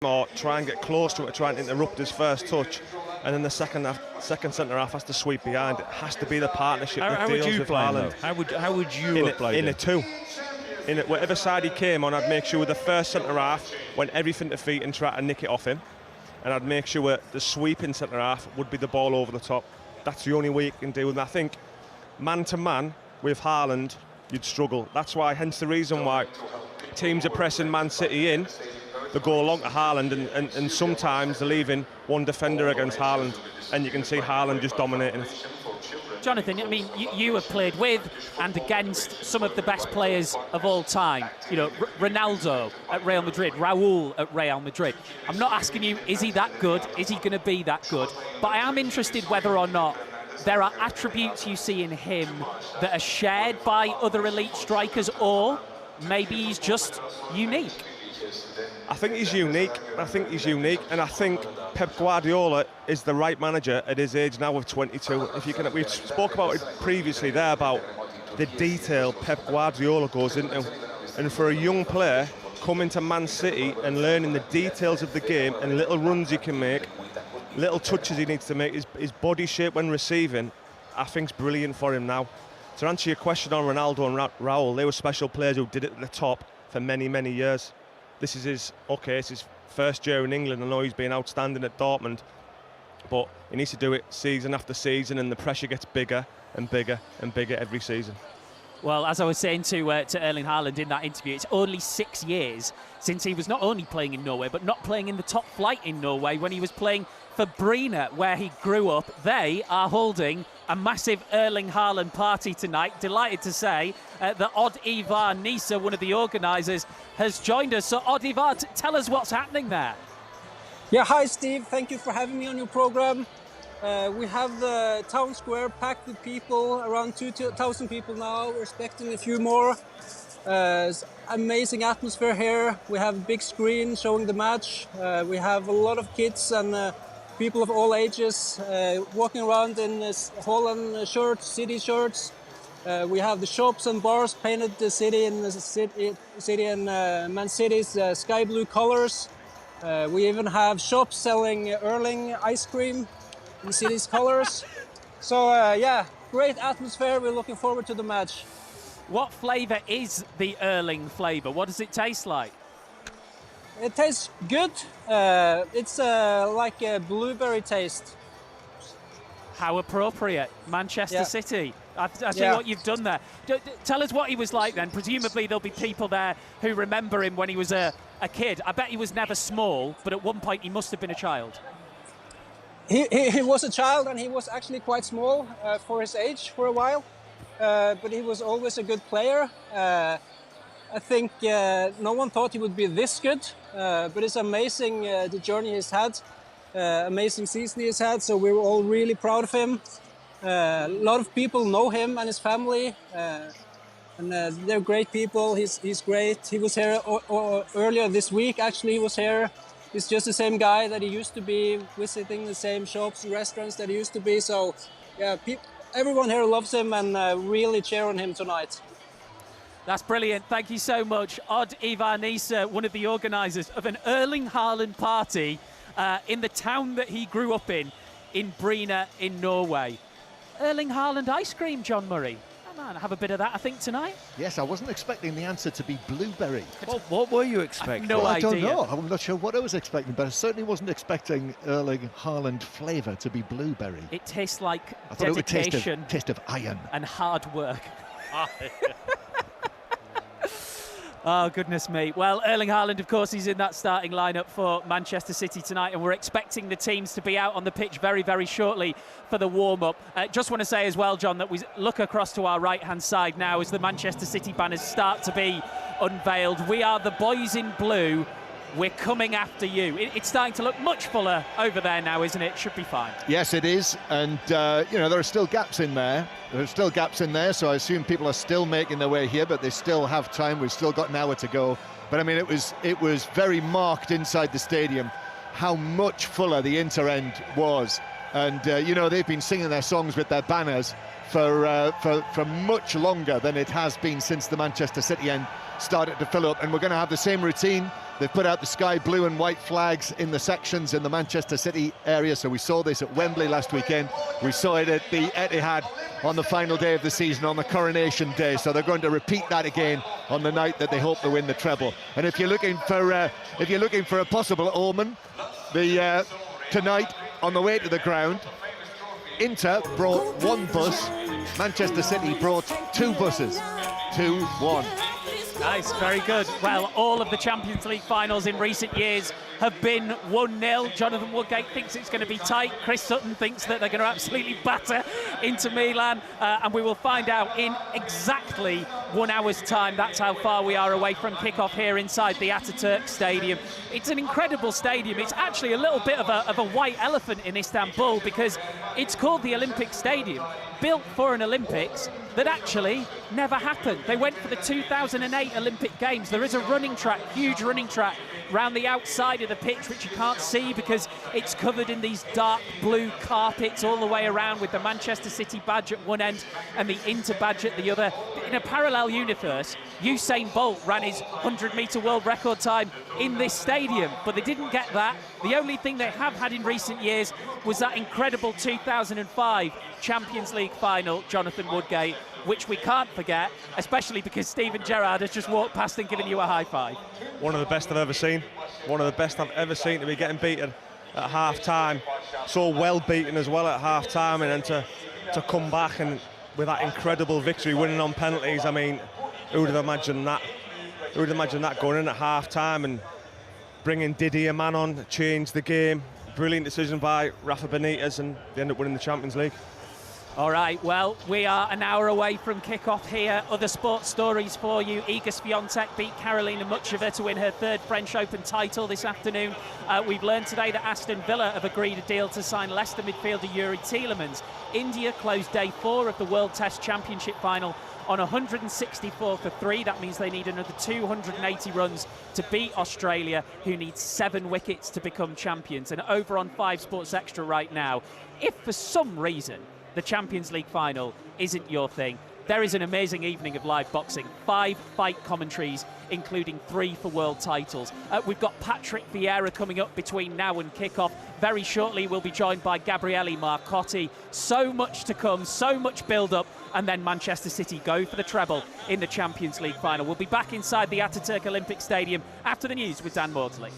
or try and get close to it, try and interrupt his first touch, and then the second centre half has to sweep behind. It has to be the partnership that deals with Haaland. How would you have played in a two? In whatever side he came on, I'd make sure the first centre half went everything to feet and try to nick it off him, and I'd make sure the sweeping centre half would be the ball over the top. That's the only way you can deal with it. I think man to man with Haaland, you'd struggle. That's why, hence the reason why teams are pressing Man City in. They go along to Haaland, and sometimes they're leaving one defender against Haaland, and you can see Haaland just dominating. Jonathan, I mean, you have played with and against some of the best players of all time. You know, Ronaldo at Real Madrid, Raúl at Real Madrid. I'm not asking you, is he that good? Is he going to be that good? But I am interested whether or not there are attributes you see in him that are shared by other elite strikers, or maybe he's just unique. I think he's unique. And I think Pep Guardiola is the right manager at his age now of 22. We spoke about it previously there about the detail Pep Guardiola goes into, and for a young player coming to Man City and learning the details of the game and little runs he can make, little touches he needs to make, his body shape when receiving, I think's brilliant for him now. To answer your question on Ronaldo and Raúl, they were special players who did it at the top for many, many years. This is his first year in England. I know he's been outstanding at Dortmund, but he needs to do it season after season, and the pressure gets bigger and bigger and bigger every season. Well, as I was saying to Erling Haaland in that interview, it's only 6 years since he was not only playing in Norway, but not playing in the top flight in Norway, when he was playing for Bruyne, where he grew up. They are holding a massive Erling Haaland party tonight. Delighted to say that 𝓳𝓸𝓲𝓷𝓲𝓷𝓰, one of the organisers, has joined us. So 𝓳𝓸𝓲𝓷𝓲𝓷𝓰, tell us what's happening there. Yeah, hi Steve, thank you for having me on your program. We have the town square packed with people, around 2,000 people now. We're expecting a few more. It's amazing atmosphere here. We have a big screen showing the match. We have a lot of kids and people of all ages walking around in Haaland shirts, city shirts. We have the shops and bars painted the city in Man City's sky blue colors. We even have shops selling Erling ice cream in the city's colors. So yeah, great atmosphere. We're looking forward to the match. What flavour is the Erling flavour? What does it taste like? It tastes good. It's like a blueberry taste. How appropriate. Manchester City. I see what you've done there. Tell us what he was like then. Presumably there'll be people there who remember him when he was a kid. I bet he was never small, but at one point he must have been a child. He was a child, and he was actually quite small for his age for a while. But he was always a good player. I think no one thought he would be this good, but it's amazing the journey he's had, amazing season he's had, so we were all really proud of him. A lot of people know him and his family, and they're great people. He's great. He was here earlier this week, actually. He was here. He's just the same guy that he used to be, visiting the same shops and restaurants that he used to be. So yeah, everyone here loves him and really cheer on him tonight. That's brilliant. Thank you so much. 𝓳𝓸𝓲𝓷𝓲𝓷𝓰, one of the organisers of an Erling Haaland party in the town that he grew up in Bruyne in Norway. Erling Haaland ice cream, John Murray. Oh man, have a bit of that, I think, tonight. Yes, I wasn't expecting the answer to be blueberry. What were you expecting? No idea. I don't know. I'm not sure what I was expecting, but I certainly wasn't expecting Erling Haaland flavour to be blueberry. It tastes like I thought dedication. It would taste of iron. And hard work. Oh, goodness me. Well, Erling Haaland, of course, he's in that starting lineup for Manchester City tonight, and we're expecting the teams to be out on the pitch very, very shortly for the warm-up. Just want to say as well, John, that we look across to our right-hand side now as the Manchester City banners start to be unveiled. We are the boys in blue. We're coming after you. It's starting to look much fuller over there now, isn't it? Should be fine. Yes, it is. And, you know, there are still gaps in there. So I assume people are still making their way here, but they still have time. We've still got an hour to go. But, I mean, it was very marked inside the stadium how much fuller the Inter end was. And, they've been singing their songs with their banners for much longer than it has been since the Manchester City end started to fill up. And we're going to have the same routine. They've put out the sky blue and white flags in the sections in the Manchester City area. So we saw this at Wembley last weekend. We saw it at the Etihad on the final day of the season, on the coronation day. So they're going to repeat that again on the night that they hope to win the treble. And if you're looking for a possible omen, tonight on the way to the ground, Inter brought one bus, Manchester City brought two buses, 2-1. Nice, very good. Well, all of the Champions League finals in recent years have been 1-0. Jonathan Woodgate thinks it's going to be tight. Chris Sutton thinks that they're going to absolutely batter into Milan. And we will find out in exactly 1 hour's time. That's how far we are away from kickoff here inside the Ataturk Stadium. It's an incredible stadium. It's actually a little bit of a white elephant in Istanbul because it's called the Olympic Stadium, built for an Olympics that actually never happened. They went for the 2008 Olympic Games. There is a running track, huge running track, round the outside of the pitch, which you can't see because it's covered in these dark blue carpets all the way around with the Manchester City badge at one end and the Inter badge at the other. In a parallel universe, Usain Bolt ran his 100-metre world record time in this stadium, but they didn't get that. The only thing they have had in recent years was that incredible 2005 Champions League final, Jonathan Woodgate, which we can't forget, especially because Steven Gerrard has just walked past and given you a high five. One of the best I've ever seen. One of the best I've ever seen, to be getting beaten at half-time. So well beaten as well at half-time, and then to come back and with that incredible victory, winning on penalties. I mean, who would have imagined that? Who would have imagined that going in at half-time and bringing Didier Man on, changed the game. Brilliant decision by Rafa Benitez, and they end up winning the Champions League. All right, well, we are an hour away from kickoff here. Other sports stories for you. Iga Swiatek beat Karolina Muchova to win her third French Open title this afternoon. We've learned today that Aston Villa have agreed a deal to sign Leicester midfielder Yuri Tielemans. India closed day 4 of the World Test Championship final on 164 for 3. That means they need another 280 runs to beat Australia, who needs 7 wickets to become champions. And over on 5 Sports Extra right now, if for some reason the Champions League final isn't your thing, there is an amazing evening of live boxing. 5 fight commentaries, including 3 for world titles. We've got Patrick Vieira coming up between now and kickoff. Very shortly, we'll be joined by Gabriele Marcotti. So much to come, so much build-up, and then Manchester City go for the treble in the Champions League final. We'll be back inside the Ataturk Olympic Stadium after the news with Dan Maudsley.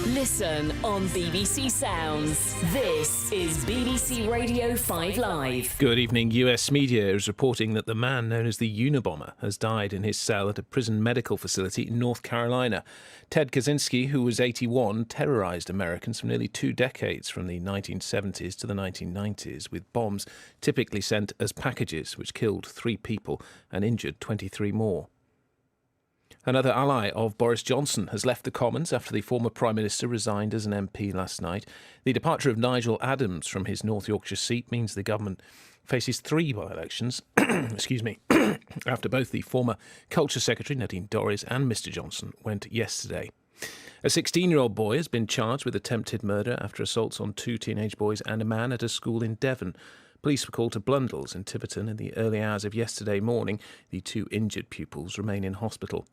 Listen on BBC Sounds. This is BBC Radio 5 Live. Good evening. US media is reporting that the man known as the Unabomber has died in his cell at a prison medical facility in North Carolina. Ted Kaczynski, who was 81, terrorised Americans for nearly 2 decades, from the 1970s to the 1990s, with bombs typically sent as packages, which killed 3 people and injured 23 more. Another ally of Boris Johnson has left the Commons after the former Prime Minister resigned as an MP last night. The departure of Nigel Adams from his North Yorkshire seat means the government faces 3 by-elections after both the former Culture Secretary Nadine Dorries and Mr Johnson went yesterday. A 16-year-old boy has been charged with attempted murder after assaults on 2 teenage boys and a man at a school in Devon. Police were called to Blundell's in Tiverton in the early hours of yesterday morning. The 2 injured pupils remain in hospital.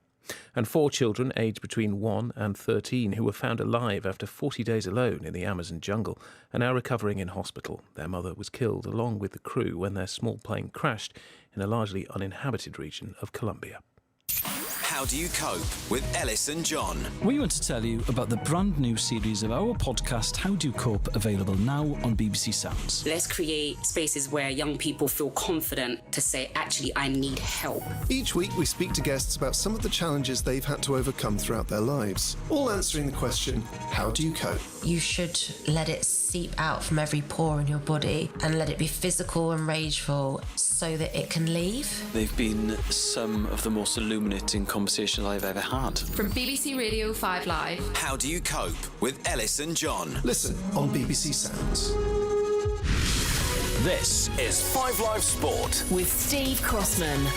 And 4 children aged between 1 and 13 who were found alive after 40 days alone in the Amazon jungle are now recovering in hospital. Their mother was killed along with the crew when their small plane crashed in a largely uninhabited region of Colombia. How do you cope with Ellis and John? We want to tell you about the brand new series of our podcast, How Do You Cope, available now on BBC Sounds. Let's create spaces where young people feel confident to say, actually, I need help. Each week we speak to guests about some of the challenges they've had to overcome throughout their lives, all answering the question, how do you cope? You should let it seep out from every pore in your body and let it be physical and rageful so that it can leave. They've been some of the most illuminating conversations I've ever had. From BBC Radio 5 Live. How do you cope with Ellis and John? Listen on BBC Sounds. This is 5 Live Sport with Steve Crossman.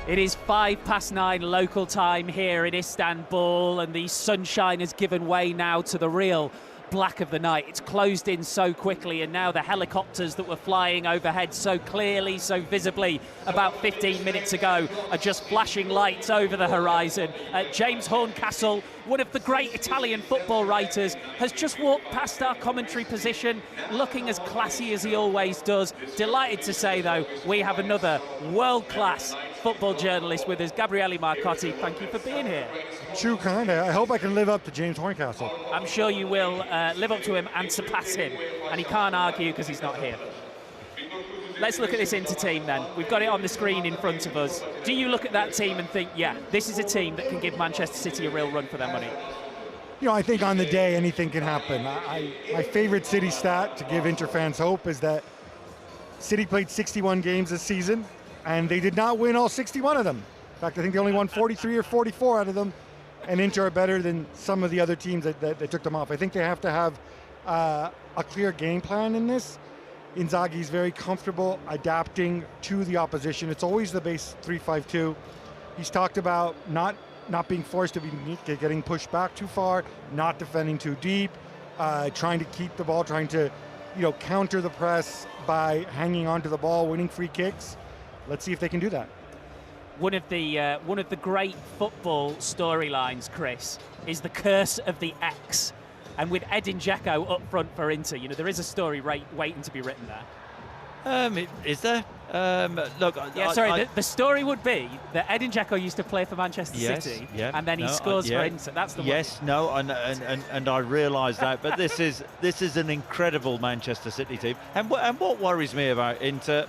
It is 9:05 local time here in Istanbul, and the sunshine has given way now to the real black of the night. It's closed in so quickly, and now the helicopters that were flying overhead so clearly, so visibly about 15 minutes ago are just flashing lights over the horizon. James Horncastle, one of the great Italian football writers, has just walked past our commentary position, looking as classy as he always does. Delighted to say, though, we have another world-class football journalist with us, Gabriele Marcotti. Thank you for being here. Too kind. I hope I can live up to James Horncastle. I'm sure you will live up to him and surpass him, and he can't argue because he's not here. Let's look at this Inter team then. We've got it on the screen in front of us. Do you look at that team and think, yeah, this is a team that can give Manchester City a real run for their money? You know, I think on the day anything can happen. My favorite City stat to give Inter fans hope is that City played 61 games this season, and they did not win all 61 of them. In fact, I think they only won 43 or 44 out of them, and Inter are better than some of the other teams that took them off. I think they have to have a clear game plan in this. Inzaghi's very comfortable adapting to the opposition. It's always the base 3-5-2. He's talked about not being forced to be getting pushed back too far, not defending too deep, trying to keep the ball, trying to, counter the press by hanging onto the ball, winning free kicks. Let's see if they can do that. One of the great football storylines, Chris, is the curse of the X. And with Edin Dzeko up front for Inter, there is a story waiting to be written there. Is there? Look, the story would be that Edin Dzeko used to play for Manchester City, and then he scores for Inter. That's the one. And I realise that, but this is an incredible Manchester City team. And what worries me about Inter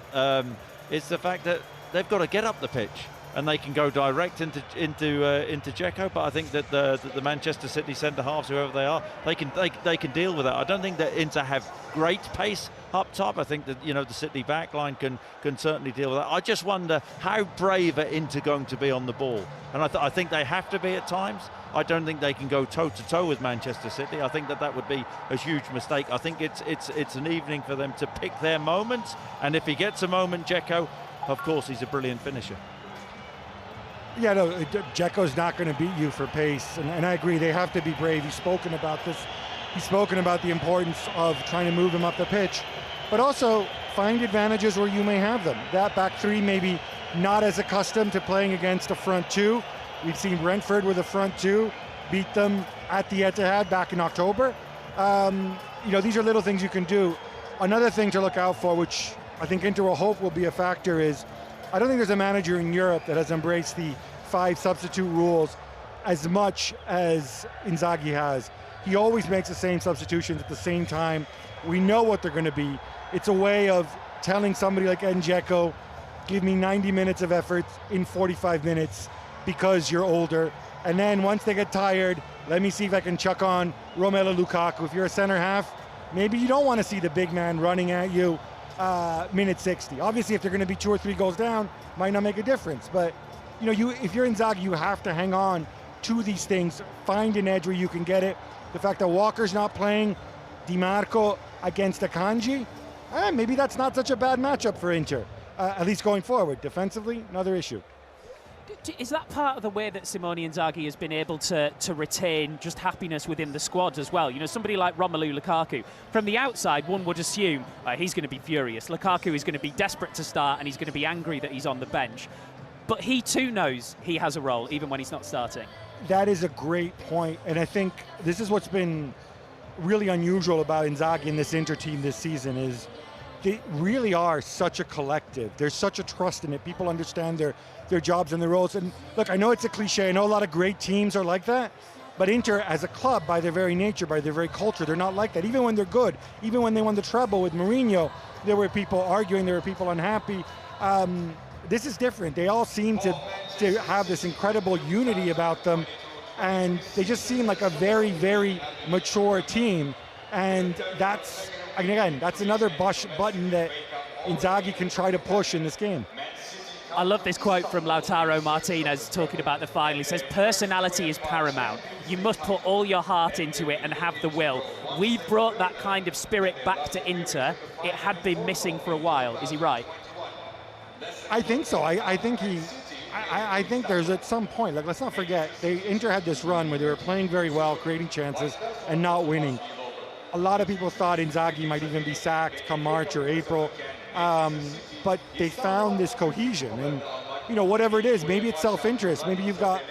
is the fact that they've got to get up the pitch. And they can go direct into Dzeko, but I think that the Manchester City centre halves, whoever they are, they can deal with that. I don't think that Inter have great pace up top. I think that the City backline can certainly deal with that. I just wonder how brave are Inter going to be on the ball, and I think they have to be at times. I don't think they can go toe to toe with Manchester City. I think that would be a huge mistake. I think it's an evening for them to pick their moments, and if he gets a moment, Dzeko, of course, he's a brilliant finisher. Yeah, no, Dzeko's not going to beat you for pace, and I agree, they have to be brave. He's spoken about this. He's spoken about the importance of trying to move him up the pitch, but also find advantages where you may have them. That back three maybe not as accustomed to playing against a front two. We've seen Brentford with a front two beat them at the Etihad back in October. These are little things you can do. Another thing to look out for, which I think Inter will hope will be a factor, is I don't think there's a manager in Europe that has embraced the 5 substitute rules as much as Inzaghi has. He always makes the same substitutions at the same time. We know what they're going to be. It's a way of telling somebody like Edin Dzeko, give me 90 minutes of effort in 45 minutes because you're older. And then once they get tired, let me see if I can chuck on Romelu Lukaku. If you're a center half, maybe you don't want to see the big man running at you minute 60. Obviously, if they're going to be 2 or 3 goals down, might not make a difference. But if you're Inzaghi, you have to hang on to these things. Find an edge where you can get it. The fact that Walker's not playing, Di Marco against Akanji, maybe that's not such a bad matchup for Inter, at least going forward. Defensively, another issue. Is that part of the way that Simone Inzaghi has been able to retain just happiness within the squad as well? Somebody like Romelu Lukaku, from the outside, one would assume he's going to be furious. Lukaku is going to be desperate to start, and he's going to be angry that he's on the bench. But he too knows he has a role, even when he's not starting. That is a great point, and I think this is what's been really unusual about Inzaghi and this Inter team this season is they really are such a collective. There's such a trust in it. People understand their jobs and their roles. And look, I know it's a cliche. I know a lot of great teams are like that. But Inter, as a club, by their very nature, by their very culture, they're not like that. Even when they're good, even when they won the treble with Mourinho, there were people arguing, there were people unhappy. This is different. They all seem to have this incredible unity about them. And they just seem like a very, very mature team. And that's another button that Inzaghi can try to push in this game. I love this quote from Lautaro Martinez talking about the final. He says, personality is paramount. You must put all your heart into it and have the will. We've brought that kind of spirit back to Inter. It had been missing for a while. Is he right? I think so. I think there's at some point, let's not forget, Inter had this run where they were playing very well, creating chances, and not winning. a lot of people thought Inzaghi might even be sacked come March or April, but they found this cohesion. And whatever it is, maybe it's self-interest. Maybe you've got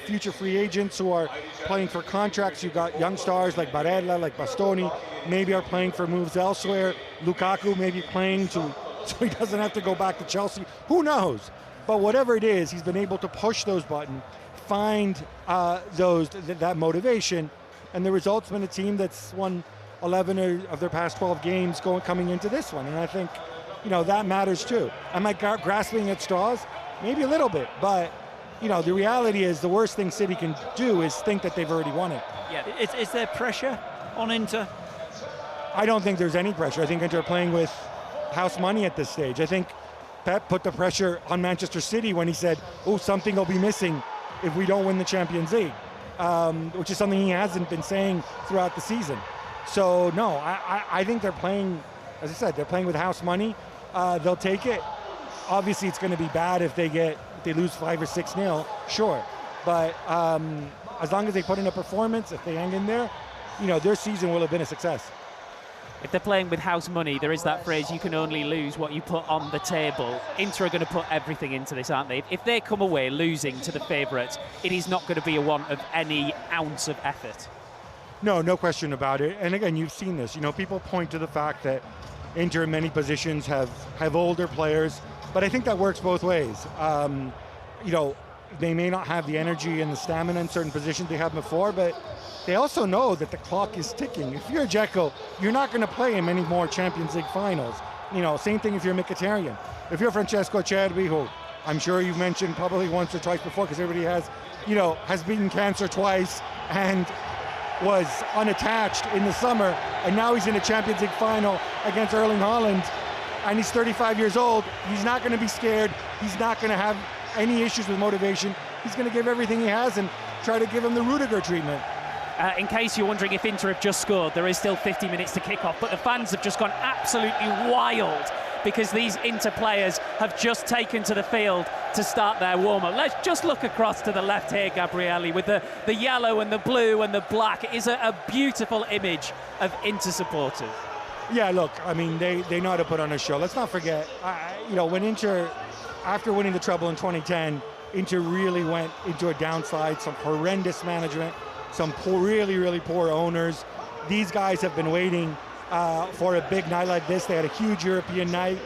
future free agents who are playing for contracts. You've got young stars like Barella, like Bastoni, maybe are playing for moves elsewhere. Lukaku maybe playing so he doesn't have to go back to Chelsea. Who knows? But whatever it is, he's been able to push those buttons, find that motivation, and the result's been a team that's won 11 of their past 12 games coming into this one. And I think, that matters too. Am I grasping at straws? Maybe a little bit, but the reality is the worst thing City can do is think that they've already won it. Yeah, is there pressure on Inter? I don't think there's any pressure. I think Inter are playing with house money at this stage. I think Pep put the pressure on Manchester City when he said, something will be missing if we don't win the Champions League, which is something he hasn't been saying throughout the season. So no, I think they're playing, as I said, they're playing with house money. They'll take it. Obviously, it's going to be bad if they lose 5 or 6-0, sure. But as long as they put in a performance, if they hang in there, their season will have been a success. If they're playing with house money, there is that phrase, you can only lose what you put on the table. Inter are going to put everything into this, aren't they? If they come away losing to the favourites, it is not going to be a want of any ounce of effort. No question about it. And again, you've seen this. People point to the fact that Inter in many positions have older players, but I think that works both ways. They may not have the energy and the stamina in certain positions they had before, but they also know that the clock is ticking. If you're Dzeko, you're not going to play in many more Champions League finals. Same thing if you're Mkhitaryan. If you're Francesco Cherby, who I'm sure you've mentioned probably once or twice before, because everybody has beaten cancer twice and was unattached in the summer, and now he's in a Champions League final against Erling Haaland, and he's 35 years old. He's not going to be scared. He's not going to have any issues with motivation. He's going to give everything he has and try to give him the Rudiger treatment. In case you're wondering if Inter have just scored, there is still 50 minutes to kick off, but the fans have just gone absolutely wild because these Inter players have just taken to the field to start their warm-up. Let's just look across to the left here, Gabrielli, with the yellow and the blue and the black. It is a beautiful image of Inter supporters. Yeah, look, I mean, they know how to put on a show. Let's not forget, when Inter, after winning the treble in 2010, Inter really went into a downslide, some horrendous management, some really, really poor owners. These guys have been waiting for a big night like this. They had a huge European night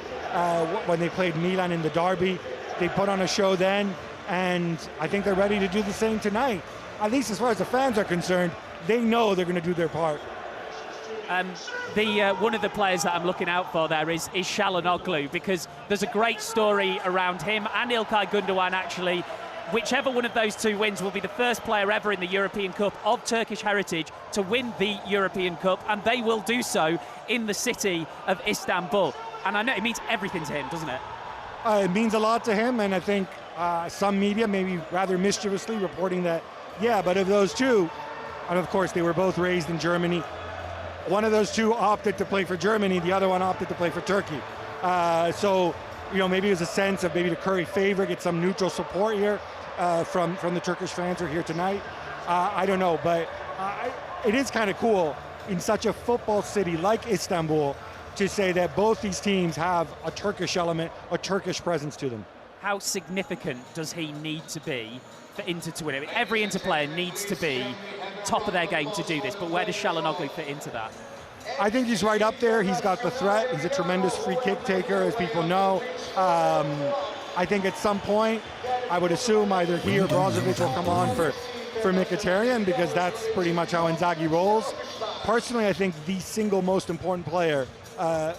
when they played Milan in the derby. They put on a show then, and I think they're ready to do the same tonight. At least as far as the fans are concerned, they know they're going to do their part. One of the players that I'm looking out for there is 𝓳𝓸𝓷𝓲𝓷𝓰, because there's a great story around him and İlkay Gundogan, actually. Whichever one of those two wins will be the first player ever in the European Cup of Turkish heritage to win the European Cup, and they will do so in the city of Istanbul. And I know it means everything to him, doesn't it? It means a lot to him, and I think some media, maybe rather mischievously, reporting that, but of those two, and of course they were both raised in Germany, one of those two opted to play for Germany, the other one opted to play for Turkey. So maybe it was a sense of maybe to curry favor, get some neutral support here from the Turkish fans who are here tonight. I don't know, but it is kind of cool in such a football city like Istanbul to say that both these teams have a Turkish element, a Turkish presence to them. How significant does he need to be for Inter to win it? Every Inter player needs to be top of their game to do this, but where does 𝓳𝓸𝓷𝓲𝓷𝓰 fit into that? I think he's right up there. He's got the threat. He's a tremendous free kick taker, as people know. I think at some point, I would assume either he or Brozovic will come on for Mkhitaryan, because that's pretty much how Inzaghi rolls. Personally, I think the single most important player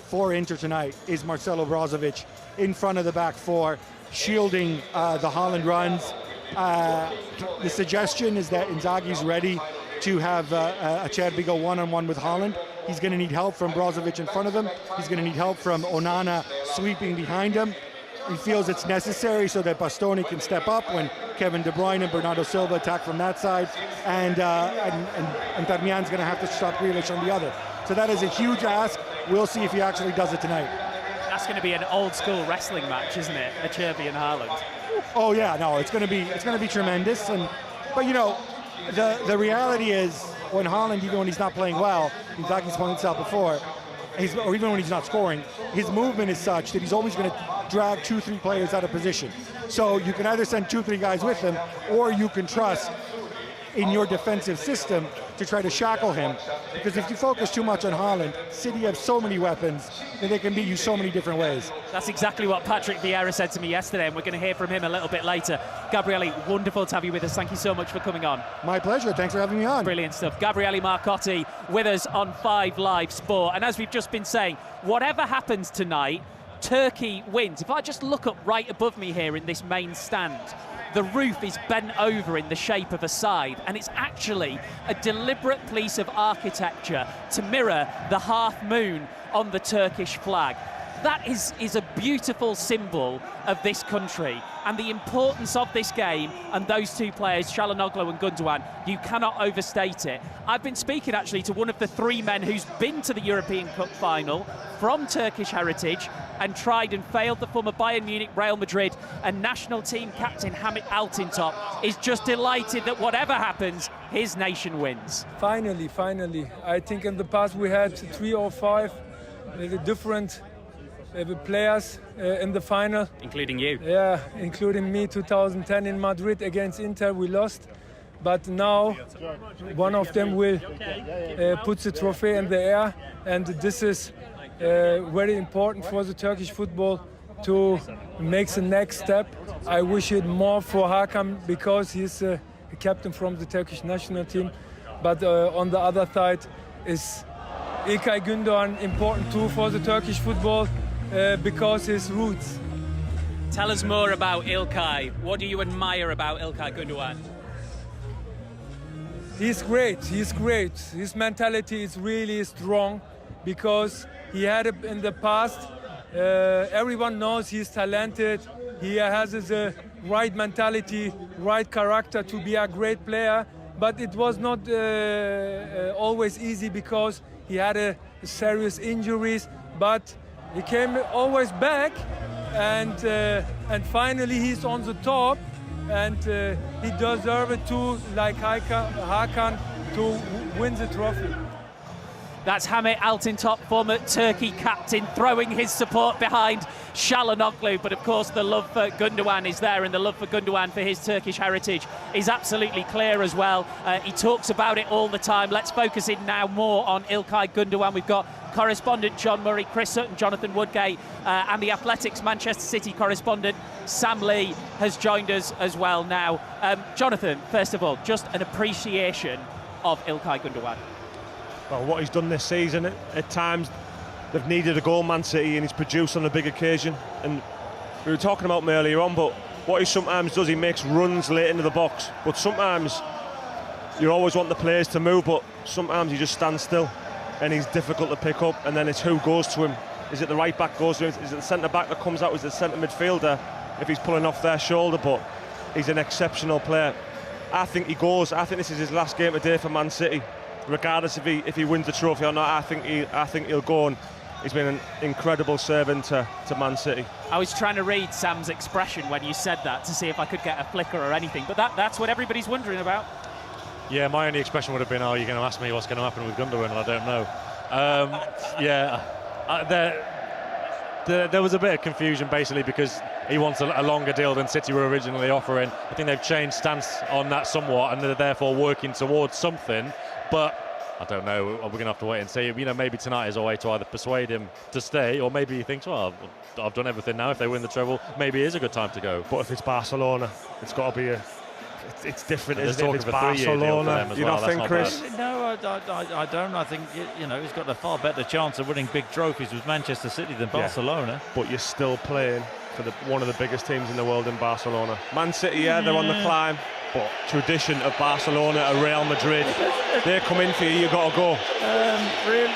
for Inter tonight is Marcelo Brozovic in front of the back four, shielding the Haaland runs. The suggestion is that Inzaghi's ready to have Cherby go one-on-one with Haaland. He's going to need help from Brozovic in front of him. He's going to need help from Onana sweeping behind him. He feels it's necessary so that Bastoni can step up when Kevin De Bruyne and Bernardo Silva attack from that side, and Darmian's going to have to stop 𝓤𝓸𝓲𝓷𝓲𝓷𝓰 on the other. So that is a huge ask. We'll see if he actually does it tonight. That's going to be an old-school wrestling match, isn't it? Cherby and Haaland. Oh yeah, no, it's going to be tremendous. But the reality is, when Haaland, even when he's not playing well, Inzagi's pointed out before, or even when he's not scoring, his movement is such that he's always going to drag 2-3 players out of position. So you can either send 2-3 guys with him, or you can trust in your defensive system to try to shackle him. Because if you focus too much on Haaland, City have so many weapons that they can beat you so many different ways. That's exactly what Patrick Vieira said to me yesterday, and we're going to hear from him a little bit later. Gabriele, wonderful to have you with us. Thank you so much for coming on. My pleasure. Thanks for having me on. Brilliant stuff. Gabriele Marcotti with us on 5 Live Sport. And as we've just been saying, whatever happens tonight, Turkey wins. If I just look up right above me here in this main stand, the roof is bent over in the shape of a side, and it's actually a deliberate piece of architecture to mirror the half moon on the Turkish flag. That is a beautiful symbol of this country and the importance of this game and those two players, Çalhanoğlu and Gundogan. You cannot overstate it. I've been speaking actually to one of the 3 men who's been to the European Cup final from Turkish heritage and tried and failed. The former Bayern Munich, Real Madrid and national team captain Hamit Altintop is just delighted that whatever happens, his nation wins. Finally. I think in the past we had 3 or 5 different players in the final. Including you. Yeah, including me, 2010 in Madrid against Inter, we lost. But now one of them will put the trophy in the air, and this is very important for the Turkish football to make the next step. I wish it more for Hakan because he's a captain from the Turkish national team. But on the other side is İlkay Gündoğan important too for the Turkish football because his roots. Tell us more about İlkay. What do you admire about İlkay Gündoğan? He's great. His mentality is really strong because he had it in the past. Everyone knows he's talented. He has the right mentality, right character to be a great player. But it was not always easy because he had serious injuries. But he came always back, and finally he's on the top, and he deserved it too, like Hakan, to win the trophy. That's Hamit Altintop, former Turkey captain, throwing his support behind Çalhanoğlu. But of course the love for Gundogan is there, and the love for Gundogan for his Turkish heritage is absolutely clear as well. He talks about it all the time. Let's focus in now more on İlkay Gundogan. We've got correspondent John Murray, Chris Sutton, Jonathan Woodgate, and the Athletics Manchester City correspondent Sam Lee has joined us as well now. Jonathan, first of all, just an appreciation of İlkay Gundogan. Well, what he's done this season, at times they've needed a goal, Man City, and he's produced on a big occasion. And we were talking about him earlier on, but what he sometimes does, he makes runs late into the box. But sometimes you always want the players to move, but sometimes he just stands still and he's difficult to pick up, and then it's who goes to him. Is it the right back goes to him? Is it the centre back that comes out? Is it the centre midfielder if he's pulling off their shoulder? But he's an exceptional player. I think he goes. I think this is his last game today for Man City. Regardless if he wins the trophy or not, I think he'll go, and he's been an incredible servant to Man City. I was trying to read Sam's expression when you said that to see if I could get a flicker or anything, but that's what everybody's wondering about. Yeah, my only expression would have been, you're going to ask me what's going to happen with Gundogan, and I don't know. There was a bit of confusion basically because he wants a longer deal than City were originally offering. I think they've changed stance on that somewhat, and they're therefore working towards something. But I don't know, we're going to have to wait and see. Maybe tonight is a way to either persuade him to stay, or maybe he thinks, well, I've done everything now. If they win the treble, maybe it is a good time to go. But if it's Barcelona, it's got to be it's different, isn't it? If it's Barcelona, you don't think, Chris? No, I don't. I think, he's got a far better chance of winning big trophies with Manchester City than Barcelona. Yeah, but you're still playing for one of the biggest teams in the world in Barcelona. Man City, they're on the climb. But tradition of Barcelona or Real Madrid, they come in for you got to go.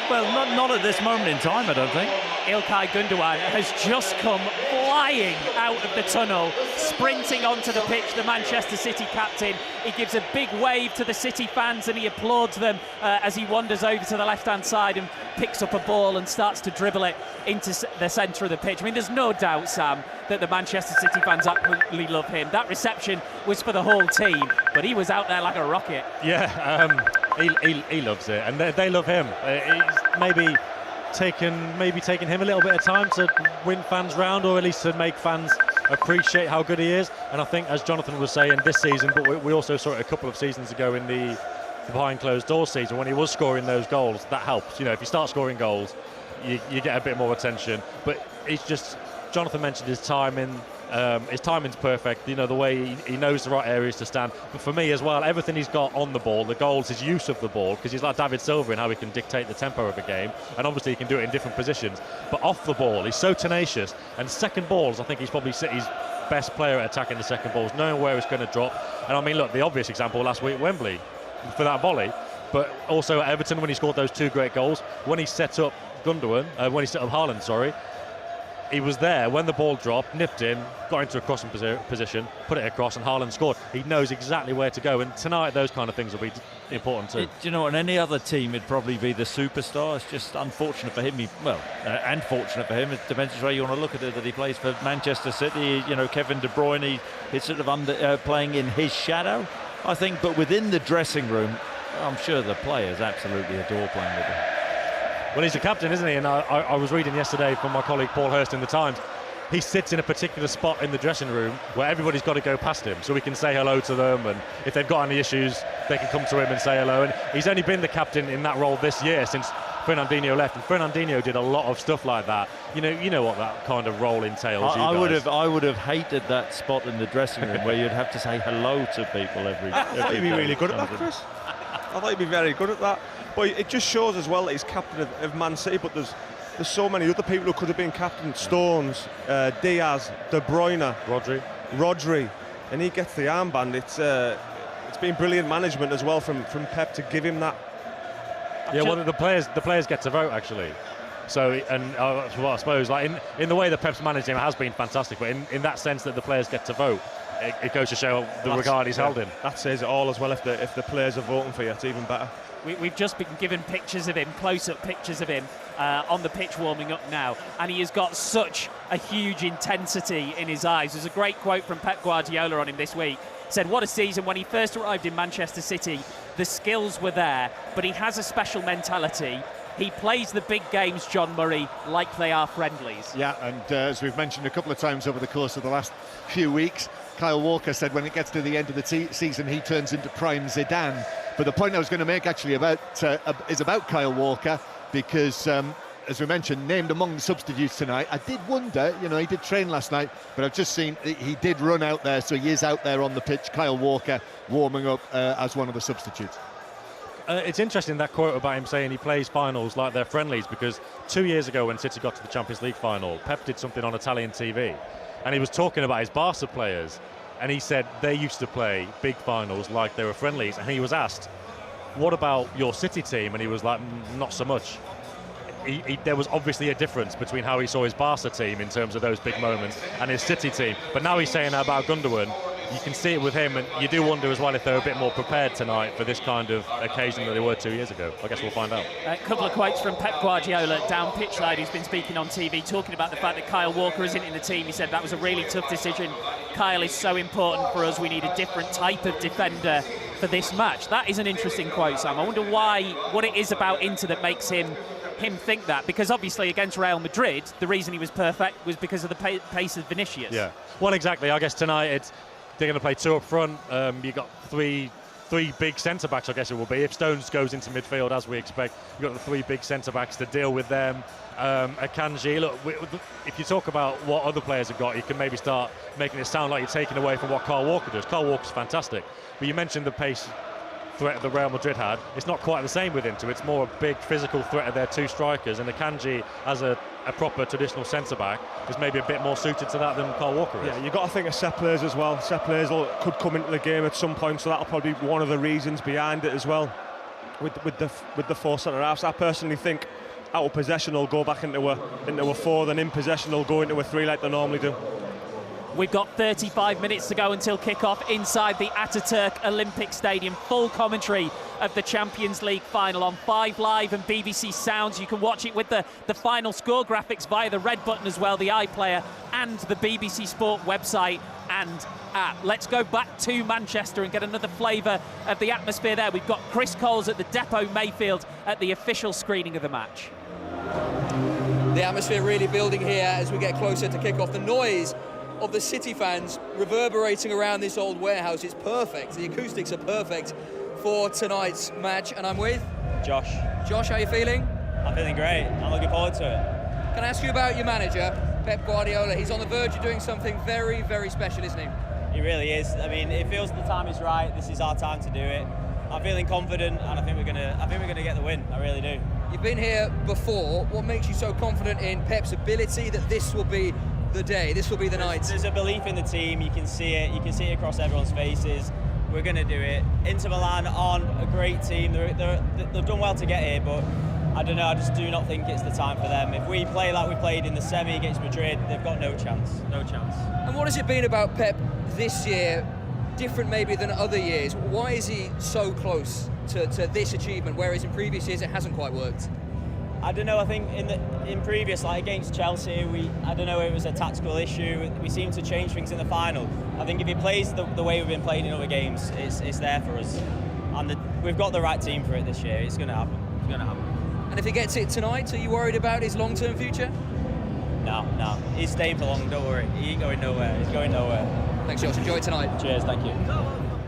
Well, not at this moment in time, I don't think. İlkay Gundogan has just come flying out of the tunnel, sprinting onto the pitch, the Manchester City captain. He gives a big wave to the City fans and he applauds them as he wanders over to the left-hand side and picks up a ball and starts to dribble it into the centre of the pitch. I mean, there's no doubt, Sam, that the Manchester City fans absolutely love him. That reception was for the whole team, but he was out there like a rocket. Yeah, he loves it, and they love him. He's maybe taken him a little bit of time to win fans round, or at least to make fans appreciate how good he is. And I think, as Jonathan was saying, this season, but we also saw it a couple of seasons ago in the behind closed doors season, when he was scoring those goals, that helps. You know, if you start scoring goals, you get a bit more attention. But it's just, Jonathan mentioned his timing. His timing's perfect, you know, the way he knows the right areas to stand. But for me as well, everything he's got on the ball, the goals, his use of the ball, because he's like David Silva in how he can dictate the tempo of a game, and obviously he can do it in different positions. But off the ball, he's so tenacious, and second balls, I think he's probably City's best player at attacking the second balls, knowing where it's going to drop. And I mean, look, the obvious example last week at Wembley for that volley, but also at Everton when he scored those 2 great goals, when he set up Gundogan, when he set up Haaland, sorry, he was there when the ball dropped, nipped in, got into a crossing position, put it across, and Haaland scored. He knows exactly where to go, and tonight those kind of things will be important too. Do you know, on any other team it'd probably be the superstar. It's just unfortunate for him. And fortunate for him. It depends which way you want to look at it, that he plays for Manchester City. You know, Kevin De Bruyne, he's sort of playing in his shadow, I think. But within the dressing room, I'm sure the players absolutely adore playing with him. Well, he's a captain, isn't he? And I was reading yesterday from my colleague Paul Hurst in The Times. He sits in a particular spot in the dressing room where everybody's got to go past him, so he can say hello to them, and if they've got any issues, they can come to him and say hello. And he's only been the captain in that role this year since Fernandinho left, and Fernandinho did a lot of stuff like that. You know what that kind of role entails. I would have hated that spot in the dressing room where you'd have to say hello to people every. I thought you'd be really good at that, Chris. I thought you'd be very good at that. But it just shows as well that he's captain of Man City, but there's so many other people who could have been captain. Stones, Diaz, De Bruyne, Rodri, and he gets the armband. It's been brilliant management as well from Pep to give him that. Yeah, well, the players get to vote actually. So, and well, I suppose like in the way that Pep's managed him has been fantastic, but in that sense that the players get to vote, it goes to show the regard he's held in. That says it all as well. If the players are voting for you, it's even better. We've just been given pictures of him, close-up pictures of him on the pitch warming up now, and he has got such a huge intensity in his eyes. There's a great quote from Pep Guardiola on him this week. He said, "What a season. When he first arrived in Manchester City, the skills were there, but he has a special mentality. He plays the big games, John Murray, like they are friendlies." Yeah, and as we've mentioned a couple of times over the course of the last few weeks, Kyle Walker said when it gets to the end of the season, he turns into prime Zidane. But the point I was going to make actually is about Kyle Walker, because as we mentioned, named among the substitutes tonight. I did wonder, you know, he did train last night, but I've just seen he did run out there, so he is out there on the pitch. Kyle Walker warming up as one of the substitutes. It's interesting, that quote about him saying he plays finals like they're friendlies, because 2 years ago when City got to the Champions League final, Pep did something on Italian TV, and he was talking about his Barca players, and he said they used to play big finals like they were friendlies, and he was asked, what about your City team? And he was like, not so much. There was obviously a difference between how he saw his Barca team in terms of those big moments and his City team. But now he's saying that about Gundogan. You can see it with him, and you do wonder as well if they're a bit more prepared tonight for this kind of occasion than they were 2 years ago. I guess we'll find out. A couple of quotes from Pep Guardiola down pitch line, who's been speaking on TV, talking about the fact that Kyle Walker isn't in the team. He said that was a really tough decision. Kyle is so important for us. We need a different type of defender for this match. That is an interesting quote, Sam. I wonder what it is about Inter that makes him think that, because obviously against Real Madrid, the reason he was perfect was because of the pace of Vinicius. Yeah, well, exactly. I guess tonight they're going to play 2 up front. You've got three big centre-backs, I guess it will be. If Stones goes into midfield, as we expect, you've got the 3 big centre-backs to deal with them. Akanji, look, if you talk about what other players have got, you can maybe start making it sound like you're taking away from what Kyle Walker does. Kyle Walker's fantastic. But you mentioned the pace threat that Real Madrid had. It's not quite the same with Inter. It's more a big physical threat of their 2 strikers, and Akanji as a proper traditional centre-back is maybe a bit more suited to that than Kyle Walker is. Yeah, you've got to think of set players as well. Set players could come into the game at some point, so that'll probably be one of the reasons behind it as well, with the 4 centre-halves. I personally think out of possession will go back into a 4, then in possession will go into a 3 like they normally do. We've got 35 minutes to go until kickoff inside the Ataturk Olympic Stadium. Full commentary of the Champions League final on 5 Live and BBC Sounds. You can watch it with the final score graphics via the red button as well, the iPlayer, and the BBC Sport website and app. Let's go back to Manchester and get another flavour of the atmosphere there. We've got Chris Coles at the Depot Mayfield at the official screening of the match. The atmosphere really building here as we get closer to kick-off. The noise of the City fans reverberating around this old warehouse is perfect. The acoustics are perfect for tonight's match, and I'm with Josh. Josh, how are you feeling? I'm feeling great. I'm looking forward to it. Can I ask you about your manager, Pep Guardiola? He's on the verge of doing something very, very special, isn't he? He really is. I mean, it feels the time is right. This is our time to do it. I'm feeling confident, and I think we're gonna get the win. I really do. You've been here before. What makes you so confident in Pep's ability that this will be the day, this will be the night? There's a belief in the team. You can see it. You can see it across everyone's faces. We're going to do it. Inter Milan on a great team. They've done well to get here, but I don't know. I just do not think it's the time for them. If we play like we played in the semi against Madrid, they've got no chance. No chance. And what has it been about Pep this year, different maybe than other years? Why is he so close to this achievement, whereas in previous years it hasn't quite worked? I don't know. I think in previous, like against Chelsea, I don't know. It was a tactical issue. We seemed to change things in the final. I think if he plays the way we've been playing in other games, it's there for us. And we've got the right team for it this year. It's going to happen. It's going to happen. And if he gets it tonight, are you worried about his long-term future? No. He's staying for long. Don't worry. He ain't going nowhere. He's going nowhere. Thanks, Josh. Enjoy tonight. Cheers. Thank you.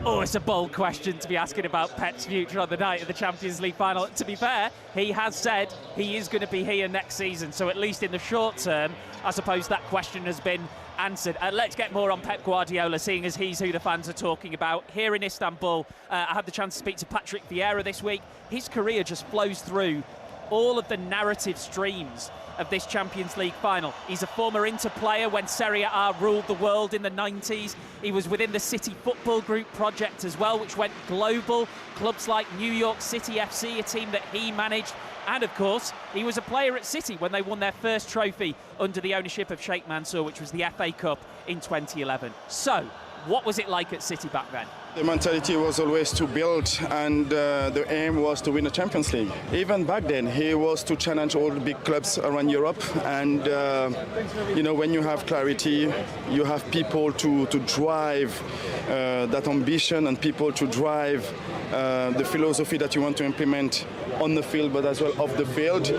Oh, it's a bold question to be asking about Pep's future on the night of the Champions League final. To be fair, he has said he is going to be here next season, so at least in the short term, I suppose that question has been answered. Let's get more on Pep Guardiola, seeing as he's who the fans are talking about. Here in Istanbul, I had the chance to speak to Patrick Vieira this week. His career just flows through all of the narrative streams of this Champions League final. He's a former Inter player when Serie A ruled the world in the 90s. He was within the City Football Group project as well, which went global. Clubs like New York City FC, a team that he managed. And of course, he was a player at City when they won their first trophy under the ownership of Sheikh Mansour, which was the FA Cup in 2011. So, what was it like at City back then? The mentality was always to build, and the aim was to win the Champions League. Even back then, he was to challenge all the big clubs around Europe. And you know, when you have clarity, you have people to drive that ambition, and people to drive the philosophy that you want to implement on the field, but as well off the field.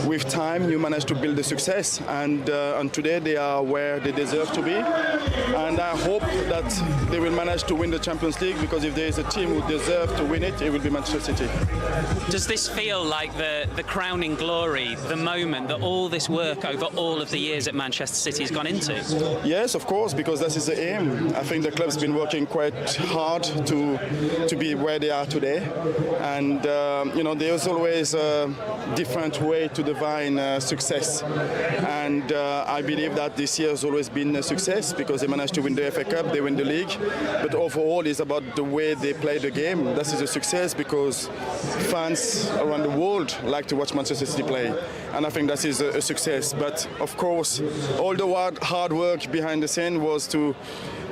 With time, you manage to build the success, and today they are where they deserve to be. And I hope that they will manage to win the Champions League, because if there is a team who deserves to win it, it will be Manchester City. Does this feel like the crowning glory, the moment that all this work over all of the years at Manchester City has gone into? Yes, of course, because that is the aim. I think the club's been working quite hard to be where they are today, and you know, there's always a different way to define success, and I believe that this year has always been a success because they managed to win the FA Cup, they win the league, but overall it's about the way they play the game. That is a success because fans around the world like to watch Manchester City play, and I think that is a success. But of course, all the hard work behind the scene was to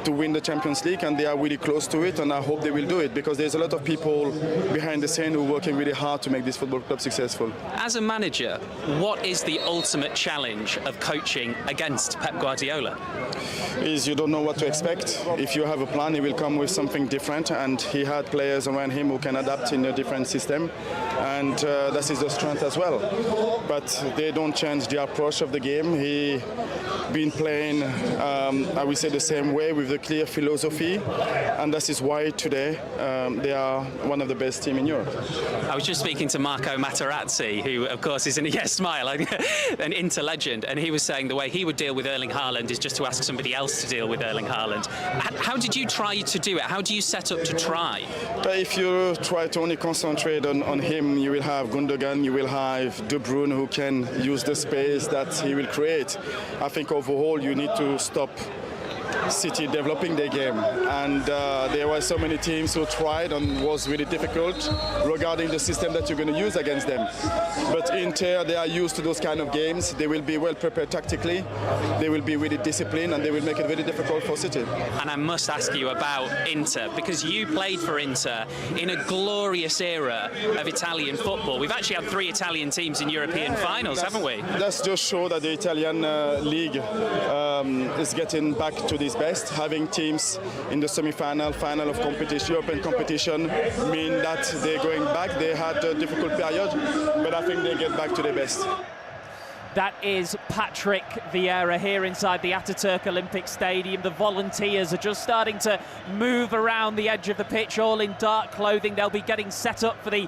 win the Champions League, and they are really close to it, and I hope they will do it, because there's a lot of people behind the scene who are working really hard to make this football club successful. As a manager, what is the ultimate challenge of coaching against Pep Guardiola? Is you don't know what to expect. If you have a plan, he will come with something different, and he had players around him who can adapt in a different system, and that is the strength as well. But they don't change the approach of the game. He been playing, I would say, the same way with the clear philosophy, and that is why today they are one of the best teams in Europe. I was just speaking to Marco Materazzi, who of course is an Inter legend, and he was saying the way he would deal with Erling Haaland is just to ask somebody else to deal with Erling Haaland. How did you try to do it? How do you set up to try? If you try to only concentrate on him, you will have Gundogan, you will have De Bruyne, who can use the space that he will create. I think overall you need to stop City developing their game, and there were so many teams who tried and was really difficult regarding the system that you're going to use against them. But Inter, they are used to those kind of games. They will be well prepared tactically, they will be really disciplined, and they will make it very difficult for City. And I must ask you about Inter, because you played for Inter in a glorious era of Italian football. We've actually had 3 Italian teams in European finals, haven't we? That's just show that the Italian league is getting back to this best. Having teams in the semi-final, final of competition, European competition, mean that they're going back. They had a difficult period, but I think they get back to their best. That is Patrick Vieira here inside the Ataturk Olympic Stadium. The volunteers are just starting to move around the edge of the pitch, all in dark clothing. They'll be getting set up for the,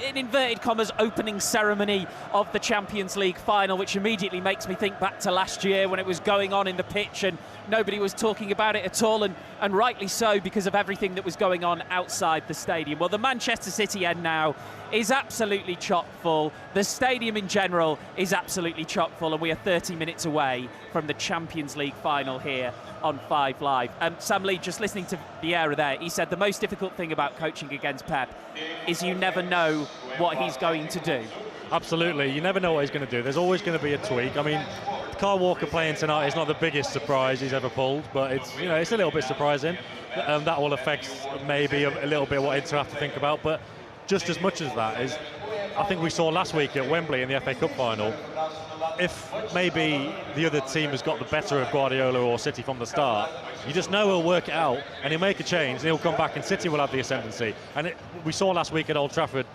in inverted commas, opening ceremony of the Champions League final, which immediately makes me think back to last year when it was going on in the pitch and nobody was talking about it at all, and rightly so, because of everything that was going on outside the stadium. Well, the Manchester City end now is absolutely chock full. The stadium in general is absolutely chock full, and we are 30 minutes away from the Champions League final here on 5 Live. Sam Lee, just listening to Vieira there, he said the most difficult thing about coaching against Pep is you never know what he's going to do. Absolutely, you never know what he's going to do. There's always going to be a tweak. I mean, Kyle Walker playing tonight is not the biggest surprise he's ever pulled, but it's, you know, it's a little bit surprising. That will affect maybe a little bit what Inter have to think about, but just as much as that is, I think we saw last week at Wembley in the FA Cup final, if maybe the other team has got the better of Guardiola or City from the start, you just know he'll work it out and he'll make a change and he'll come back and City will have the ascendancy. And we saw last week at Old Trafford,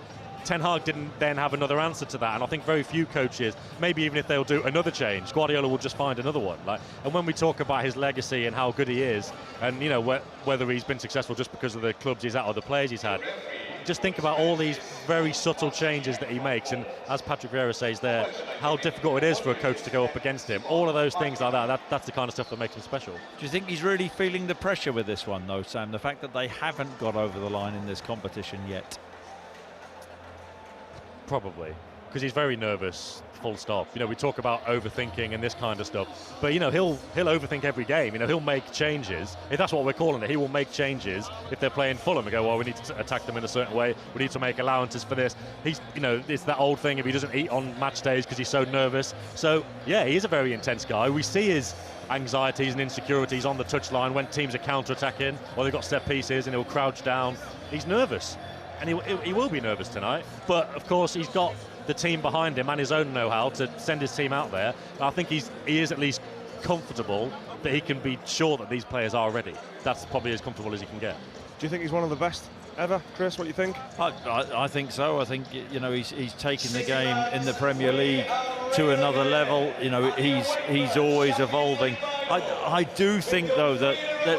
Ten Hag didn't then have another answer to that, and I think very few coaches, maybe even if they'll do another change, Guardiola will just find another one. And when we talk about his legacy and how good he is, and you know whether he's been successful just because of the clubs he's at or the players he's had, just think about all these very subtle changes that he makes, and as Patrick Vieira says there, how difficult it is for a coach to go up against him. All of those things like that's the kind of stuff that makes him special. Do you think he's really feeling the pressure with this one though, Sam? The fact that they haven't got over the line in this competition yet? Probably, because he's very nervous, full stop. You know, we talk about overthinking and this kind of stuff, but you know, he'll overthink every game. You know, he'll make changes. If that's what we're calling it, he will make changes. If they're playing Fulham and go, well, we need to attack them in a certain way, we need to make allowances for this. He's, you know, it's that old thing, if he doesn't eat on match days because he's so nervous. So yeah, he is a very intense guy. We see his anxieties and insecurities on the touchline when teams are counter-attacking or they've got set pieces and he'll crouch down. He's nervous. And he will be nervous tonight, but of course he's got the team behind him and his own know-how to send his team out there. And I think he is at least comfortable that he can be sure that these players are ready. That's probably as comfortable as he can get. Do you think he's one of the best ever, Chris? What do you think? I think so. I think, you know, he's taking the game in the Premier League to another level. You know, he's always evolving. I do think, though, that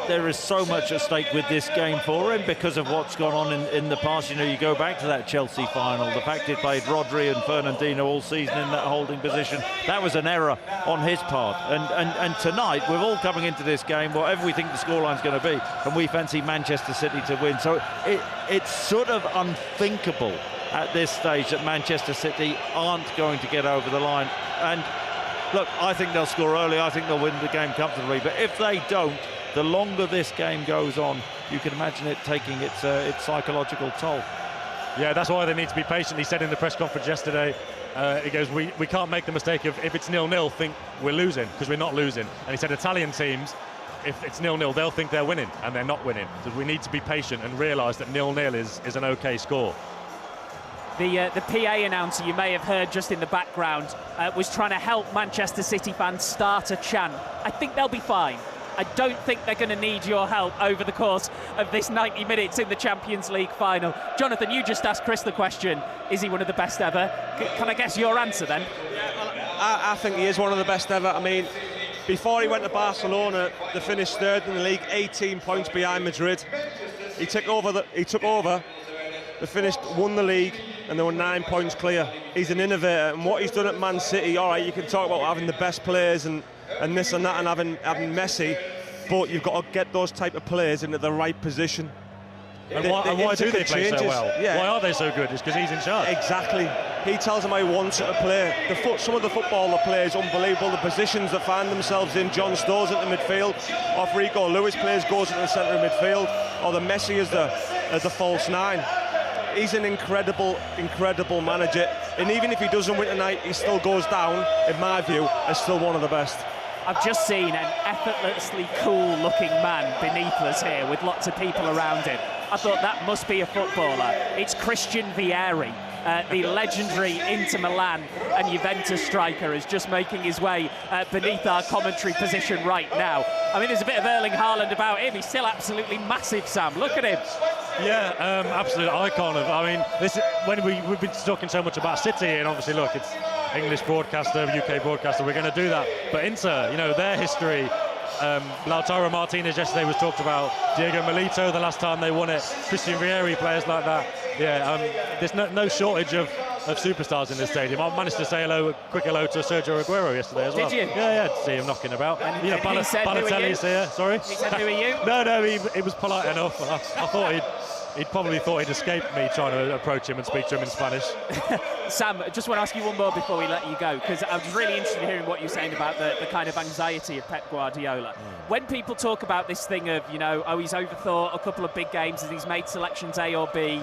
there is so much at stake with this game for him because of what's gone on in the past. You know, you go back to that Chelsea final, the fact he played Rodri and Fernandinho all season in that holding position, that was an error on his part. And tonight, we're all coming into this game, whatever we think the scoreline's going to be, and we fancy Manchester City to win. So it's sort of unthinkable at this stage that Manchester City aren't going to get over the line. And look, I think they'll score early. I think they'll win the game comfortably. But if they don't, the longer this game goes on, you can imagine it taking its psychological toll. Yeah, that's why they need to be patient. He said in the press conference yesterday, he goes, we can't make the mistake of, if it's 0-0, think we're losing, because we're not losing. And he said Italian teams, if it's 0-0, they'll think they're winning, and they're not winning. So we need to be patient and realise that 0-0 is an okay score. The PA announcer you may have heard just in the background was trying to help Manchester City fans start a chant. I think they'll be fine. I don't think they're going to need your help over the course of this 90 minutes in the Champions League final. Jonathan, you just asked Chris the question, is he one of the best ever? Can I guess your answer then? I think he is one of the best ever. I mean, before he went to Barcelona, they finished third in the league, 18 points behind Madrid. He took over, they finished, won the league, and they were 9 points clear. He's an innovator, and what he's done at Man City, all right, you can talk about having the best players and this and that and having Messi, but you've got to get those type of players into the right position. And why do they play so well? Yeah. Why are they so good? It's because he's in charge. Exactly. He tells them how he wants it to play. Some of the football they play is unbelievable. The positions they find themselves in. John Stones into midfield, off Rico Lewis goes into the centre of midfield, or the Messi as the false nine. He's an incredible manager, and even if he doesn't win tonight, he still goes down, in my view, as still one of the best. I've just seen an effortlessly cool-looking man beneath us here with lots of people around him. I thought that must be a footballer. It's Christian Vieira, the legendary Inter Milan and Juventus striker, is just making his way beneath our commentary position right now. I mean, there's a bit of Erling Haaland about him. He's still absolutely massive, Sam. Look at him. Yeah, absolute icon of. I mean, this is, when we've been talking so much about City, and obviously, look, it's English broadcaster, UK broadcaster. We're going to do that, but Inter, you know, their history. Lautaro Martinez yesterday was talked about. Diego Milito the last time they won it. Christian Vieira, players like that. Yeah, there's no shortage of superstars in this stadium. I managed to say a quick hello to Sergio Aguero yesterday as well. Did you? Yeah, to see him knocking about. And you know, Balotelli's here. Sorry. He said, "Who are you?" No, he was polite enough. I thought he'd probably thought he'd escaped me trying to approach him and speak to him in Spanish. Sam, I just want to ask you one more before we let you go, because I was really interested in hearing what you're saying about the kind of anxiety of Pep Guardiola. When people talk about this thing of, you know, he's overthought a couple of big games and he's made selections A or B,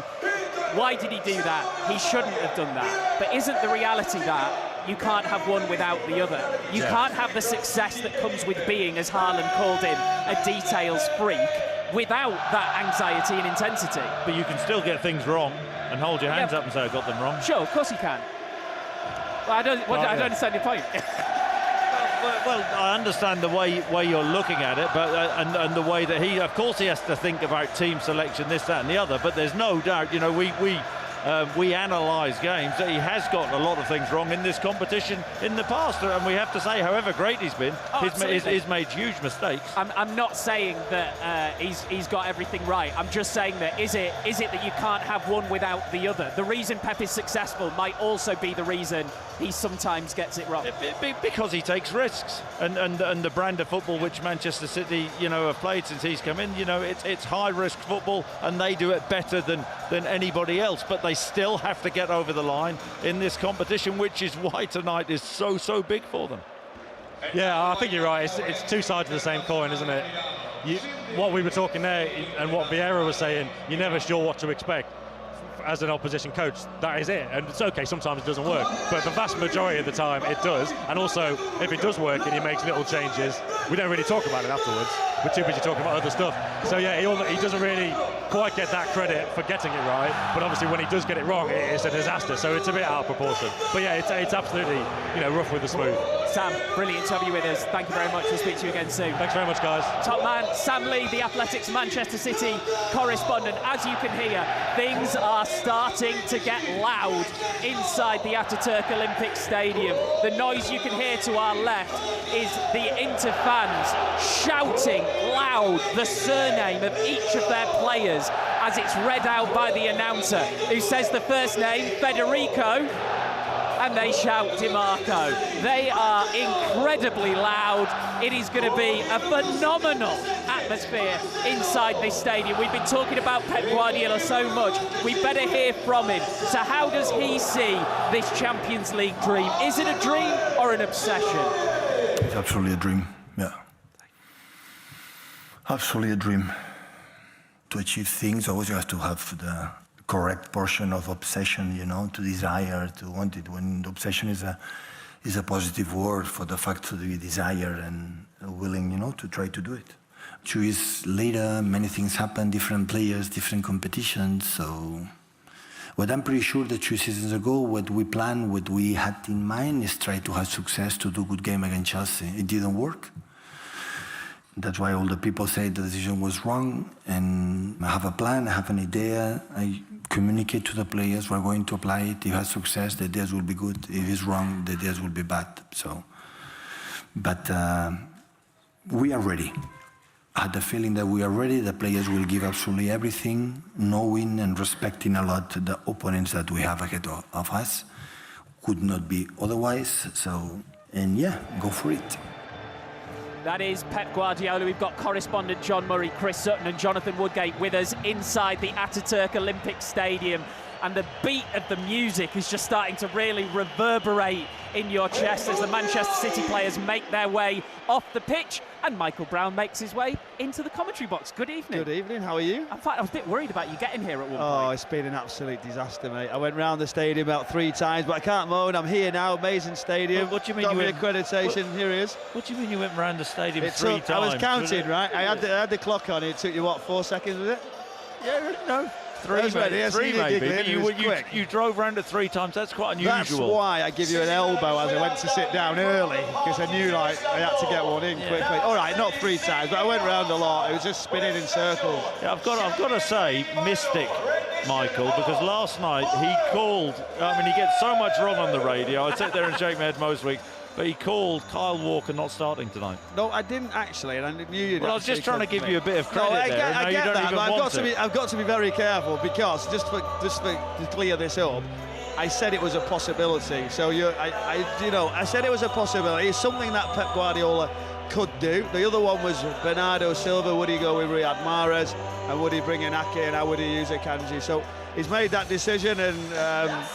why did he do that? He shouldn't have done that. But isn't the reality that you can't have one without the other? You can't have the success that comes with being, as Haaland called him, a details freak, without that anxiety and intensity. But you can still get things wrong and hold your hands up and say, I got them wrong. Sure, of course you can. Well, I don't understand your point. Well, I understand the way you're looking at it, but and the way that he, of course, he has to think about team selection, this, that, and the other. But there's no doubt, you know, we analyse games that he has got a lot of things wrong in this competition in the past, and we have to say, however great he's been, he's made huge mistakes. I'm not saying that he's got everything right. I'm just saying that is it that you can't have one without the other? The reason Pep is successful might also be the reason he sometimes gets it wrong. Because he takes risks, and the brand of football which Manchester City, you know, have played since he's come in, you know, it's high risk football, and they do it better than anybody else. But they still have to get over the line in this competition, which is why tonight is so big for them. Yeah, I think you're right. It's two sides of the same coin, isn't it? What we were talking there and what Vieira was saying, you're never sure what to expect as an opposition coach. That is it, and it's okay, sometimes it doesn't work, but the vast majority of the time it does. And also, if it does work and he makes little changes, we don't really talk about it afterwards. We're too busy talking about other stuff. So yeah, he doesn't really quite get that credit for getting it right, but obviously when he does get it wrong, it's a disaster, so it's a bit out of proportion. But yeah, it's absolutely, you know, rough with the smooth. Sam, brilliant to have you with us. Thank you very much. We'll speak to you again soon. Thanks very much, guys. Top man, Sam Lee, the Athletics Manchester City correspondent. As you can hear, things are starting to get loud inside the Ataturk Olympic Stadium. The noise you can hear to our left is the Inter fans shouting loud the surname of each of their players as it's read out by the announcer, who says the first name, Federico, and they shout DiMarco. They are incredibly loud. It is going to be a phenomenal atmosphere inside this stadium. We've been talking about Pep Guardiola so much. We better hear from him. So how does he see this Champions League dream? Is it a dream or an obsession? It's absolutely a dream, yeah. Absolutely a dream. To achieve things, always you have to have the correct portion of obsession, you know, to desire, to want it. When obsession is a positive word for the fact to be desire and willing, you know, to try to do it. 2 years later, many things happen, different players, different competitions. So what I'm pretty sure that 2 seasons ago, what we planned, what we had in mind is try to have success, to do good game against Chelsea. It didn't work. That's why all the people say the decision was wrong, and I have a plan, I have an idea, I communicate to the players, we're going to apply it. If it has success, the ideas will be good. If it's wrong, the ideas will be bad. So, but we are ready. I had the feeling that we are ready, the players will give absolutely everything, knowing and respecting a lot the opponents that we have ahead of us. Could not be otherwise, so, and yeah, go for it. That is Pep Guardiola. We've got correspondent John Murray, Chris Sutton and Jonathan Woodgate with us inside the Ataturk Olympic Stadium and the beat of the music is just starting to really reverberate in your chest as the Manchester City players make their way off the pitch, and Michael Brown makes his way into the commentary box. Good evening. Good evening, how are you? In fact, I was a bit worried about you getting here at one point. Oh, it's been an absolute disaster, mate. I went round the stadium about 3 times, but I can't moan. I'm here now, amazing stadium. What do you mean Got you me went... accreditation, here he is. What do you mean you went round the stadium 3 times? I was counting, right? I had the clock on. It took you, what, 4 seconds, was it? Yeah, no. 3, maybe. 3 maybe. But you drove round it 3 times. That's quite unusual. That's why I give you an elbow as I went to sit down early, because I knew I had to get one in quickly. All right, not 3 times, but I went round a lot. It was just spinning in circles. Yeah, I've got to say, mystic Michael, because last night he called. I mean, he gets so much wrong on the radio. I sit there and shake my head most weeks. But he called Kyle Walker not starting tonight. No, I didn't actually, and I knew you'd. Well, I was just trying to give you a bit of credit I there. get that, but I've got to be very careful, because just to clear this up, I said it was a possibility. So I said it was a possibility. It's something that Pep Guardiola could do. The other one was Bernardo Silva. Would he go with Riyad Mahrez, and would he bring in Ake, and how would he use Akanji? So he's made that decision, and.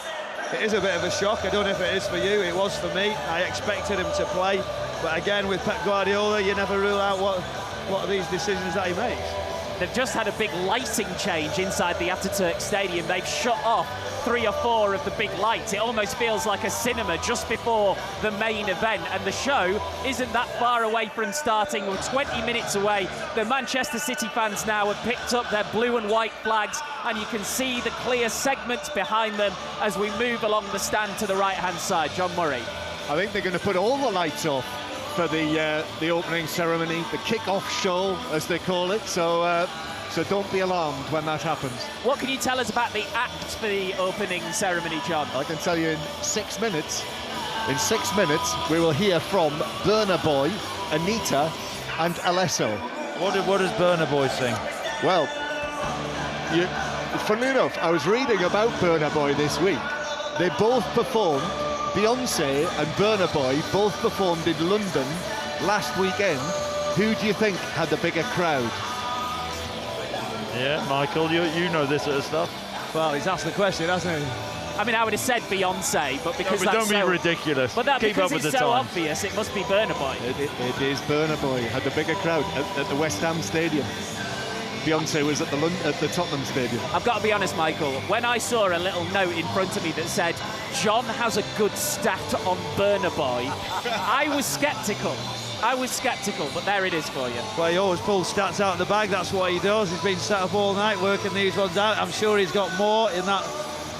It is a bit of a shock. I don't know if it is for you. It was for me. I expected him to play. But again, with Pep Guardiola, you never rule out what are these decisions that he makes. They've just had a big lighting change inside the Atatürk Stadium. They've shut off 3 or 4 of the big lights. It almost feels like a cinema just before the main event, and the show isn't that far away from starting. We're 20 minutes away. The Manchester City fans now have picked up their blue and white flags, and you can see the clear segments behind them as we move along the stand to the right-hand side. John Murray. I think they're going to put all the lights off for the opening ceremony, the kick-off show, as they call it. So don't be alarmed when that happens. What can you tell us about the act for the opening ceremony, John? I can tell you in 6 minutes. In 6 minutes, we will hear from Burna Boy, Anita, and Alesso. What does Burna Boy sing? Well, funnily enough, I was reading about Burna Boy this week. They both performed. Beyonce and Burna Boy both performed in London last weekend. Who do you think had the bigger crowd? Yeah, Michael, you know this sort of stuff. Well, he's asked the question, hasn't he? I mean, I would have said Beyonce, but because don't be ridiculous. But Keep because up with it's the so times. obvious, it must be Burna Boy. It is Burna Boy had the bigger crowd at the West Ham Stadium. Beyonce was at the Tottenham Stadium. I've got to be honest, Michael, when I saw a little note in front of me that said, John has a good stat on Burna Boy, I was sceptical. But there it is for you. Well, he always pulls stats out of the bag. That's what he does. He's been sat up all night working these ones out. I'm sure he's got more in that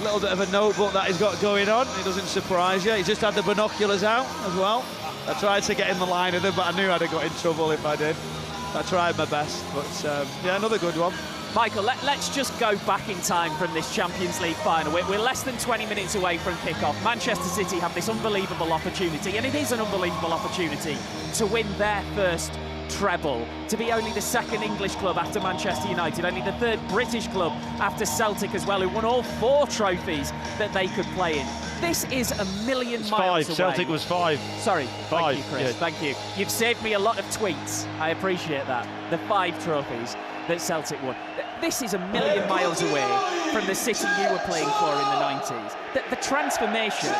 little bit of a notebook that he's got going on. It doesn't surprise you. He just had the binoculars out as well. I tried to get in the line of them, but I knew I'd have got in trouble if I did. I tried my best, but yeah, another good one. Michael, let's just go back in time from this Champions League final. We're less than 20 minutes away from kick-off. Manchester City have this unbelievable opportunity, and it is an unbelievable opportunity to win their first treble, to be only the 2nd English club after Manchester United, only the 3rd British club after Celtic as well, who won all 4 trophies that they could play in. This is a million miles 5. away. Celtic was 5. Sorry, 5. Thank you, Chris. Yeah. Thank you. You've saved me a lot of tweets. I appreciate that. The 5 trophies that Celtic won. This is a million miles away from the City you were playing for in the 90s. The transformation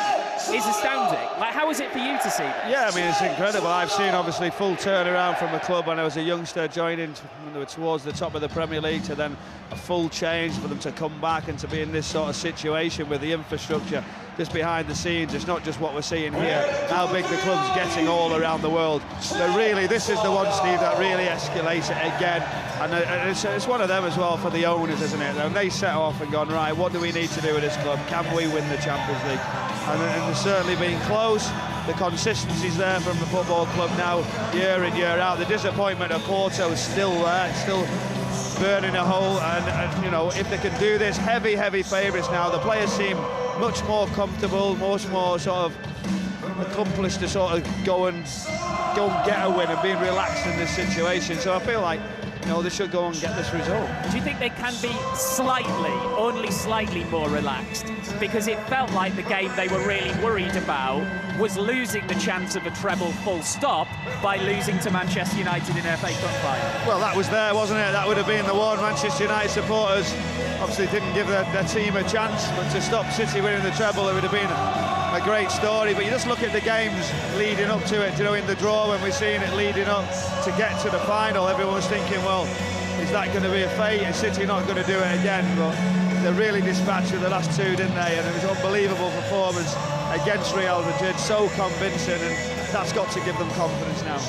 is astounding. Like, how is it for you to see that? Yeah, I mean, it's incredible. I've seen, obviously, full turnaround from the club when I was a youngster, joining towards the top of the Premier League, to then a full change for them to come back and to be in this sort of situation with the infrastructure just behind the scenes. It's not just what we're seeing here, how big the club's getting all around the world. But really, this is the one, Steve, that really escalates it again. And it's one of them as well for the owners, isn't it? And they set off and gone, right, what do we need to do with this club? Can we win the Champions League? And they've certainly been close. The consistency's there from the football club now, year in, year out. The disappointment of Porto is still there, it's still burning a hole. And you know, if they can do this, heavy favourites now. The players seem much more comfortable, much more sort of accomplished to sort of go and get a win and being relaxed in this situation. So I feel like you know, they should go and get this result. Do you think they can be only slightly more relaxed? Because it felt like the game they were really worried about was losing the chance of a treble full stop by losing to Manchester United in FA Cup final. Well, that was there, wasn't it? That would have been the one. Manchester United supporters obviously didn't give their team a chance, but to stop City winning the treble, it would have been a great story. But you just look at the games leading up to it, you know, in the draw, when we're seeing it leading up to get to the final, everyone was thinking, well, is that going to be a fate? Is City not going to do it again? But they really dispatched with the last two, didn't they? And it was an unbelievable performance against Real Madrid, so convincing, and that's got to give them confidence now.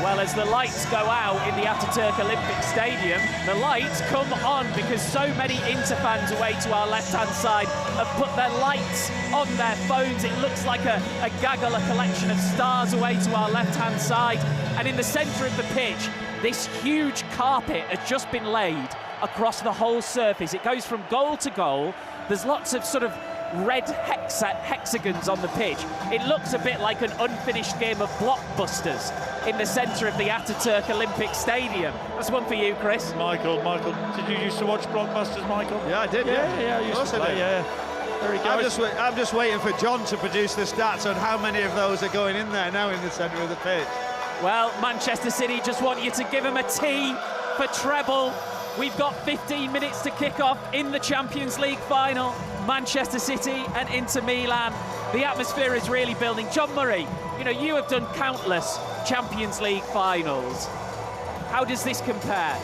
Well, as the lights go out in the Ataturk Olympic Stadium, the lights come on because so many Inter fans away to our left-hand side have put their lights on their phones. It looks like a gaggle, a collection of stars away to our left-hand side. And in the centre of the pitch, this huge carpet has just been laid across the whole surface. It goes from goal to goal. There's lots of sort of red hexagons on the pitch. It looks a bit like an unfinished game of blockbusters in the centre of the Ataturk Olympic Stadium. That's one for you, Chris. Michael, did you used to watch blockbusters, Michael? Yeah, I did. Yeah, I used to play, yeah. There he goes. I'm just waiting for John to produce the stats on how many of those are going in there now in the centre of the pitch. Well, Manchester City just want you to give them a T for treble. We've got 15 minutes to kick off in the Champions League final. Manchester City and Inter Milan. The atmosphere is really building. John Murray, you know, you have done countless Champions League finals. How does this compare?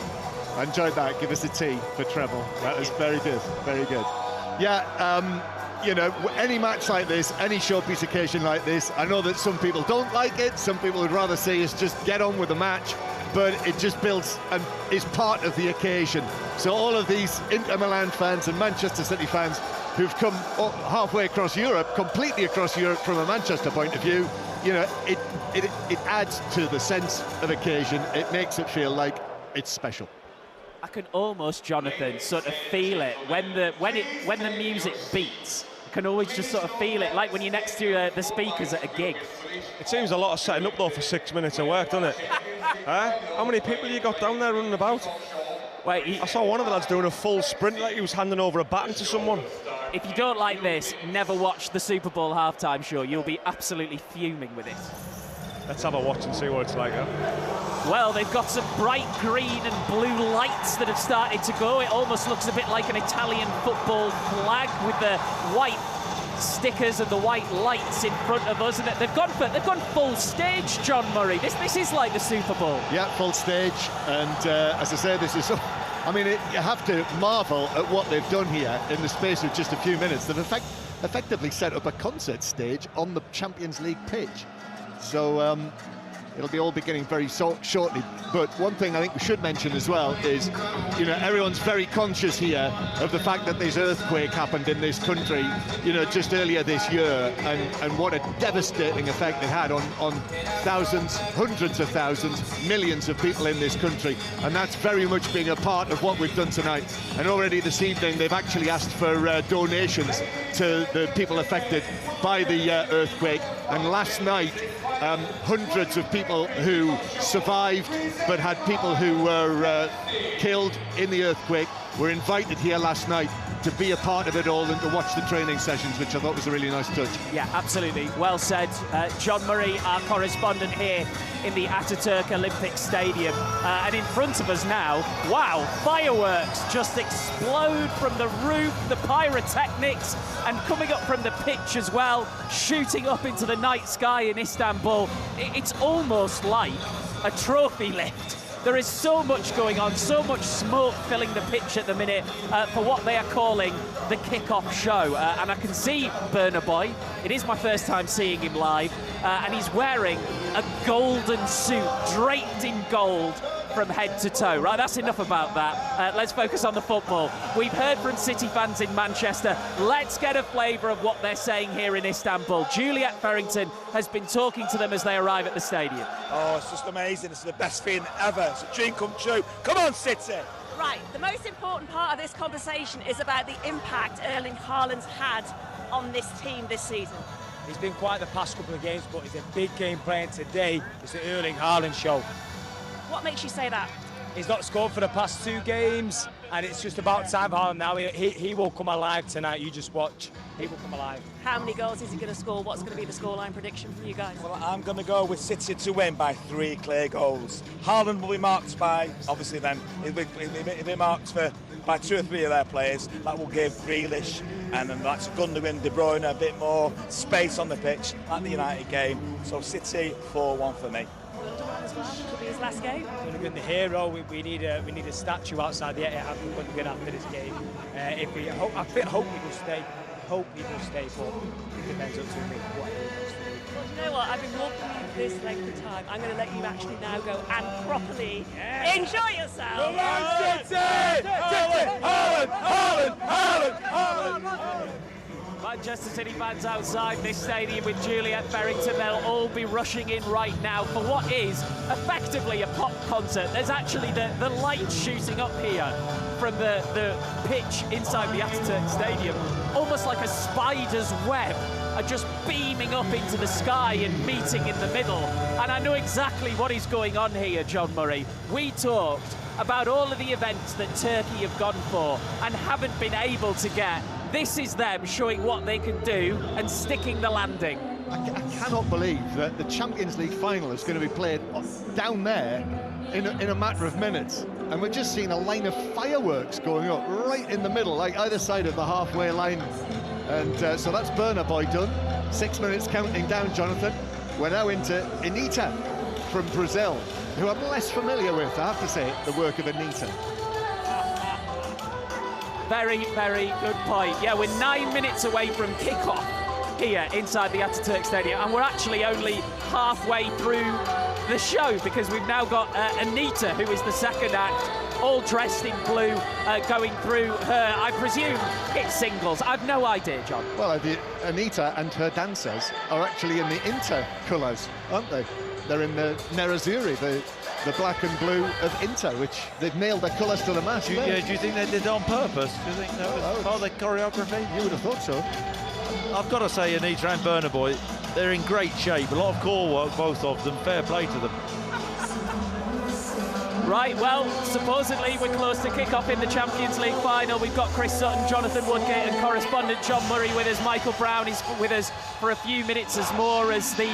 I enjoyed that. Give us a T for treble. That was very good, very good. Yeah, you know, any match like this, any showpiece occasion like this, I know that some people don't like it, some people would rather say it's just get on with the match, but it just builds and is part of the occasion. So all of these Inter Milan fans and Manchester City fans who've come halfway across Europe, completely across Europe from a Manchester point of view, you know, it adds to the sense of occasion. It makes it feel like it's special. I can almost, Jonathan, sort of feel it when the music beats. I can always just sort of feel it, like when you're next to the speakers at a gig. It seems a lot of setting up though for 6 minutes of work, doesn't it? How many people you got down there running about? Wait, I saw one of the lads doing a full sprint like he was handing over a baton to someone. If you don't like this, never watch the Super Bowl halftime show. You'll be absolutely fuming with it. Let's have a watch and see what it's like, huh? Well, they've got some bright green and blue lights that have started to go. It almost looks a bit like an Italian football flag with the white stickers and the white lights in front of us, and they've gone full stage, John Murray. This is like the Super Bowl. Yeah, full stage, and as I say, this is. I mean, you have to marvel at what they've done here in the space of just a few minutes. They've effectively set up a concert stage on the Champions League pitch. So it'll be all beginning very shortly. But one thing I think we should mention as well is, you know, everyone's very conscious here of the fact that this earthquake happened in this country, you know, just earlier this year, and what a devastating effect it had on thousands, hundreds of thousands, millions of people in this country. And that's very much being a part of what we've done tonight. And already this evening they've actually asked for donations to the people affected by the earthquake. And last night, hundreds of people who survived but had people who were killed in the earthquake were invited here last night to be a part of it all and to watch the training sessions, which I thought was a really nice touch. Yeah, absolutely. Well said. John Murray, our correspondent here in the Ataturk Olympic Stadium. And in front of us now, wow, fireworks just explode from the roof, the pyrotechnics, and coming up from the pitch as well, shooting up into the night sky in Istanbul. It's almost like a trophy lift. There is so much going on, so much smoke filling the pitch at the minute for what they are calling the Kickoff show. And I can see Burna Boy. It is my first time seeing him live. And he's wearing a golden suit, draped in gold from head to toe. Right, that's enough about that. Let's focus on the football. We've heard from City fans in Manchester. Let's get a flavour of what they're saying here in Istanbul. Juliet Farrington has been talking to them as they arrive at the stadium. Oh, it's just amazing. It's the best feeling ever. It's a dream come true. Come on, City! Right, the most important part of this conversation is about the impact Erling Haaland's had on this team this season. He's been quiet the past couple of games, but it's a big game playing today. It's the Erling Haaland show. What makes you say that? He's not scored for the past 2 games, and it's just about time for Haaland now. He will come alive tonight. You just watch. He will come alive. How many goals is he going to score? What's going to be the scoreline prediction from you guys? Well, I'm going to go with City to win by 3 clear goals. Haaland will be marked by, obviously then, he'll be marked by 2 or 3 of their players. That will give grealish and then that's Gundogan, De Bruyne a bit more space on the pitch like the United game. So City 4-1 for me. Gundogan as well, could be his last game. Gundogan, the hero. We need a statue outside the Etihad for Gundogan after this game. I hope he will stay. Hope he will stay, but it depends up to me. Well, you know what? I've been walking you this length of time. I'm going to let you actually now go and properly enjoy yourself. Come on, City! Haaland! Manchester City fans outside this stadium with Juliet Berrington. They'll all be rushing in right now for what is effectively a pop concert. There's actually the light shooting up here from the pitch inside the Atatürk Stadium, almost like a spider's web, are just beaming up into the sky and meeting in the middle. And I know exactly what is going on here, John Murray. We talked about all of the events that Turkey have gone for and haven't been able to get. This is them showing what they can do and sticking the landing. I cannot believe that the Champions League final is going to be played down there in a matter of minutes. And we're just seeing a line of fireworks going up right in the middle, like either side of the halfway line. And so that's Burner Boy done. 6 minutes counting down, Jonathan. We're now into Anita from Brazil, who I'm less familiar with, I have to say, the work of Anita. Very, very good point. Yeah, we're 9 minutes away from kickoff here inside the Atatürk Stadium, and we're actually only halfway through the show because we've now got Anita, who is the second act, all dressed in blue, going through her, I presume, hit singles. I've no idea, John. Well, Anita and her dancers are actually in the Inter colours, aren't they? They're in the Nerazzurri, the black and blue of Inter, which they've nailed their colours to the mast. Do you think they did it on purpose? Do you think that was part of the choreography? You would have thought so. I've got to say, Anita and Burner Boy, they're in great shape. A lot of core work, both of them. Fair play to them. Right, well, supposedly we're close to kick-off in the Champions League final. We've got Chris Sutton, Jonathan Woodgate and correspondent John Murray with us. Michael Brown is with us for a few minutes as more as the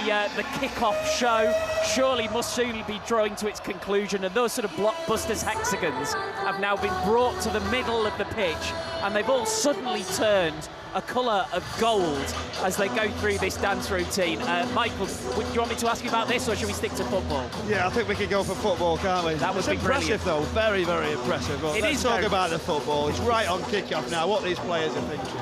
kick-off show surely must soon be drawing to its conclusion. And those sort of blockbusters hexagons have now been brought to the middle of the pitch, and they've all suddenly turned a colour of gold as they go through this dance routine. Michael, do you want me to ask you about this, or should we stick to football? Yeah, I think we could go for football, can't we? That would it's be impressive, brilliant. though. Very, very impressive. But let's talk about the football. It's right on kick-off now, what these players are thinking.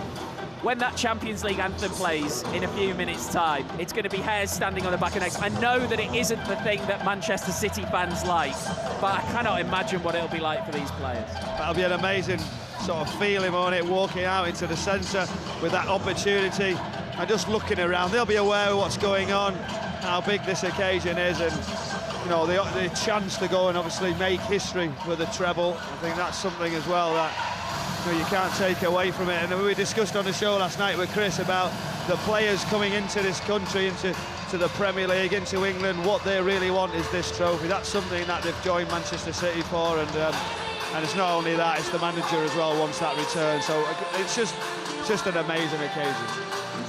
When that Champions League anthem plays in a few minutes' time, it's going to be hairs standing on the back of necks. I know that it isn't the thing that Manchester City fans like, but I cannot imagine what it'll be like for these players. That'll be an amazing sort of feeling on it, walking out into the centre with that opportunity and just looking around. They'll be aware of what's going on, how big this occasion is, and you know the chance to go and obviously make history with a treble. I think that's something as well that you can't take away from it. And we discussed on the show last night with Chris about the players coming into this country, into the Premier League, into England. What they really want is this trophy. That's something that they've joined Manchester City for, and it's not only that, it's the manager as well wants that return. So it's just an amazing occasion.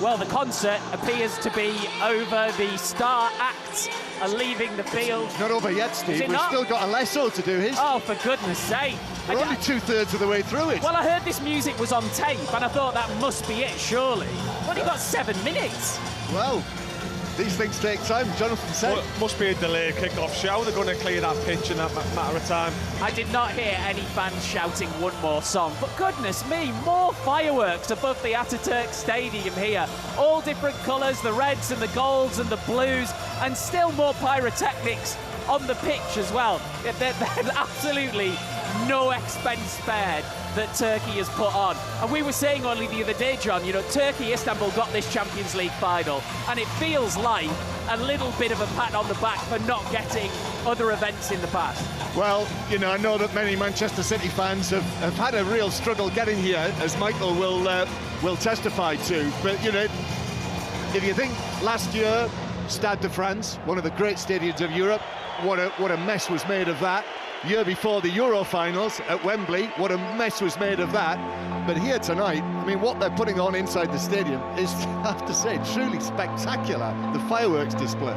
Well, the concert appears to be over. The star acts are leaving the field. It's not over yet, Steve. We've not? still got Alesso to do his. Oh, for goodness sake. We're only 2/3 of the way through it. Well, I heard this music was on tape, and I thought that must be it, surely. We've only got 7 minutes. Well, these things take time, Jonathan said. Well, must be a delayed kick-off show. They're going to clear that pitch in that matter of time. I did not hear any fans shouting one more song, but goodness me, more fireworks above the Atatürk Stadium here. All different colours, the reds and the golds and the blues, and still more pyrotechnics on the pitch as well. There's absolutely no expense spared that Turkey has put on. And we were saying only the other day, John, you know, Turkey, Istanbul got this Champions League final, and it feels like a little bit of a pat on the back for not getting other events in the past. Well, you know, I know that many Manchester City fans have had a real struggle getting here, as Michael will testify to. But, you know, if you think last year, Stade de France, one of the great stadiums of Europe, what a mess was made of that. year before the Euro finals at Wembley. What a mess was made of that. But here tonight, I mean, what they're putting on inside the stadium is, I have to say, truly spectacular. The fireworks display.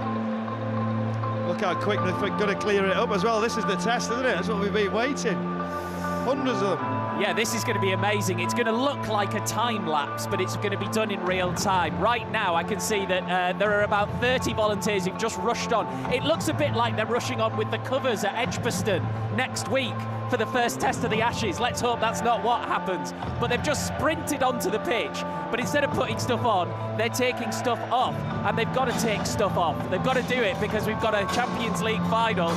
Look how quick they're going to clear it up as well. This is the test, isn't it? That's what we've been waiting. Hundreds of them. Yeah, this is going to be amazing. It's going to look like a time lapse, but it's going to be done in real time. Right now, I can see that there are about 30 volunteers who've just rushed on. It looks a bit like they're rushing on with the covers at Edgbaston next week for the first test of the Ashes. Let's hope that's not what happens. But they've just sprinted onto the pitch. But instead of putting stuff on, they're taking stuff off. And they've got to take stuff off. They've got to do it because we've got a Champions League final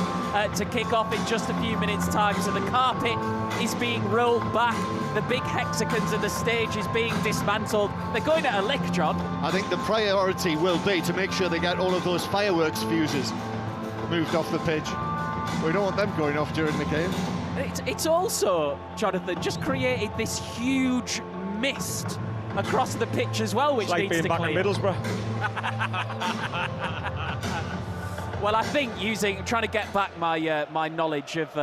to kick off in just a few minutes' time. So the carpet is being rolled back. The big hexagons of the stage is being dismantled. They're going at a lick, John. I think the priority will be to make sure they get all of those fireworks fuses moved off the pitch. We don't want them going off during the game. It's also, Jonathan, just created this huge mist across the pitch as well, which like needs to clear. It's like being back in Middlesbrough. Well, I think trying to get back my knowledge of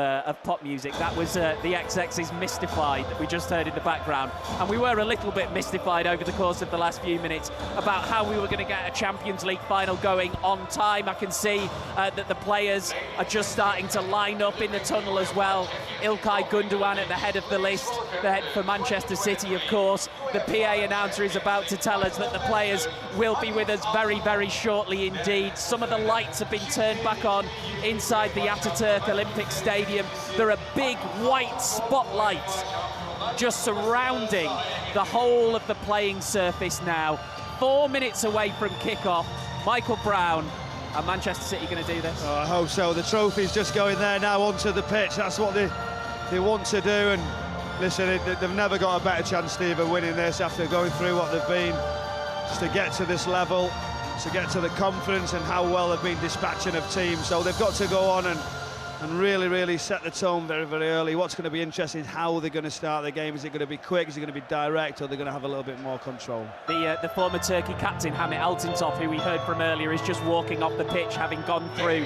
pop music, that was the XX's Mystified that we just heard in the background. And we were a little bit mystified over the course of the last few minutes about how we were going to get a Champions League final going on time. I can see that the players are just starting to line up in the tunnel as well. Gundogan at the head of the list, the head for Manchester City, of course. The PA announcer is about to tell us that the players will be with us very, very shortly indeed. Some of the lights have been turned back on inside the Ataturk Olympic Stadium. There are big white spotlights just surrounding the whole of the playing surface now. 4 minutes away from kickoff. Michael Brown, are Manchester City going to do this? Oh, I hope so. The trophy's just going there now onto the pitch. That's what they want to do. And listen, they've never got a better chance, Steve, of winning this after going through what they've been. Just to get to this level, to get to the confidence and how well they've been dispatching of teams. So they've got to go on and really, really set the tone very, very early. What's going to be interesting is how they're going to start the game. Is it going to be quick? Is it going to be direct? Or are they going to have a little bit more control? The former Turkey captain, Hamit Altintop, who we heard from earlier, is just walking off the pitch, having gone through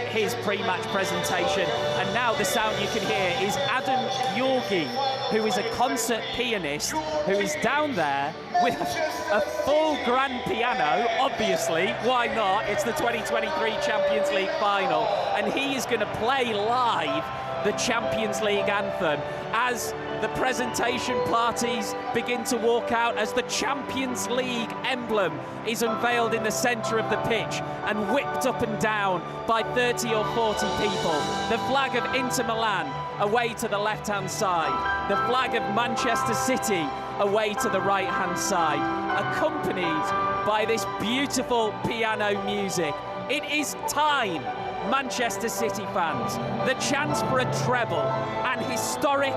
his pre-match presentation. And now the sound you can hear is Adam Georgi, who is a concert pianist, who is down there with a full grand piano, obviously. Why not? It's the 2023 Champions League final. And he is going to play live the Champions League anthem as the presentation parties begin to walk out, as the Champions League emblem is unveiled in the centre of the pitch and whipped up and down by 30 or 40 people. The flag of Inter Milan away to the left-hand side, the flag of Manchester City away to the right-hand side, accompanied by this beautiful piano music. It is time, Manchester City fans, the chance for a treble, an historic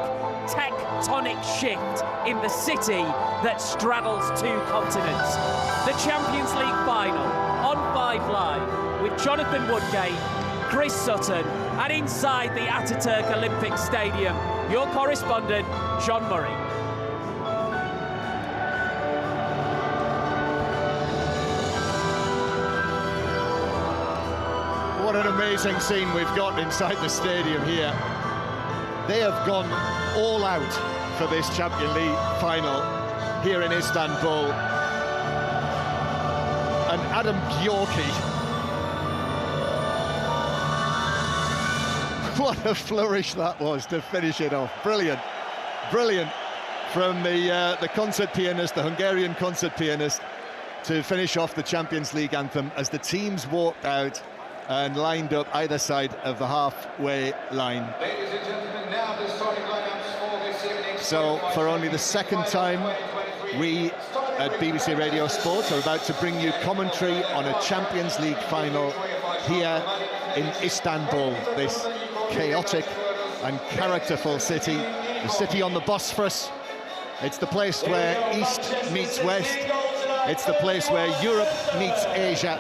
tectonic shift in the city that straddles two continents. The Champions League final on 5 Live with Jonathan Woodgate, Chris Sutton, and inside the Ataturk Olympic Stadium, your correspondent, John Murray. What an amazing scene we've got inside the stadium here. They have gone all out for this Champions League final here in Istanbul. And Adam Georgi, what a flourish that was to finish it off. Brilliant, brilliant from the concert pianist, the Hungarian concert pianist, to finish off the Champions League anthem as the teams walked out and lined up either side of the halfway line. Ladies and gentlemen, now the starting lineups for this evening's So for only the second time, we at BBC Radio Sport are about to bring you commentary on a Champions League final here in Istanbul, this chaotic and characterful city, the city on the Bosphorus. It's the place where East meets West. It's the place where Europe meets Asia.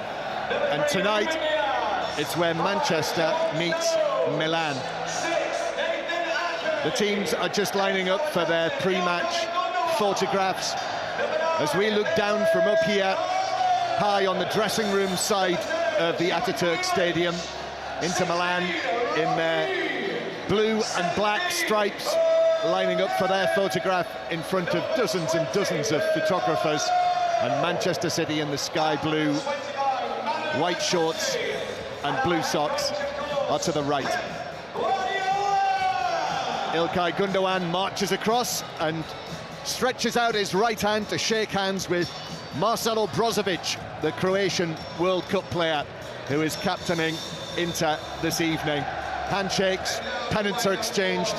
And tonight, it's where Manchester meets Milan. The teams are just lining up for their pre-match photographs. As we look down from up here, high on the dressing room side of the Ataturk Stadium, Inter Milan in their blue and black stripes lining up for their photograph in front of dozens and dozens of photographers, and Manchester City in the sky blue, white shorts and blue socks are to the right. İlkay Gundogan marches across and stretches out his right hand to shake hands with Marcelo Brozovic, the Croatian World Cup player who is captaining Inter this evening. Handshakes, pennants are exchanged,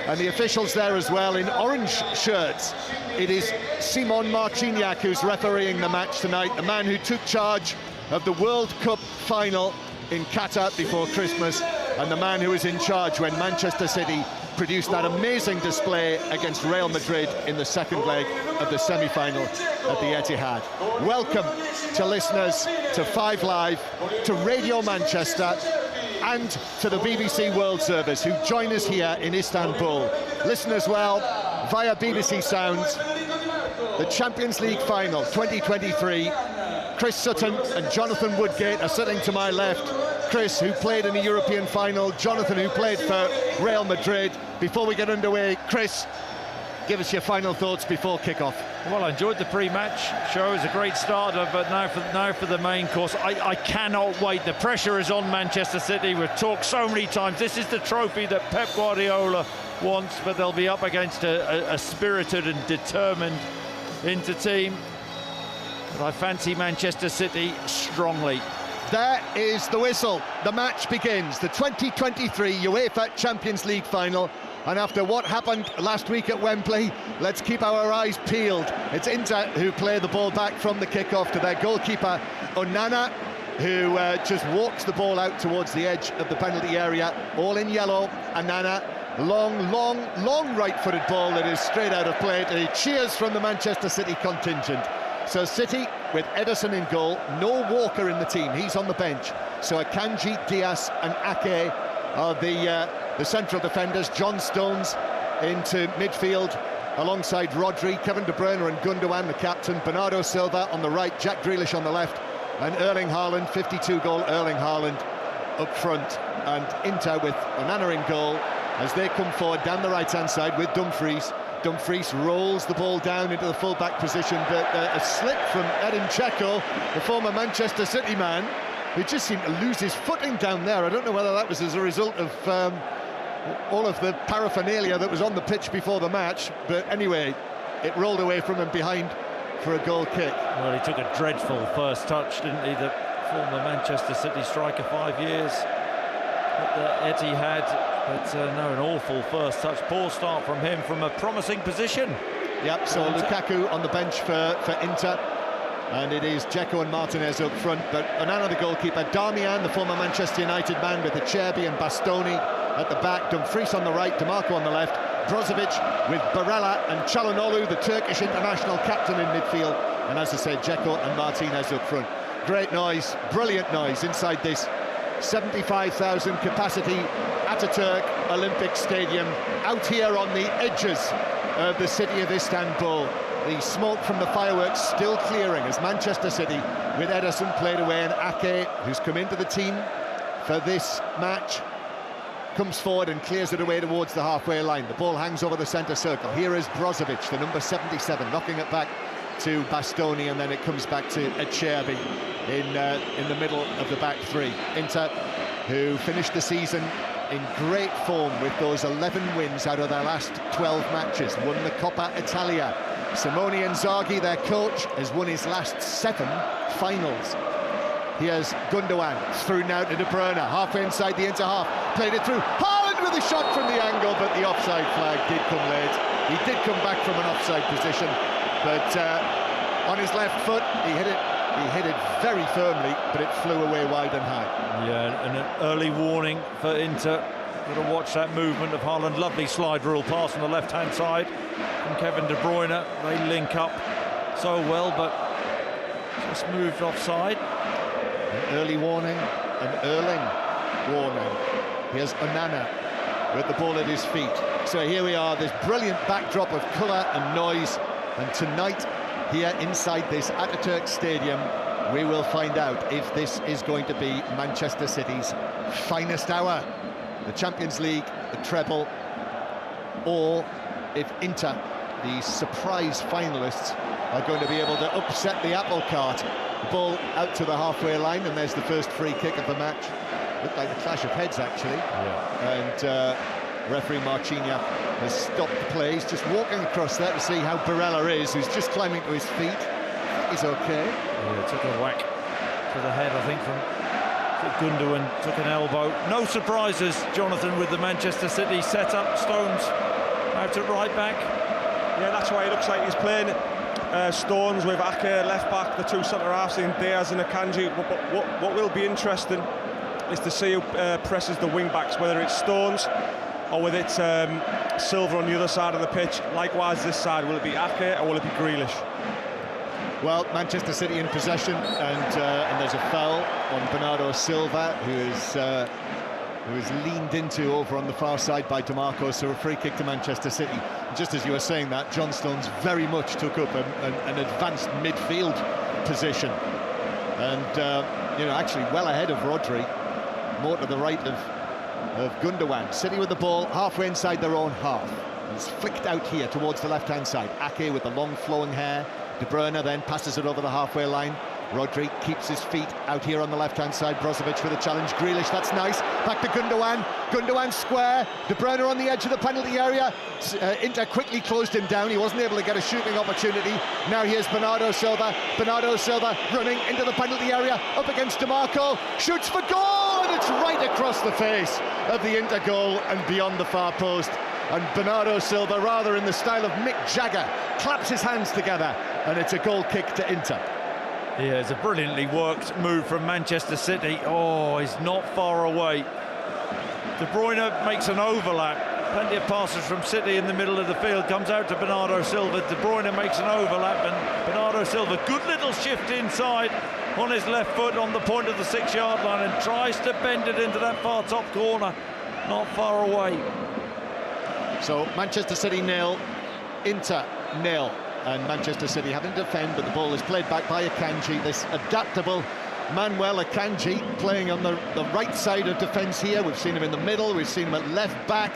and the officials there as well in orange shirts. It is Simon Marciniak who's refereeing the match tonight, the man who took charge of the World Cup final in Qatar before Christmas, and the man who was in charge when Manchester City produced that amazing display against Real Madrid in the second leg of the semi-final at the Etihad. Welcome to listeners to 5 Live, to Radio Manchester, and to the BBC World Service who join us here in Istanbul. Listen as well via BBC Sounds. The Champions League final 2023. Chris Sutton and Jonathan Woodgate are sitting to my left. Chris, who played in the European final, Jonathan, who played for Real Madrid. Before we get underway, Chris, give us your final thoughts before kick-off. Well, I enjoyed the pre-match show. It was a great starter, but now for the main course. I cannot wait. The pressure is on Manchester City. We've talked so many times. This is the trophy that Pep Guardiola wants, but they'll be up against a spirited and determined Inter team. But I fancy Manchester City strongly. There is the whistle. The match begins. The 2023 UEFA Champions League final. And after what happened last week at Wembley, let's keep our eyes peeled. It's Inter who play the ball back from the kickoff to their goalkeeper, Onana, who just walks the ball out towards the edge of the penalty area. All in yellow. Onana, long right-footed ball that is straight out of play. And he cheers from the Manchester City contingent. So City with Ederson in goal, no Walker in the team, he's on the bench. So Akanji, Diaz and Ake are the central defenders. John Stones into midfield alongside Rodri, Kevin De Bruyne and Gundogan, the captain, Bernardo Silva on the right, Jack Grealish on the left, and Erling Haaland, 52-goal Erling Haaland up front. And Inter with Onana in goal as they come forward down the right-hand side with Dumfries. Dumfries rolls the ball down into the full-back position, but a slip from Edin Dzeko, the former Manchester City man, who just seemed to lose his footing down there. I don't know whether that was as a result of all of the paraphernalia that was on the pitch before the match, but anyway, it rolled away from him behind for a goal kick. Well, he took a dreadful first touch, didn't he, the former Manchester City striker, 5 years at the Etihad. But no, an awful first touch. Poor start from him from a promising position. Yep, so Lukaku on the bench for Inter. And it is Dzeko and Martinez up front. But Onana, the goalkeeper. Darmian, the former Manchester United man, with Acerbi and Bastoni at the back. Dumfries on the right, DeMarco on the left. Brozovic with Barella and Çalhanoğlu, the Turkish international captain, in midfield. And as I said, Dzeko and Martinez up front. Great noise, brilliant noise inside this 75,000 capacity Atatürk Olympic Stadium, out here on the edges of the city of Istanbul. The smoke from the fireworks still clearing as Manchester City, with Ederson played away, and Ake, who's come into the team for this match, comes forward and clears it away towards the halfway line. The ball hangs over the centre circle. Here is Brozovic, the number 77, knocking it back to Bastoni, and then it comes back to Acerbi in the middle of the back three. Inter, who finished the season in great form with those 11 wins out of their last 12 matches, won the Coppa Italia. Simone Inzaghi, their coach, has won his last 7 finals. Here's Gundogan, through now to De Bruyne, halfway inside the Inter half, played it through. Haaland with a shot from the angle, but the offside flag did come late. He did come back from an offside position, but on his left foot, he hit it very firmly, but it flew away wide and high. Yeah, and an early warning for Inter. Got to watch that movement of Haaland. Lovely slide rule pass on the left-hand side from Kevin De Bruyne. They link up so well, but just moved offside. An early warning, an Erling warning. Here's Onana with the ball at his feet. So here we are, this brilliant backdrop of colour and noise, and tonight, here inside this Atatürk Stadium, we will find out if this is going to be Manchester City's finest hour. the Champions League, the treble, or if Inter, the surprise finalists, are going to be able to upset the apple cart. The ball out to the halfway line, and there's the first free kick of the match. Looked like a clash of heads, actually. And referee Marciniak has stopped play. He's just walking across there to see how Barella is, who's just climbing to his feet. He's okay. Yeah, took a whack to the head, I think, from Gundogan. Took an elbow. No surprises, Jonathan, with the Manchester City setup. Stones out at right back. Yeah, that's why it looks like he's playing Stones with Ake left back, the two centre-halves in Diaz and Akanji. What will be interesting is to see who presses the wing-backs, whether it's Stones or whether it's Silva on the other side of the pitch. Likewise, this side, will it be Ake or will it be Grealish? Well, Manchester City in possession, and there's a foul on Bernardo Silva, who is leaned into over on the far side by DeMarco, so a free kick to Manchester City. And just as you were saying that, John Stones very much took up an advanced midfield position, and you know, actually well ahead of Rodri, more to the right of Gundogan. City with the ball halfway inside their own half. It's flicked out here towards the left-hand side. Ake with the long flowing hair. De Bruyne then passes it over the halfway line. Rodri keeps his feet out here on the left-hand side. Brozovic for the challenge. Grealish, that's nice. Back to Gundogan. Gundogan square. De Bruyne on the edge of the penalty area. Inter quickly closed him down. He wasn't able to get a shooting opportunity. Now here's Bernardo Silva. Bernardo Silva running into the penalty area. Up against DeMarco. Shoots for goal! And it's right across the face of the Inter goal and beyond the far post. And Bernardo Silva, rather in the style of Mick Jagger, claps his hands together, and it's a goal kick to Inter. Yeah, it's a brilliantly worked move from Manchester City. Oh, he's not far away. De Bruyne makes an overlap. Plenty of passes from City in the middle of the field. Comes out to Bernardo Silva. De Bruyne makes an overlap, and Bernardo Silva, good little shift inside on his left foot on the point of the 6-yard line, and tries to bend it into that far top corner. Not far away. So Manchester City 0, Inter 0, and Manchester City having to defend, but the ball is played back by Akanji, this adaptable Manuel Akanji, playing on the right side of defence here. We've seen him in the middle, we've seen him at left back,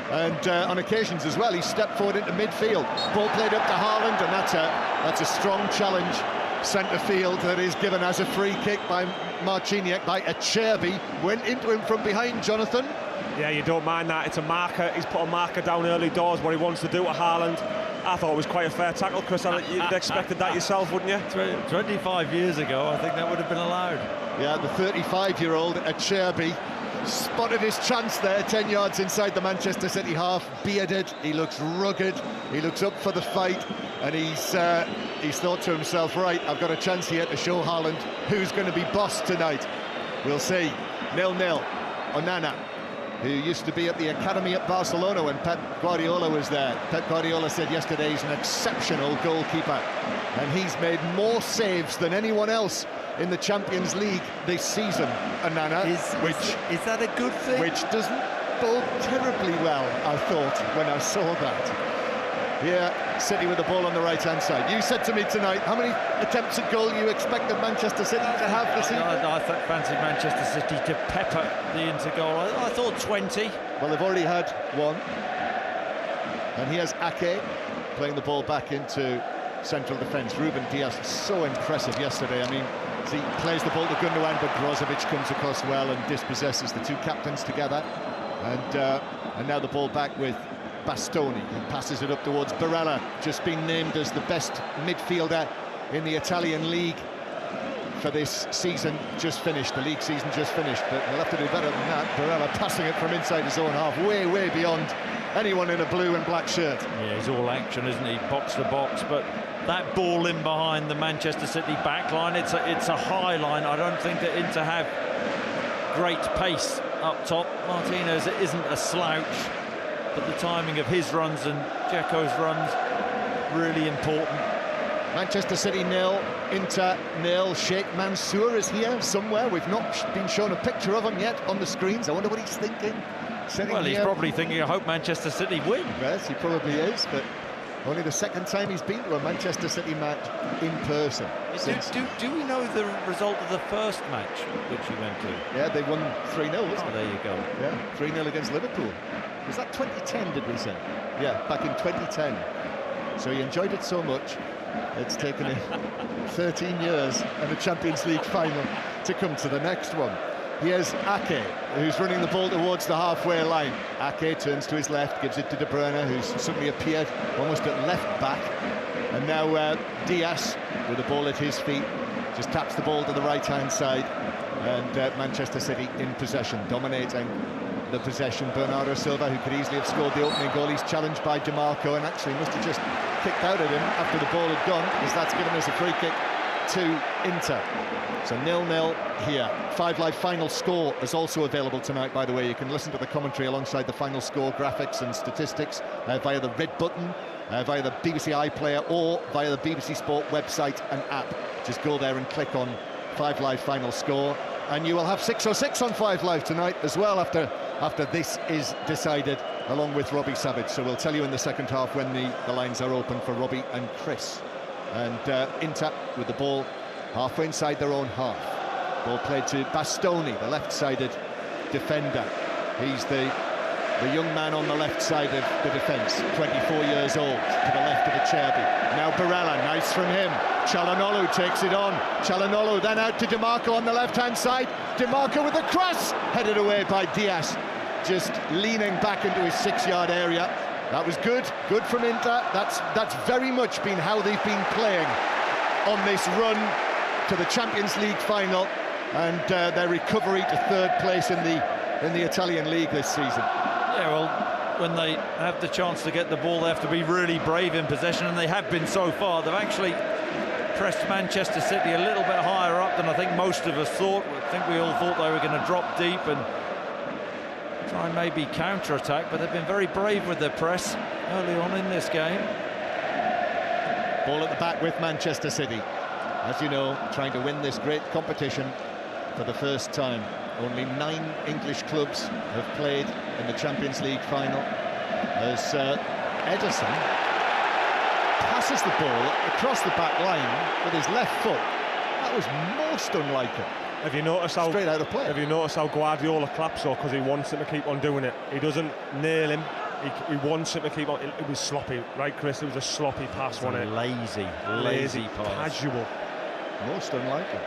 and on occasions as well, he stepped forward into midfield. Ball played up to Haaland, and that's a strong challenge. Centre field that is given as a free kick by Marciniak, by Acerbi. Went into him from behind, Jonathan. Yeah, you don't mind that. It's a marker. He's put a marker down early doors, what he wants to do to Haaland. I thought it was quite a fair tackle, Chris. You'd expected that yourself, wouldn't you? 25 years ago, I think that would have been allowed. Yeah, the 35-year-old Acerbi spotted his chance there, 10 yards inside the Manchester City half. Bearded, he looks rugged, he looks up for the fight, and he's thought to himself, right, I've got a chance here to show Haaland who's going to be boss tonight. We'll see. 0-0. Onana, who used to be at the academy at Barcelona when Pep Guardiola was there. Pep Guardiola said yesterday he's an exceptional goalkeeper, and he's made more saves than anyone else in the Champions League this season, Onana. Is that a good thing? Which doesn't bode terribly well, I thought, when I saw that. Yeah, City with the ball on the right-hand side. You said to me tonight, how many attempts at goal you expected Manchester City to have this evening? I fancied Manchester City to pepper the Inter goal. I thought 20. Well, they've already had one. And here's Ake playing the ball back into central defence. Ruben Diaz, so impressive yesterday. I mean, he plays the ball to Gundogan, but Brozovic comes across well and dispossesses the two captains together. And now the ball back with Bastoni, who passes it up towards Barella, just been named as the best midfielder in the Italian league for this season, just finished. The league season just finished, but he'll have to do better than that. Barella passing it from inside his own half, way beyond anyone in a blue and black shirt. Yeah, he's all action, isn't he? Box to box, but that ball in behind the Manchester City back line, it's a high line. I don't think that Inter have great pace up top. Martinez isn't a slouch, but the timing of his runs and Dzeko's runs really important. Manchester City 0, Inter 0. Sheikh Mansour is here somewhere. We've not been shown a picture of him yet on the screens. I wonder what he's thinking. Well, he's probably thinking, I hope Manchester City win. Yes, he probably is, but Only the second time he's been to a Manchester City match in person. Do we know the result of the first match which he went to? Yeah, they won 3-0, wasn't it? There you go. Yeah, 3-0 against Liverpool. Was that 2010, did we say? Yeah, back in 2010. So he enjoyed it so much, it's taken him 13 years and a Champions League final to come to the next one. Here's Ake, who's running the ball towards the halfway line. Ake turns to his left, gives it to Bruyne, who's suddenly appeared almost at left back. And now Diaz, with the ball at his feet, just taps the ball to the right-hand side. And Manchester City in possession, dominating the possession. Bernardo Silva, who could easily have scored the opening goal, he's challenged by DiMarco and actually must have just kicked out at him after the ball had gone, because that's given us a free kick to Inter. So 0-0 here. 5 Live final score is also available tonight, by the way. You can listen to the commentary alongside the final score graphics and statistics via the red button, via the BBC iPlayer, or via the BBC Sport website and app. Just go there and click on 5 Live final score, and you will have 606 on 5 Live tonight as well after this is decided, along with Robbie Savage. So we'll tell you in the second half when the lines are open for Robbie and Chris. And Inter with the ball halfway inside their own half. Ball played to Bastoni, the left-sided defender. He's the young man on the left side of the defence, 24 years old, to the left of Acerbi. Now Barella, nice from him. Calhanoglu takes it on. Calhanoglu then out to DiMarco on the left-hand side. DiMarco with the cross, headed away by Diaz, just leaning back into his 6-yard area. That was good from Inter. That's very much been how they've been playing on this run to the Champions League final, and their recovery to third place in the Italian league this season. Yeah, well, when they have the chance to get the ball, they have to be really brave in possession, and they have been so far. They've actually pressed Manchester City a little bit higher up than I think most of us thought. I think we all thought they were going to drop deep and try and maybe counter-attack, but they've been very brave with their press early on in this game. Ball at the back with Manchester City. As you know, trying to win this great competition for the first time. Only 9 English clubs have played in the Champions League final. As Ederson passes the ball across the back line with his left foot. That was most unlike him. Have you noticed how straight out of play? Have you noticed how Guardiola claps though, because he wants him to keep on doing it? He doesn't nail him. He wants him to keep on. It was sloppy, right, Chris? It was a sloppy pass, wasn't it? Lazy pass. Casual. Most unlikely.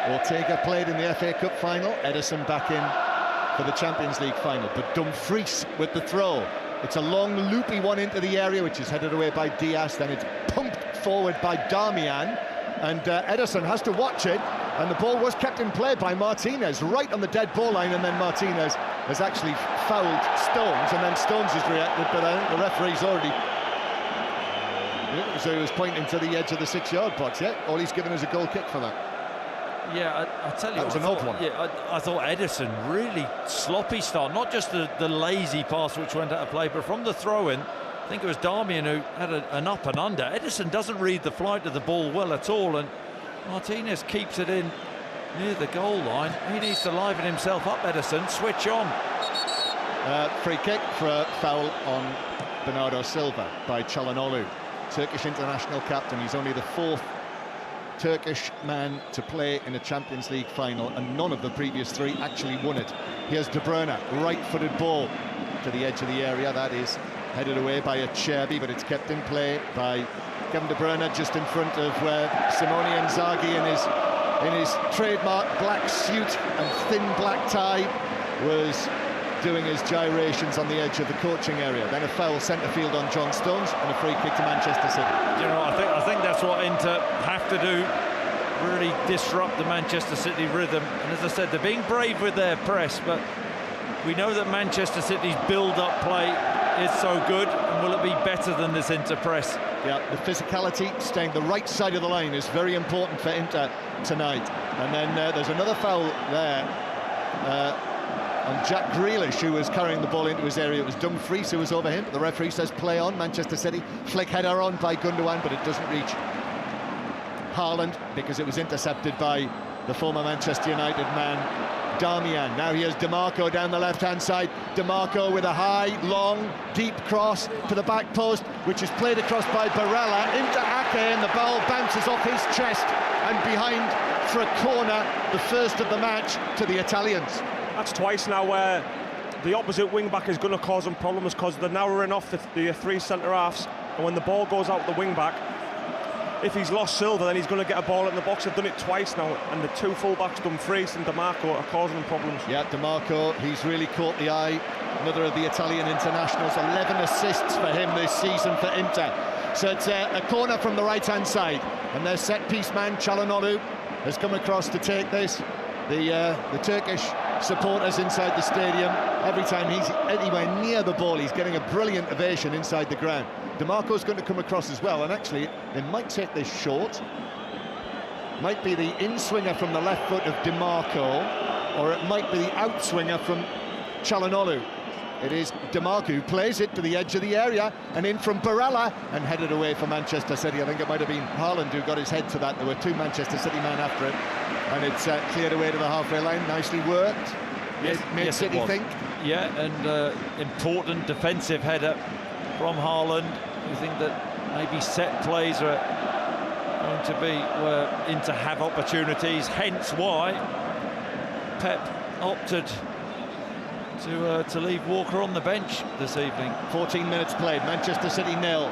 Ortega played in the FA Cup final. Ederson back in for the Champions League final. But Dumfries with the throw. It's a long, loopy one into the area, which is headed away by Diaz. Then it's pumped forward by Darmian. And Ederson has to watch it. And the ball was kept in play by Martinez, right on the dead ball line. And then Martinez has actually fouled Stones. And then Stones has reacted, but I think the referee's already... So he was pointing to the edge of the 6-yard box. Yeah, all he's given is a goal kick for that. Yeah, I tell you, that was an odd one. Yeah, I thought Ederson really sloppy start, not just the lazy pass which went out of play, but from the throw-in, I think it was Darmian who had an up and under. Ederson doesn't read the flight of the ball well at all, and Martinez keeps it in near the goal line. He needs to liven himself up, Ederson. Switch on. Free kick for a foul on Bernardo Silva by Calhanoglu. Turkish international captain. He's only the 4th Turkish man to play in a Champions League final, and none of the previous 3 actually won it. Here's De Bruyne, right-footed ball to the edge of the area. That is headed away by Acerbi, but it's kept in play by Kevin De Bruyne, just in front of where Simone Inzaghi in his trademark black suit and thin black tie was doing his gyrations on the edge of the coaching area. Then a foul centre field on John Stones and a free kick to Manchester City. You know, I think that's what Inter have to do, really disrupt the Manchester City rhythm. And as I said, they're being brave with their press, but we know that Manchester City's build-up play is so good, and will it be better than this Inter press? Yeah, the physicality, staying the right side of the line is very important for Inter tonight. And then there's another foul there on Jack Grealish, who was carrying the ball into his area. It was Dumfries who was over him, but the referee says play on. Manchester City, flick header on by Gundogan, but it doesn't reach Haaland because it was intercepted by the former Manchester United man Darmian. Now here's Dimarco down the left-hand side. Dimarco with a high, long, deep cross to the back post, which is played across by 𝓣𝓱𝓪𝓷𝓲𝓷𝓰, into Ake, and the ball bounces off his chest and behind for a corner, the first of the match to the Italians. That's twice now where the opposite wing-back is going to cause them problems, because they're narrowing off the three centre-halves, and when the ball goes out the wing-back, if he's lost Silva, then he's going to get a ball in the box. They've done it twice now, and the two full-backs, Dumfries and Dimarco, are causing them problems. Yeah, Dimarco, he's really caught the eye. Another of the Italian internationals, 11 assists for him this season for Inter. So it's a corner from the right-hand side, and their set-piece man, Çalhanoğlu, has come across to take this. The Turkish supporters inside the stadium, every time he's anywhere near the ball, he's getting a brilliant ovation inside the ground. Dimarco's going to come across as well, and actually they might take this short. Might be the in-swinger from the left foot of Dimarco, or it might be the outswinger from Çalhanoğlu. It is Dimarco who plays it to the edge of the area, and in from 𝓣𝓱𝓪𝓷𝓲𝓷𝓰, and headed away for Manchester City. I think it might have been Haaland who got his head to that. There were two Manchester City men after it, and it's cleared away to the halfway line. Nicely worked. Made City think. Yeah, and important defensive header from Haaland. You think that maybe set plays are going to be where Inter have opportunities, hence why Pep opted to leave Walker on the bench this evening. 14 minutes played, Manchester City 0,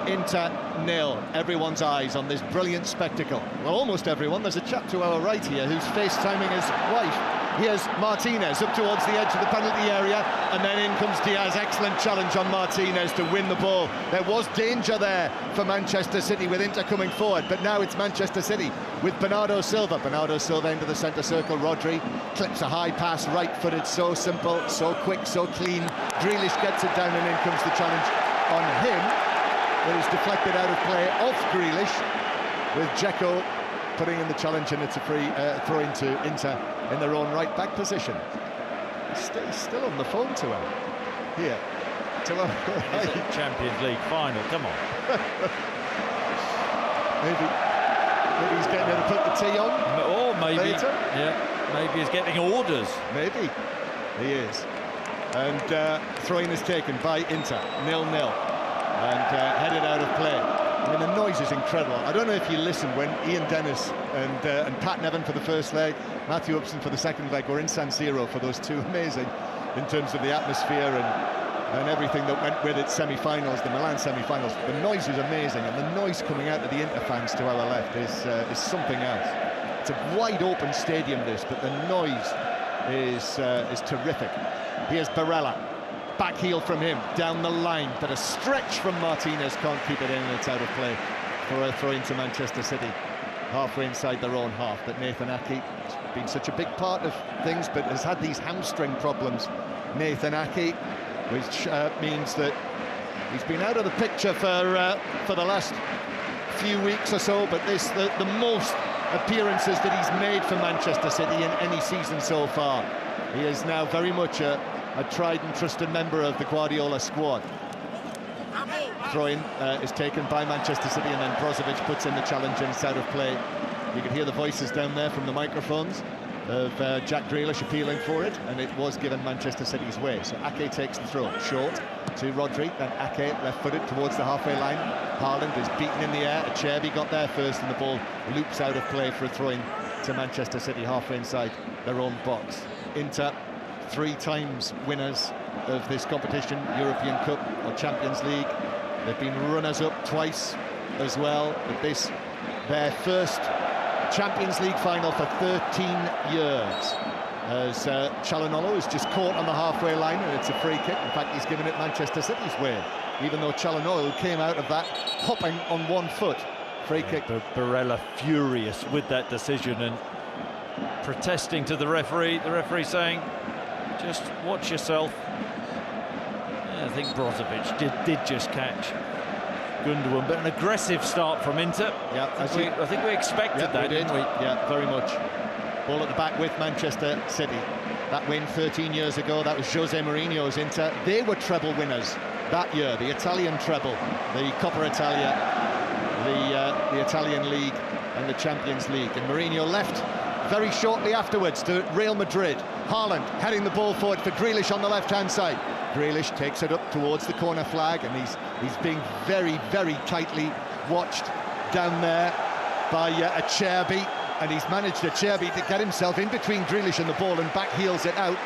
Inter 0. Everyone's eyes on this brilliant spectacle. Well, almost everyone. There's a chap to our right here who's FaceTiming his wife. Here's Martinez up towards the edge of the penalty area, and then in comes Diaz. Excellent challenge on Martinez to win the ball. There was danger there for Manchester City with Inter coming forward, but now it's Manchester City with Bernardo Silva. Bernardo Silva into the centre circle. Rodri clips a high pass, right-footed, so simple, so quick, so clean. Grealish gets it down, and in comes the challenge on him. It is deflected out of play off Grealish, with Dzeko putting in the challenge, and it's a free throw into Inter in their own right-back position. Still on the phone to him. Here. To It's a Champions League final, come on. maybe he's getting ready to put the tea on. Or maybe, later. Yeah, maybe he's getting orders. Maybe. He is. And throw-in is taken by Inter, 0-0. And headed out of play. I mean, the noise is incredible. I don't know if you listened when Ian Dennis and Pat Nevin for the first leg, Matthew Upson for the second leg were in San Siro for those two. Amazing in terms of the atmosphere and everything that went with it. Semi-finals, the Milan semi-finals. The noise is amazing, and the noise coming out of the Inter fans to our left is something else. It's a wide open stadium, this, but the noise is terrific. Here's 𝓣𝓱𝓪𝓷𝓲𝓷𝓰. Back heel from him, down the line, but a stretch from Martinez, can't keep it in, and it's out of play for a throw into Manchester City, halfway inside their own half. But Nathan Ake has been such a big part of things, but has had these hamstring problems, Nathan Ake, which means that he's been out of the picture for the last few weeks or so, but the most appearances that he's made for Manchester City in any season so far. He is now very much a tried and trusted member of the Guardiola squad. Throw-in is taken by Manchester City, and then Brozovic puts in the challenge, and it's out of play. You can hear the voices down there from the microphones of Jack Grealish appealing for it, and it was given Manchester City's way. So Ake takes the throw, short to Rodri, then Ake left-footed towards the halfway line. Haaland is beaten in the air. Acerbi got there first, and the ball loops out of play for a throw-in to Manchester City halfway inside their own box. Inter, 3 times winners of this competition, European Cup or Champions League. They've been runners-up twice as well, but this their first Champions League final for 13 years. As Çalhanoğlu is just caught on the halfway line, and it's a free kick. In fact, he's given it Manchester City's way, even though Çalhanoğlu came out of that hopping on one foot. Free kick. 𝓣𝓱𝓪𝓷𝓲𝓷𝓰 furious with that decision and protesting to the referee saying, just watch yourself. Yeah, I think Brozovic did just catch Gundogan, but an aggressive start from Inter. Yeah, I think we expected that, didn't we? Yeah, very much. Ball at the back with Manchester City. That win 13 years ago, that was Jose Mourinho's Inter. They were treble winners that year, the Italian treble, the Coppa Italia, the Italian League and the Champions League. And Mourinho left very shortly afterwards to Real Madrid. Haaland heading the ball forward for Grealish on the left-hand side. Grealish takes it up towards the corner flag, and he's being very, very tightly watched down there by Cherby, and he's managed Cherby to get himself in between Grealish and the ball and back heels it out.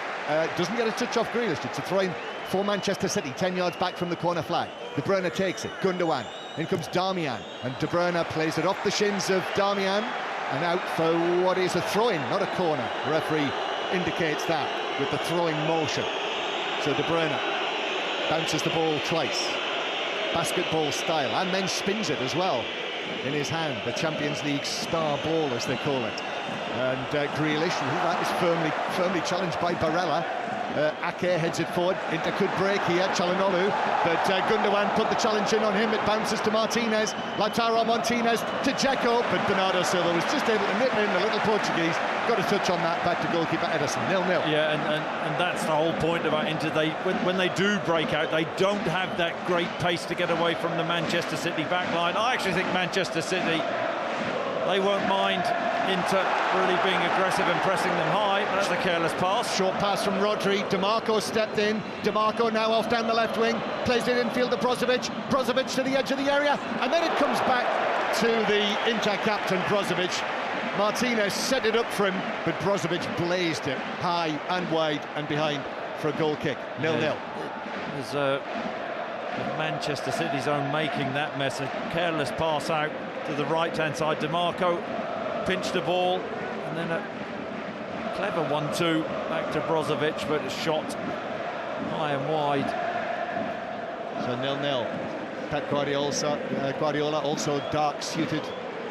Doesn't get a touch off Grealish. It's a throw-in for Manchester City, 10 yards back from the corner flag. De Bruyne takes it, Gundogan, in comes Darmian, and De Bruyne plays it off the shins of Darmian and out for what is a throw-in, not a corner. The referee indicates that with the throwing motion. So De Bruyne bounces the ball twice, basketball style, and then spins it as well in his hand, the Champions League star ball, as they call it. And Grealish, that is firmly challenged by Barella. Ake heads it forward, Inter could break here, Calhanoglu, but Gundogan put the challenge in on him. It bounces to Martinez, Lautaro Martinez to Dzeko, but Bernardo Silva was just able to nip in, the little Portuguese. Got a touch on that, back to goalkeeper Ederson, 0-0. Yeah, and that's the whole point about Inter. When they do break out, they don't have that great pace to get away from the Manchester City backline. I actually think Manchester City, they won't mind Inter really being aggressive and pressing them high. That's a careless pass. Short pass from Rodri. DiMarco stepped in. DiMarco now off down the left wing. Plays it infield to Brozovic. Brozovic to the edge of the area. And then it comes back to the Inter captain, Brozovic. Martinez set it up for him, but Brozovic blazed it high and wide and behind for a goal kick. 0-0. There's Manchester City's own making that mess. A careless pass out to the right-hand side. DiMarco pinched the ball, and then a clever 1-2 back to Brozovic, but a shot high and wide. So 0-0. Pep Guardiola also dark-suited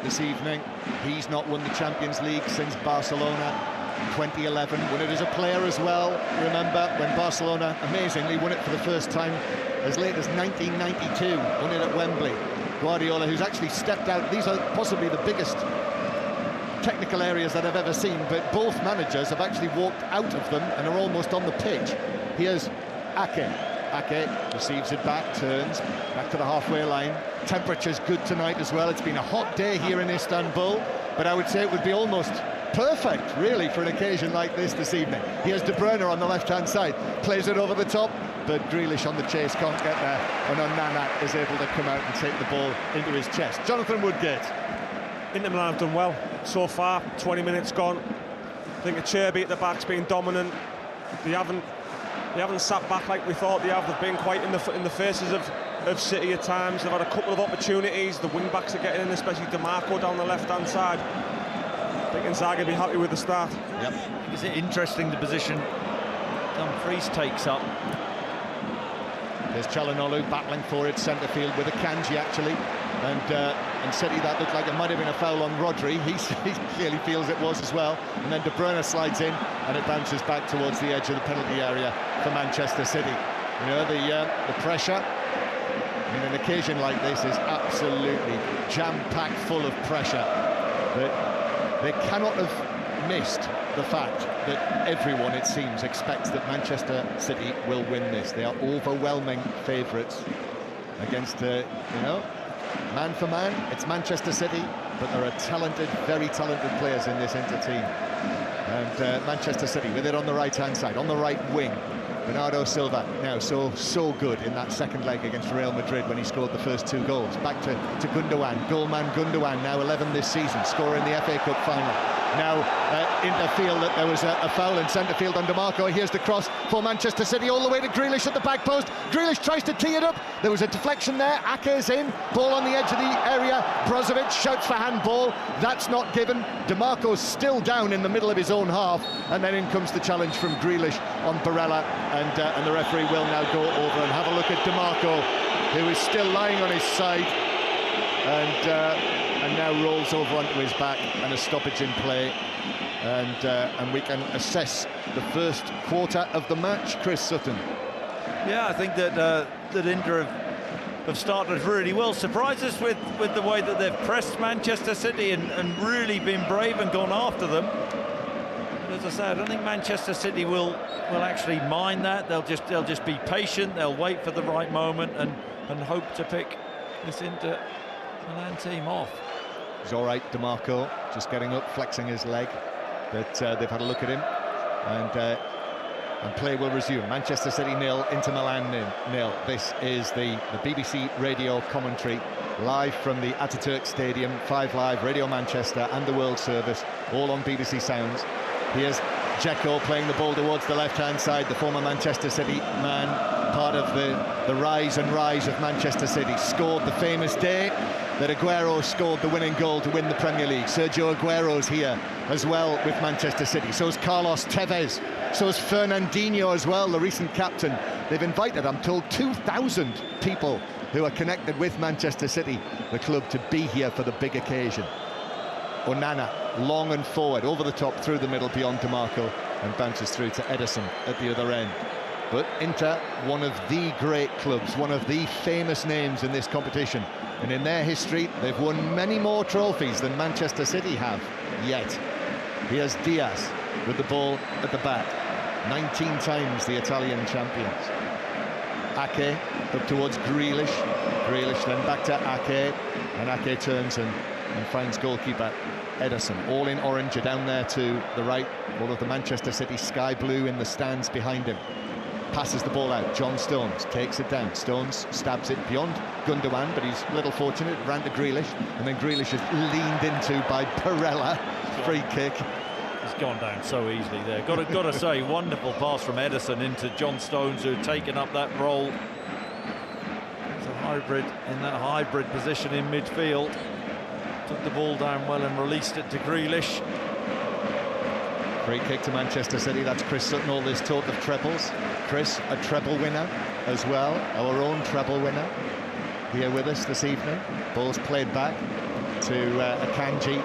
this evening. He's not won the Champions League since Barcelona 2011. Won it as a player as well. Remember when Barcelona amazingly won it for the first time as late as 1992. Won it at Wembley. Guardiola, who's actually stepped out. These are possibly the biggest technical areas that I've ever seen, but both managers have actually walked out of them and are almost on the pitch. Here's Ake. Ake receives it back, turns back to the halfway line. Temperature's good tonight as well. It's been a hot day here in Istanbul, but I would say it would be almost perfect, really, for an occasion like this evening. Here's De Bruyne on the left-hand side. Plays it over the top, but Grealish on the chase can't get there. And Onana is able to come out and take the ball into his chest. Jonathan Woodgate. Inter Milan have done well so far. 20 minutes gone. I think Cherby at the back's been dominant. They haven't sat back like we thought they have. They've been quite in the faces of City at times. They've had a couple of opportunities. The wing backs are getting in, especially DiMarco down the left-hand side. I think Inzaghi will be happy with the start. Yep. Is it interesting the position Dumfries takes up? There's Calhanoglu battling for it, centre field with Akanji actually, and City, that looked like it might have been a foul on Rodri. He clearly feels it was as well, and then De Bruyne slides in, and it bounces back towards the edge of the penalty area for Manchester City. You know, the pressure. I mean, an occasion like this is absolutely jam-packed full of pressure. But they cannot have missed the fact that everyone, it seems, expects that Manchester City will win this. They are overwhelming favourites against, man for man, it's Manchester City, but there are talented, very talented players in this Inter team. And Manchester City with it on the right-hand side, on the right wing. Bernardo Silva now so good in that second leg against Real Madrid when he scored the first 2 goals. Back to Gundogan, goalman Gundogan, now 11 this season, scoring the FA Cup final. Now Inter feel that there was a foul in centre field on DiMarco. Here's the cross for Manchester City all the way to Grealish at the back post. Grealish tries to tee it up. There was a deflection there. Ake's in. Ball on the edge of the area. Brozovic shouts for handball. That's not given. DiMarco's still down in the middle of his own half. And then in comes the challenge from Grealish on Barella. And the referee will now go over and have a look at DiMarco, who is still lying on his side. And now rolls over onto his back, and a stoppage in play, and we can assess the first quarter of the match. Chris Sutton. Yeah, I think that Inter have started really well. Surprised us with the way that they've pressed Manchester City and really been brave and gone after them. But as I say, I don't think Manchester City will actually mind that. They'll just be patient. They'll wait for the right moment and hope to pick this Inter Milan team off. He's all right, DiMarco, just getting up, flexing his leg. that they've had a look at him, and play will resume. Manchester City 0, Inter Milan 0. This is the BBC radio commentary live from the Ataturk Stadium, 5 Live, Radio Manchester and the World Service, all on BBC Sounds. Here's Dzeko playing the ball towards the left-hand side, the former Manchester City man, part of the rise and rise of Manchester City. Scored the famous day that Aguero scored the winning goal to win the Premier League. Sergio Aguero's here as well with Manchester City. So is Carlos Tevez. So is Fernandinho as well, the recent captain. They've invited, I'm told, 2,000 people who are connected with Manchester City, the club, to be here for the big occasion. Onana, long and forward, over the top, through the middle, beyond DiMarco, and bounces through to Ederson at the other end. But Inter, one of the great clubs, one of the famous names in this competition. And in their history, they've won many more trophies than Manchester City have yet. Here's Diaz with the ball at the back. 19 times the Italian champions. Ake up towards Grealish. Grealish then back to Ake. And Ake turns and finds goalkeeper Ederson. All in orange are down there to the right. All of the Manchester City sky blue in the stands behind him. Passes the ball out. John Stones takes it down. Stones stabs it beyond Gundogan, but he's a little fortunate. Ran to Grealish, and then Grealish is leaned into by Barella. Free kick. It's gone down so easily there. Got to say, wonderful pass from Ederson into John Stones, who had taken up that role. It's a hybrid in that hybrid position in midfield. Took the ball down well and released it to Grealish. Free kick to Manchester City. That's Chris Sutton. All this talk of trebles. Chris, a treble winner as well. Our own treble winner here with us this evening. Ball's played back to Akanji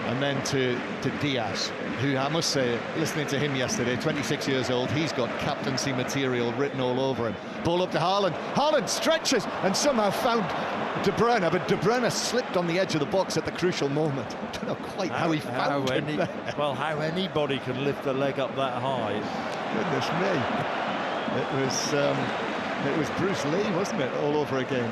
and then to Diaz, who, I must say, listening to him yesterday, 26 years old, he's got captaincy material written all over him. Ball up to Haaland. Haaland stretches and somehow found De Bruyne, but De Bruyne slipped on the edge of the box at the crucial moment. I don't know quite how he found it. Well, how anybody can lift a leg up that high. Goodness me. It was Bruce Lee, wasn't it, all over again.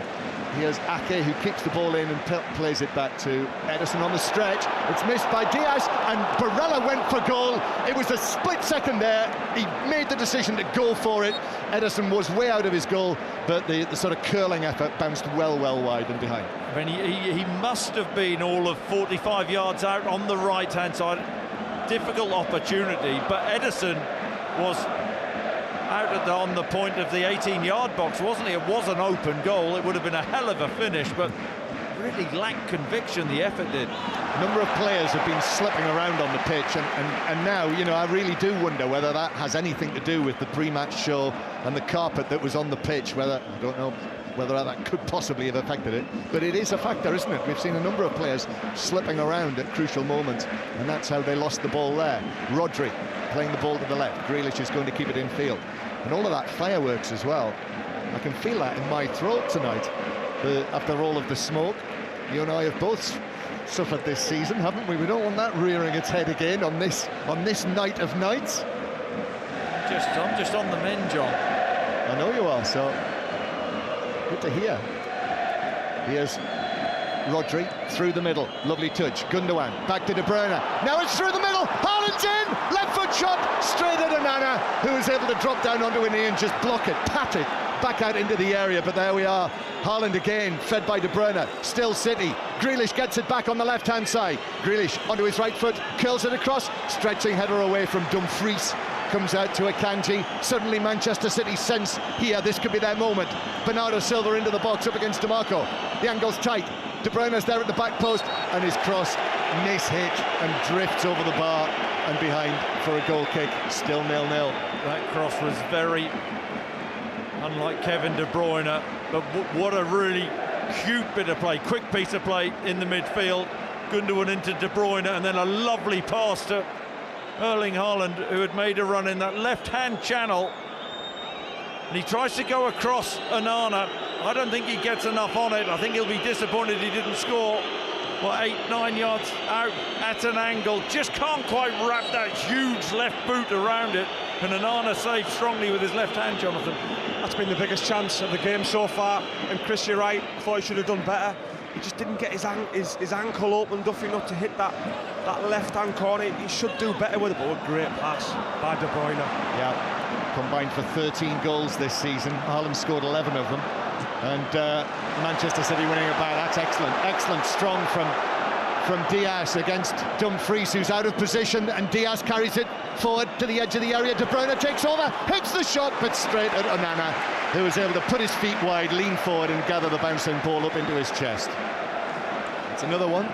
Here's Ake, who kicks the ball in and plays it back to Ederson on the stretch. It's missed by Diaz, and Barella went for goal. It was a split second there. He made the decision to go for it. Ederson was way out of his goal, but the sort of curling effort bounced well wide and behind. I mean, he must have been all of 45 yards out on the right-hand side. Difficult opportunity, but Ederson was out on the point of the 18-yard box, wasn't he? It was an open goal. It would have been a hell of a finish, but really lacked conviction, the effort did. A number of players have been slipping around on the pitch, and now, you know, I really do wonder whether that has anything to do with the pre-match show and the carpet that was on the pitch, whether, I don't know whether that could possibly have affected it, but it is a factor, isn't it? We've seen a number of players slipping around at crucial moments, and that's how they lost the ball there. Rodri playing the ball to the left. Grealish is going to keep it in field. And all of that fireworks as well. I can feel that in my throat tonight. After all of the smoke, you and I have both suffered this season, haven't we? We don't want that rearing its head again on this night of nights. I'm just on the men, John. I know you are, so good to hear. Here's Rodri through the middle, lovely touch. Gundogan back to De Bruyne. Now it's through the middle. Haaland's in, left foot shot straight at Onana, who is able to drop down onto a knee and just block it, pat it back out into the area. But there we are. Haaland again, fed by De Bruyne. Still City. Grealish gets it back on the left-hand side. Grealish onto his right foot, curls it across, stretching header away from 𝓤𝓸𝓲𝓷𝓲𝓷𝓰. Comes out to Akanji. Suddenly Manchester City sense here this could be their moment. Bernardo Silva into the box up against DiMarco. The angle's tight. De Bruyne's there at the back post, and his cross mishit and drifts over the bar and behind for a goal kick. Still 0-0. That cross was very unlike Kevin De Bruyne, but what a really cute bit of play. Quick piece of play in the midfield. Gundogan into De Bruyne, and then a lovely pass to Erling Haaland, who had made a run in that left-hand channel. And he tries to go across Onana. I don't think he gets enough on it. I think he'll be disappointed he didn't score. Well, 8-9 yards out at an angle. Just can't quite wrap that huge left boot around it. And Onana saved strongly with his left hand, Jonathan. That's been the biggest chance of the game so far. And Chris, you're right. I thought he should have done better. he just didn't get his ankle opened up enough to hit that left-hand corner. He should do better with it, but a great pass by De Bruyne. Yeah, combined for 13 goals this season. Haaland scored 11 of them. And Manchester City winning it back. That's excellent. Excellent, strong from Diaz against Dumfries, who's out of position, and Diaz carries it forward to the edge of the area. De Bruyne takes over, hits the shot, but straight at Onana, who was able to put his feet wide, lean forward and gather the bouncing ball up into his chest. It's another one.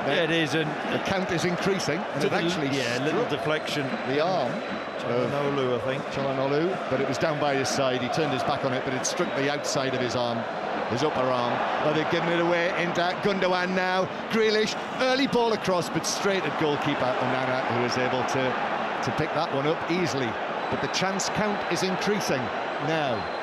Yeah, it is, and the count is increasing. And it actually, a little deflection. The arm. Calhanoglu, I think. Calhanoglu, but it was down by his side. He turned his back on it, but it struck the outside of his arm, his upper arm. Oh, they've given it away into Gundogan now. Grealish, early ball across, but straight at goalkeeper Onana, who was able to pick that one up easily. But the chance count is increasing now.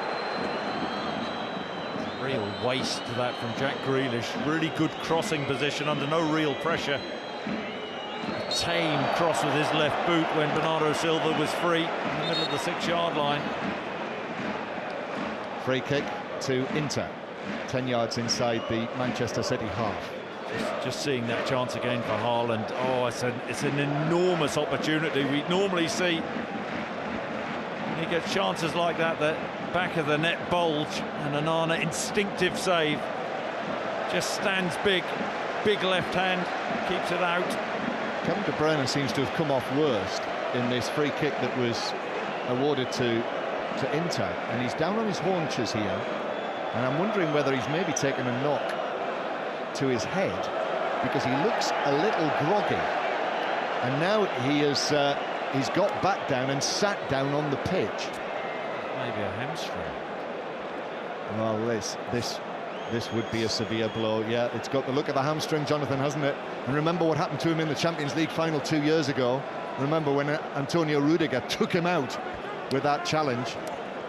Real waste to that from Jack Grealish. Really good crossing position under no real pressure. A tame cross with his left boot when Bernardo Silva was free in the middle of the 6-yard line. Free kick to Inter, 10 yards inside the Manchester City half. Just seeing that chance again for Haaland. Oh, it's an enormous opportunity. We normally see he gets chances like that, the back of the net bulge, and Onana instinctive save. Just stands big left hand, keeps it out. Kevin De Bruyne seems to have come off worst in this free kick that was awarded to Inter, and he's down on his haunches here, and I'm wondering whether he's maybe taken a knock to his head, because he looks a little groggy, and now he has he's got back down and sat down on the pitch. Maybe a hamstring. Well, this would be a severe blow. Yeah, it's got the look of a hamstring, Jonathan, hasn't it? And remember what happened to him in the Champions League final 2 years ago. Remember when Antonio Rudiger took him out with that challenge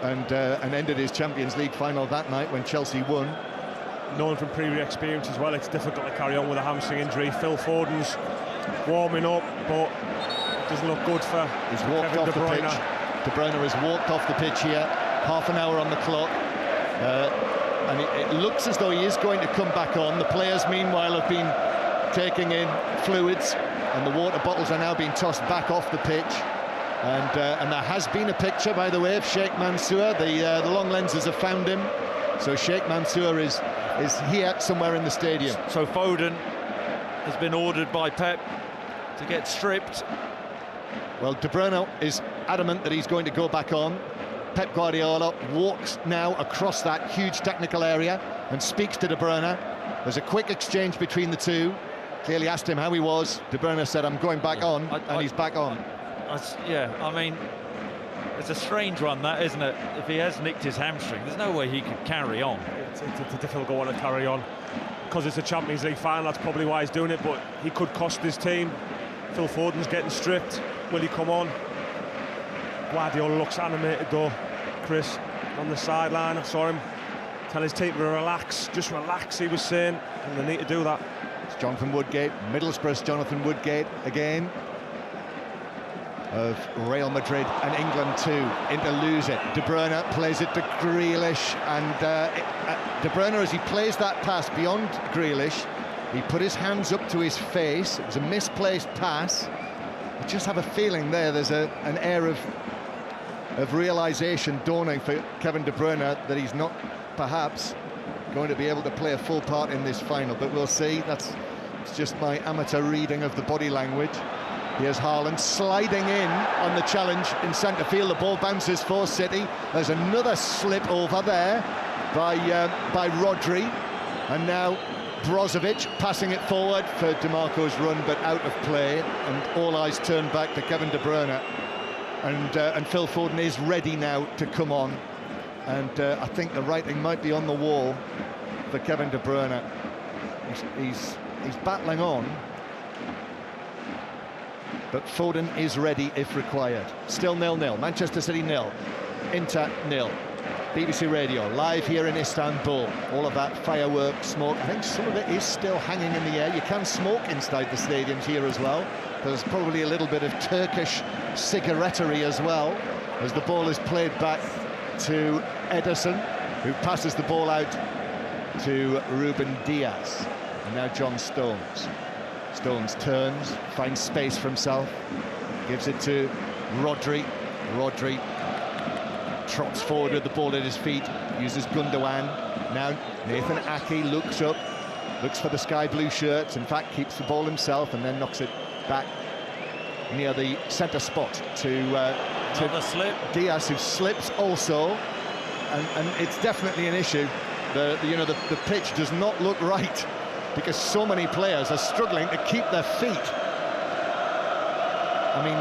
and ended his Champions League final that night when Chelsea won. Knowing from previous experience as well, it's difficult to carry on with a hamstring injury. Phil Foden's warming up, but it doesn't look good for He's walked Kevin off De the Bruyne. pitch. De Bruyne has walked off the pitch here. Half an hour on the clock. And it looks as though he is going to come back on. The players, meanwhile, have been taking in fluids, and the water bottles are now being tossed back off the pitch. And there has been a picture, by the way, of Sheikh Mansour. The long lenses have found him. So Sheikh Mansour is here somewhere in the stadium. So Foden has been ordered by Pep to get stripped. Well, De Bruyne is adamant that he's going to go back on. Pep Guardiola walks now across that huge technical area and speaks to De Bruyne. There's a quick exchange between the two. Clearly asked him how he was. De Bruyne said, I'm going back on, and he's back on. Yeah, I mean, it's a strange one, that, isn't it? If he has nicked his hamstring, there's no way he could carry on. It's a difficult one to carry on. Because it's a Champions League final, that's probably why he's doing it, but he could cost his team. Phil Foden's getting stripped. Will he come on? Guardiola looks animated though, Chris, on the sideline. I saw him tell his team to relax, just relax, he was saying, and they need to do that. It's Jonathan Woodgate, Middlesbrough's Jonathan Woodgate again, of Real Madrid and England too, in to lose it. De Bruyne plays it to Grealish, and De Bruyne, as he plays that pass beyond Grealish, he put his hands up to his face. It was a misplaced pass. I just have a feeling there's an air of realisation dawning for Kevin De Bruyne that he's not perhaps going to be able to play a full part in this final, but we'll see. It's just my amateur reading of the body language. Here's Haaland sliding in on the challenge in centre field. The ball bounces for City. There's another slip over there by Rodri, and now Brozovic passing it forward for DeMarco's run, but out of play, and all eyes turn back to Kevin De Bruyne, and Phil Foden is ready now to come on, and I think the writing might be on the wall for Kevin De Bruyne. He's battling on, but Foden is ready if required. Still 0-0, Manchester City 0, Inter 0. BBC Radio, live here in Istanbul. All of that firework smoke, I think some of it is still hanging in the air. You can smoke inside the stadiums here as well. There's probably a little bit of Turkish cigarettery as well, as the ball is played back to Ederson, who passes the ball out to Ruben Diaz. And now John Stones. Stones turns, finds space for himself, gives it to Rodri. Rodri trots forward with the ball at his feet, uses Gundogan. Now Nathan Ake looks up, looks for the sky blue shirts, in fact keeps the ball himself and then knocks it back near the centre spot to slip. Diaz, who slips also, and it's definitely an issue. The pitch does not look right because so many players are struggling to keep their feet. I mean,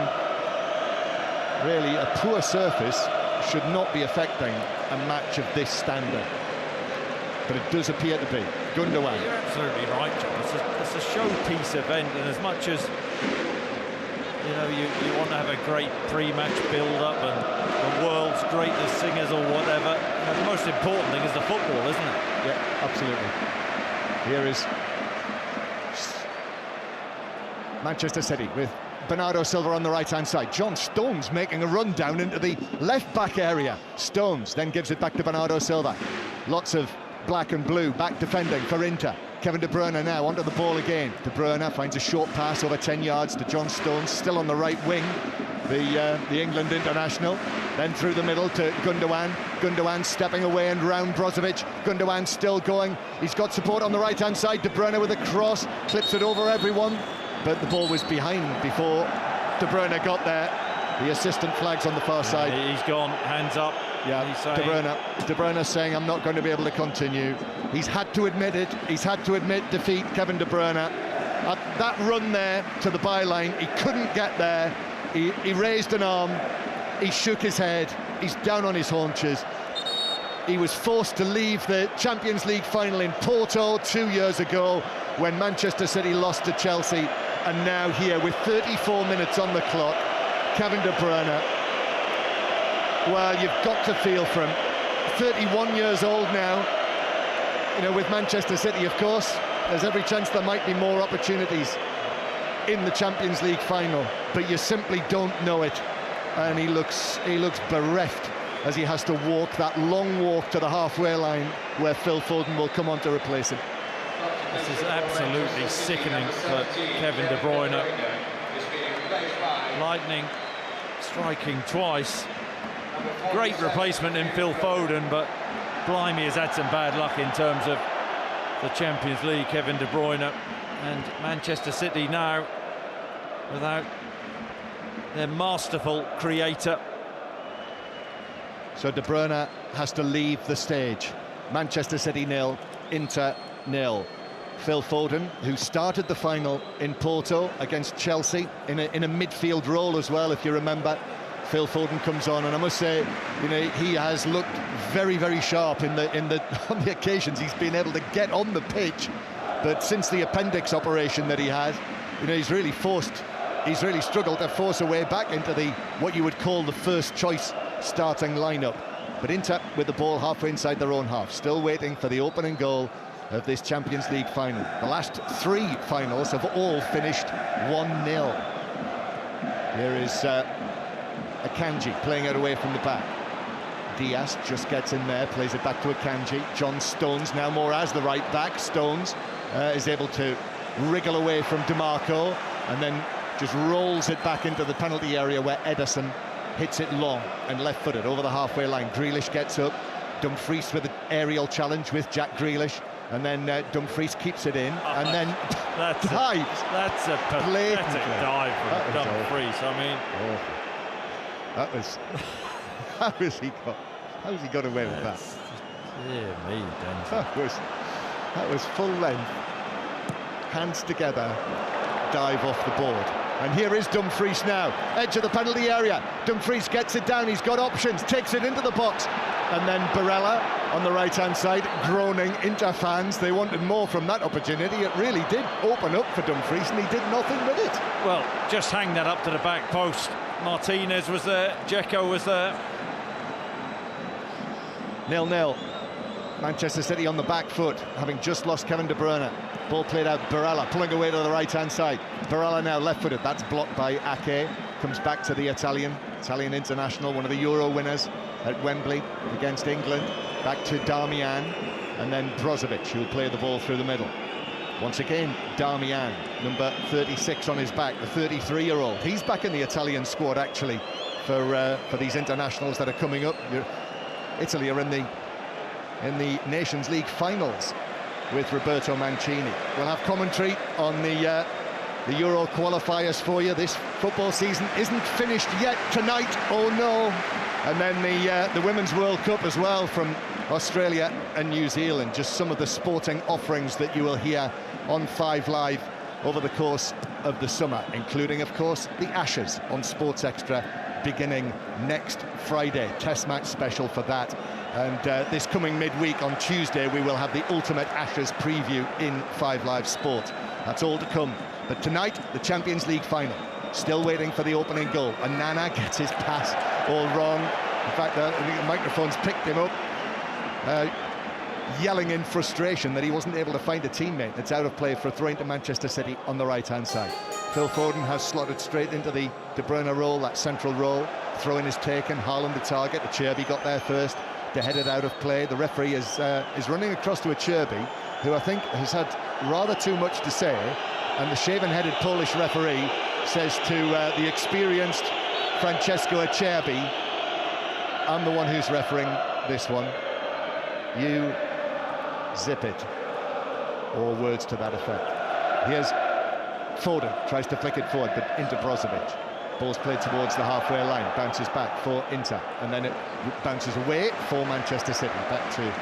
really, a poor surface should not be affecting a match of this standard, but it does appear to be. Gundogan. You're absolutely right, John. It's a showpiece event, and as much as you want to have a great pre-match build-up and the world's greatest singers or whatever, the most important thing is the football, isn't it? Yeah, absolutely. Here is Manchester City with Bernardo Silva on the right-hand side. John Stones making a run down into the left-back area. Stones then gives it back to Bernardo Silva. Lots of black and blue back defending for Inter. Kevin De Bruyne now onto the ball again. De Bruyne finds a short pass over 10 yards to John Stones, still on the right wing, the England international. Then through the middle to Gundogan. Gundogan stepping away and round Brozovic. Gundogan still going. He's got support on the right-hand side. De Bruyne with a cross, clips it over everyone, but the ball was behind before De Bruyne got there. The assistant flags on the far side. He's gone, hands up. Yeah, De Bruyne saying, I'm not going to be able to continue. He's had to admit it. He's had to admit defeat, Kevin De Bruyne. That run there to the byline, he couldn't get there. He raised an arm, he shook his head, he's down on his haunches. He was forced to leave the Champions League final in Porto 2 years ago when Manchester City lost to Chelsea. And now here, with 34 minutes on the clock, Kevin De Bruyne, well, you've got to feel for him. 31 years old now, with Manchester City, of course. There's every chance there might be more opportunities in the Champions League final, but you simply don't know it. And he looks bereft as he has to walk that long walk to the halfway line where Phil Foden will come on to replace him. This is absolutely sickening for Kevin De Bruyne. Lightning striking twice. Great replacement in Phil Foden, but blimey, has had some bad luck in terms of the Champions League, Kevin De Bruyne. And Manchester City now without their masterful creator. So De Bruyne has to leave the stage. Manchester City 0, Inter 0. Phil Foden, who started the final in Porto against Chelsea in a midfield role as well, if you remember. Phil Foden comes on, and I must say, he has looked very, very sharp on the occasions he's been able to get on the pitch. But since the appendix operation that he had, he's really struggled to force a way back into what you would call the first choice starting lineup. But Inter with the ball halfway inside their own half, still waiting for the opening goal of this Champions League final. The last three finals have all finished 1-0. Here is Akanji playing it away from the back. Diaz just gets in there, plays it back to Akanji. John Stones now more as the right back. Stones is able to wriggle away from DeMarco and then just rolls it back into the penalty area where Ederson hits it long and left-footed over the halfway line. Grealish gets up. Dumfries with an aerial challenge with Jack Grealish, and then Dumfries keeps it in and then dives. That's a pathetic dive from Dumfries. I mean, how has he got away with that? Dear me, that was full length, hands together, dive off the board. And here is Dumfries now, edge of the penalty area. Dumfries gets it down, he's got options, takes it into the box. And then Barella on the right-hand side, groaning. Inter fans, they wanted more from that opportunity. It really did open up for Dumfries, and he did nothing with it. Well, just hang that up to the back post. Martinez was there, Dzeko was there. 0-0. Manchester City on the back foot, having just lost Kevin De Bruyne. Ball played out, Barella pulling away to the right-hand side. Barella now left-footed, that's blocked by Ake. Comes back to the Italian international, one of the Euro winners at Wembley against England. Back to Darmian, and then Brozovic, who will play the ball through the middle. Once again, Darmian, number 36 on his back, the 33-year-old. He's back in the Italian squad, actually, for these internationals that are coming up. Italy are in the Nations League finals with Roberto Mancini. We'll have commentary on the Euro qualifiers for you. This football season isn't finished yet tonight, oh no. And then the Women's World Cup as well from Australia and New Zealand. Just some of the sporting offerings that you will hear on 5 Live over the course of the summer, including, of course, the Ashes on Sports Extra beginning next Friday. Test match special for that. And this coming midweek on Tuesday, we will have the ultimate Ashes preview in 5 Live Sport. That's all to come. But tonight, the Champions League final. Still waiting for the opening goal. And Nana gets his pass all wrong. In fact, I think the microphones picked him up, yelling in frustration that he wasn't able to find a teammate. It's out of play for a throw into Manchester City on the right-hand side. Phil Foden has slotted straight into the De Bruyne role, that central role. Throw-in is taken. Haaland the target. Cherby got there first to head it out of play. The referee is running across to Cherby, who I think has had rather too much to say. And the shaven-headed Polish referee says to the experienced Francesco Cherby, I'm the one who's refereeing this one. You zip it. Or words to that effect. Here's Foden, tries to flick it forward, but into Brozovic. Ball's played towards the halfway line, bounces back for Inter, and then it bounces away for Manchester City. Back to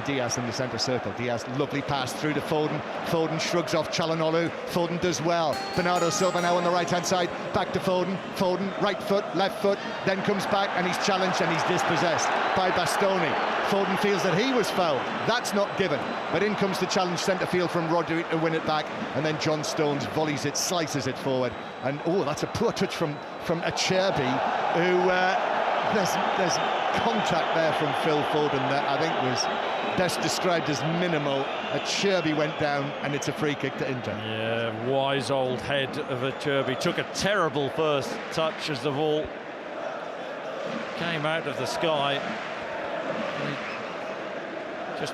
Diaz in the centre circle. Diaz, lovely pass through to Foden. Foden shrugs off Calhanoglu. Foden does well. Bernardo Silva now on the right-hand side. Back to Foden. Foden, right foot, left foot, then comes back and he's challenged and he's dispossessed by Bastoni. Foden feels that he was fouled. That's not given. But in comes the challenge centre field from Rodri to win it back. And then John Stones volleys it, slices it forward. And, oh, that's a poor touch from Cherby, who... There's contact there from Phil Foden that I think was best described as minimal. Cherby went down and it's a free kick to Inter. Yeah, wise old head of Cherby. Took a terrible first touch as the ball came out of the sky. He just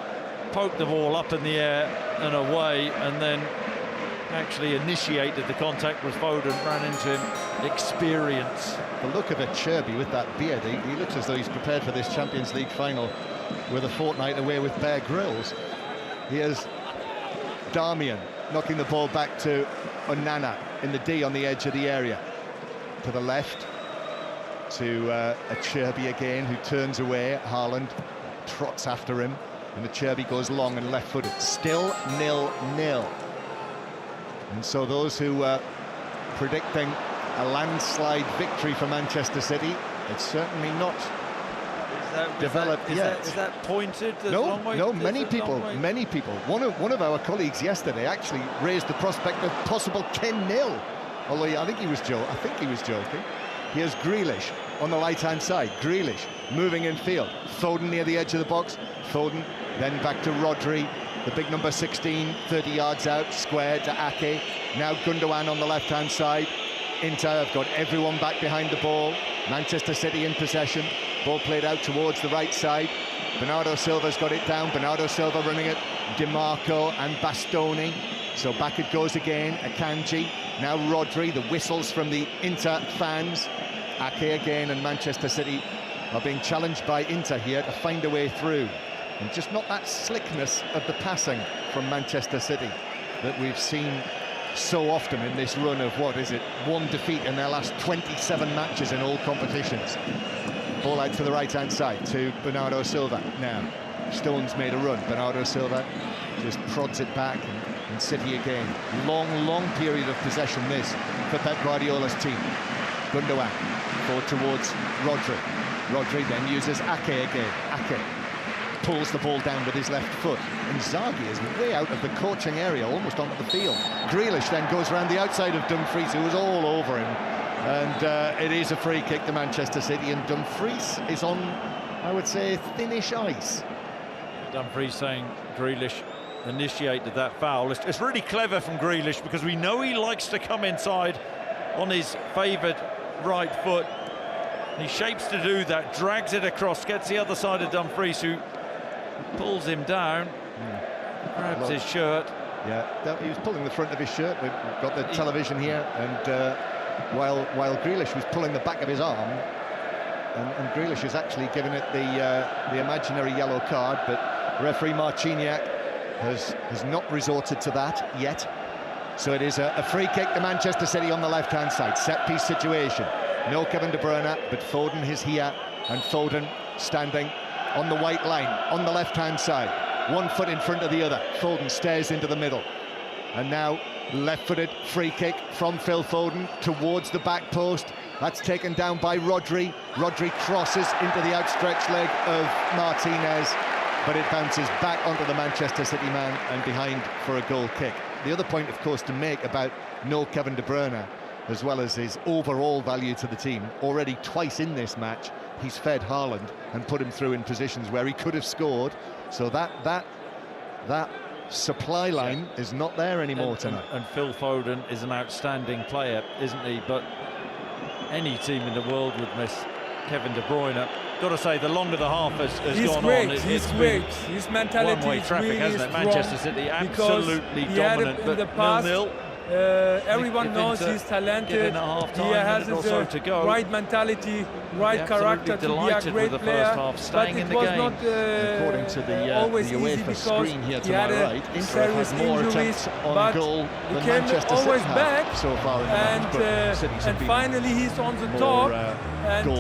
poked the ball up in the air and away, and then actually initiated the contact with Foden, ran into him. Experience. The look of Cherby with that beard, he looks as though he's prepared for this Champions League final with a fortnight away with Bear Grylls. Here's Darmian knocking the ball back to Onana in the D on the edge of the area. To the left to Cherby again, who turns away. Haaland trots after him, and Cherby goes long and left-footed. Still 0-0. And so those who were predicting a landslide victory for Manchester City, it's certainly not developed yet. Is that pointed? No, many people. One of our colleagues yesterday actually raised the prospect of possible 10-0. Although I think he was joking. Here's Grealish on the right-hand side. Grealish moving in field. Foden near the edge of the box. Foden then back to Rodri. The big number 16, 30 yards out, square to Ake. Now Gundogan on the left-hand side. Inter have got everyone back behind the ball. Manchester City in possession. Ball played out towards the right side. Bernardo Silva's got it down. Bernardo Silva running it. DiMarco and Bastoni. So back it goes again. Akanji. Now Rodri. The whistles from the Inter fans. Ake again, and Manchester City are being challenged by Inter here to find a way through. And just not that slickness of the passing from Manchester City that we've seen so often in this run of, what is it, 1 defeat in their last 27 matches in all competitions. Ball out to the right-hand side to Bernardo Silva now. Stones made a run. Bernardo Silva just prods it back, and City again. Long period of possession this for Pep Guardiola's team. Gundogan forward towards Rodri. Rodri then uses Ake again. Ake pulls the ball down with his left foot. Inzaghi is way out of the coaching area, almost onto the field. Grealish then goes around the outside of Dumfries, who was all over him. And it is a free kick to Manchester City, and Dumfries is on, I would say, thinnish ice. Dumfries saying Grealish initiated that foul. It's really clever from Grealish, because we know he likes to come inside on his favoured right foot. He shapes to do that, drags it across, gets the other side of Dumfries, who pulls him down, grabs his shirt. Yeah, he was pulling the front of his shirt. We've got the television here, and while 𝓳𝓸𝓲𝓷𝓲𝓷𝓰 was pulling the back of his arm, and 𝓳𝓸𝓲𝓲 has actually given it the imaginary yellow card, but referee Marciniak has not resorted to that yet. So it is a free kick to Manchester City on the left-hand side. Set-piece situation. No Kevin De Bruyne, but Foden is here, and Foden standing on the white line, on the left-hand side. 1 foot in front of the other. Foden stares into the middle. And now, left-footed free kick from Phil Foden towards the back post. That's taken down by Rodri. Rodri crosses into the outstretched leg of Martinez, but it bounces back onto the Manchester City man and behind for a goal kick. The other point, of course, to make about no Kevin De Bruyne, as well as his overall value to the team, already twice in this match, he's fed Haaland and put him through in positions where he could have scored. So that supply line is not there anymore tonight. And Phil Foden is an outstanding player, isn't he? But any team in the world would miss Kevin De Bruyne. Got to say, the longer the half has gone on, he's great. His mentality one-way is traffic, really hasn't it? strong. Manchester City absolutely dominant, in but the past, 0-0. Everyone knows he's talented. He has his right mentality, right character to be a great player. But it was not according to the always easy UEFA because screen here he had right, serious injuries. But he came always back, so far in the match, and finally he's on the top. And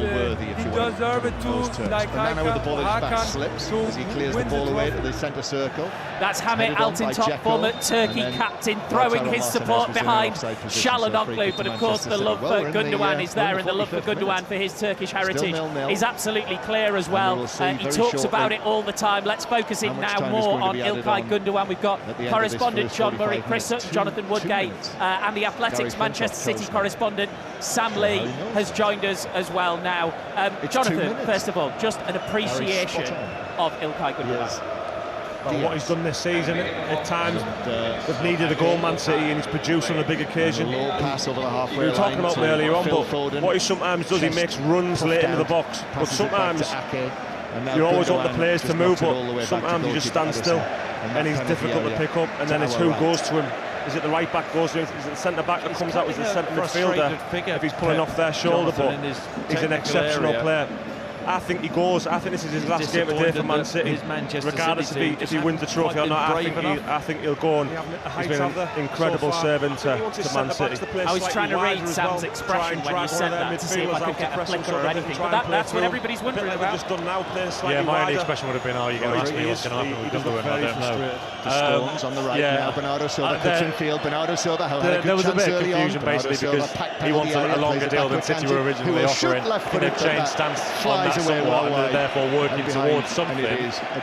he deserved it too, like Haaland slips as he clears the ball away to the centre circle. That's Hamit Altintop, former Turkey captain, throwing his support behind 𝓳𝓸𝓷𝓲𝓷𝓲𝓷𝓰, but of course the love for Gundogan is there, and the love for Gundogan for his Turkish heritage is absolutely clear as well. He talks about it all the time. Let's focus in now more on İlkay Gundogan. We've got correspondent John Murray, Chris Sutton, Jonathan Woodgate, and the Athletics Manchester City correspondent Sam Lee has joined us as well now. Jonathan, first of all, just an appreciation of İlkay Gundogan. Well, what he's done this season, at times they've needed a goal, Man City, and he's produced on a big occasion. We were talking about him earlier on, but what he sometimes does, he makes runs late into the box. But sometimes you always want the players to move, but sometimes you just stand still, and he's difficult to pick up. And then it's who goes to him. Is it the right back goes to him? Is it the centre back that comes out? Is it the centre midfielder? If he's pulling off their shoulder, but he's an exceptional player. I think he goes. I think this is his last game today for Man City. Regardless if he wins the trophy or not, I think he'll go on. He's been an incredible servant to Man City. I was trying to read Sam's expression when you said that to see if I could get a flicker or anything, but that's what everybody's wondering about. Just done now, playing slightly yeah, my only wider. expression would have been, are you going to ask me what's going to happen with Gundogan? I don't know. The Stones on the right now, Bernardo Silva cuts in field. Bernardo Silva had a there good was a chance bit of early on. confusion basically because he wants a longer deal than City were originally offering. They've changed stance on that somewhat, and therefore working towards something.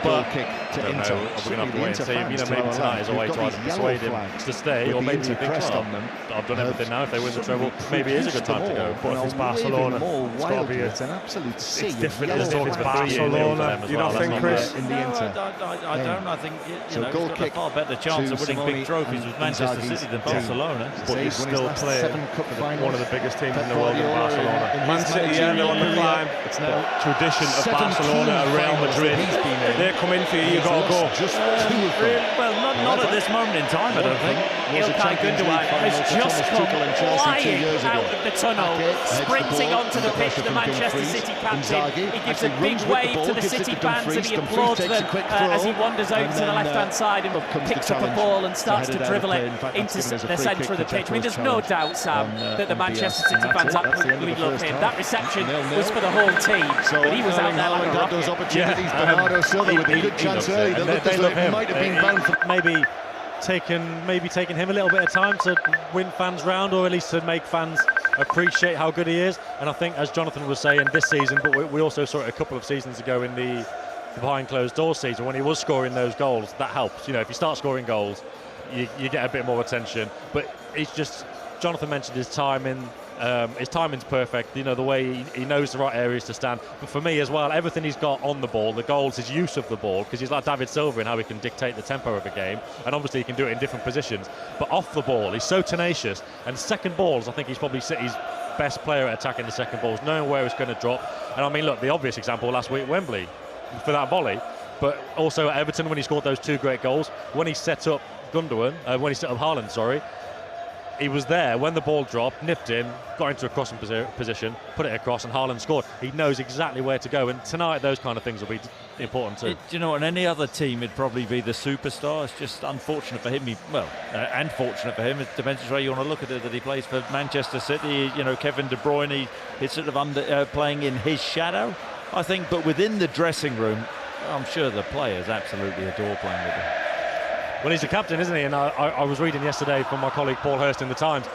But I don't know, we're going to have to wait and see. Maybe tonight is a way to either persuade him to stay, or maybe he thinks, I've done everything now. If they win the treble, maybe it is a good time to go. But if it's Barcelona, it's got to be an absolute sea. It's different. It's talking to Barcelona. You don't think, Chris? In the Inter. I don't. I think he's got a far better chance of winning big trophies with Manchester City than Barcelona. But he's still playing one of the biggest teams in the world in Barcelona. Man City, yeah, they're on the climb. It's now tradition of Barcelona, Real Madrid. They come in for you, you've got to go. Well, not at this moment in time, I don't think. İlkay Gundogan has just come flying out of the tunnel, sprinting onto the pitch, the Manchester City captain. He gives a big wave to the City fans and he applauds them as he wanders over to the left-hand side and picks up a ball and starts to dribble it into the centre of the pitch. I mean, there's no doubt, Sam, that the Manchester City fans absolutely love him. That reception was for the whole team, but he was out there like a rocket. Those opportunities, Bernardo Silva with a good chance early. That looked as though it might have been bound for maybe taking him a little bit of time to win fans round, or at least to make fans appreciate how good he is. And I think, as Jonathan was saying, this season, but we also saw it a couple of seasons ago in the behind closed doors season, when he was scoring those goals, that helps. You know, if you start scoring goals, you get a bit more attention. But it's just, Jonathan mentioned his timing. His timing's perfect, you know, the way he knows the right areas to stand. But for me as well, everything he's got on the ball, the goals, his use of the ball, because he's like David Silva in how he can dictate the tempo of a game, and obviously he can do it in different positions. But off the ball, he's so tenacious, and second balls, I think he's probably City's best player at attacking the second balls, knowing where it's going to drop. And I mean, look, the obvious example last week, Wembley, for that volley, but also at Everton when he scored those 2 great goals. When he set up Gundogan, when he set up Haaland, sorry, he was there when the ball dropped, nipped in, got into a crossing position, put it across, and Haaland scored. He knows exactly where to go, and tonight those kind of things will be important too. Do you know, on any other team, it'd probably be the superstar. It's just unfortunate for him. And fortunate for him. It depends which way you want to look at it. That he plays for Manchester City. You know, Kevin De Bruyne, he's sort of playing in his shadow, I think. But within the dressing room, I'm sure the players absolutely adore playing with him. Well, he's a captain, isn't he? And I was reading yesterday from my colleague Paul Hurst in the Times.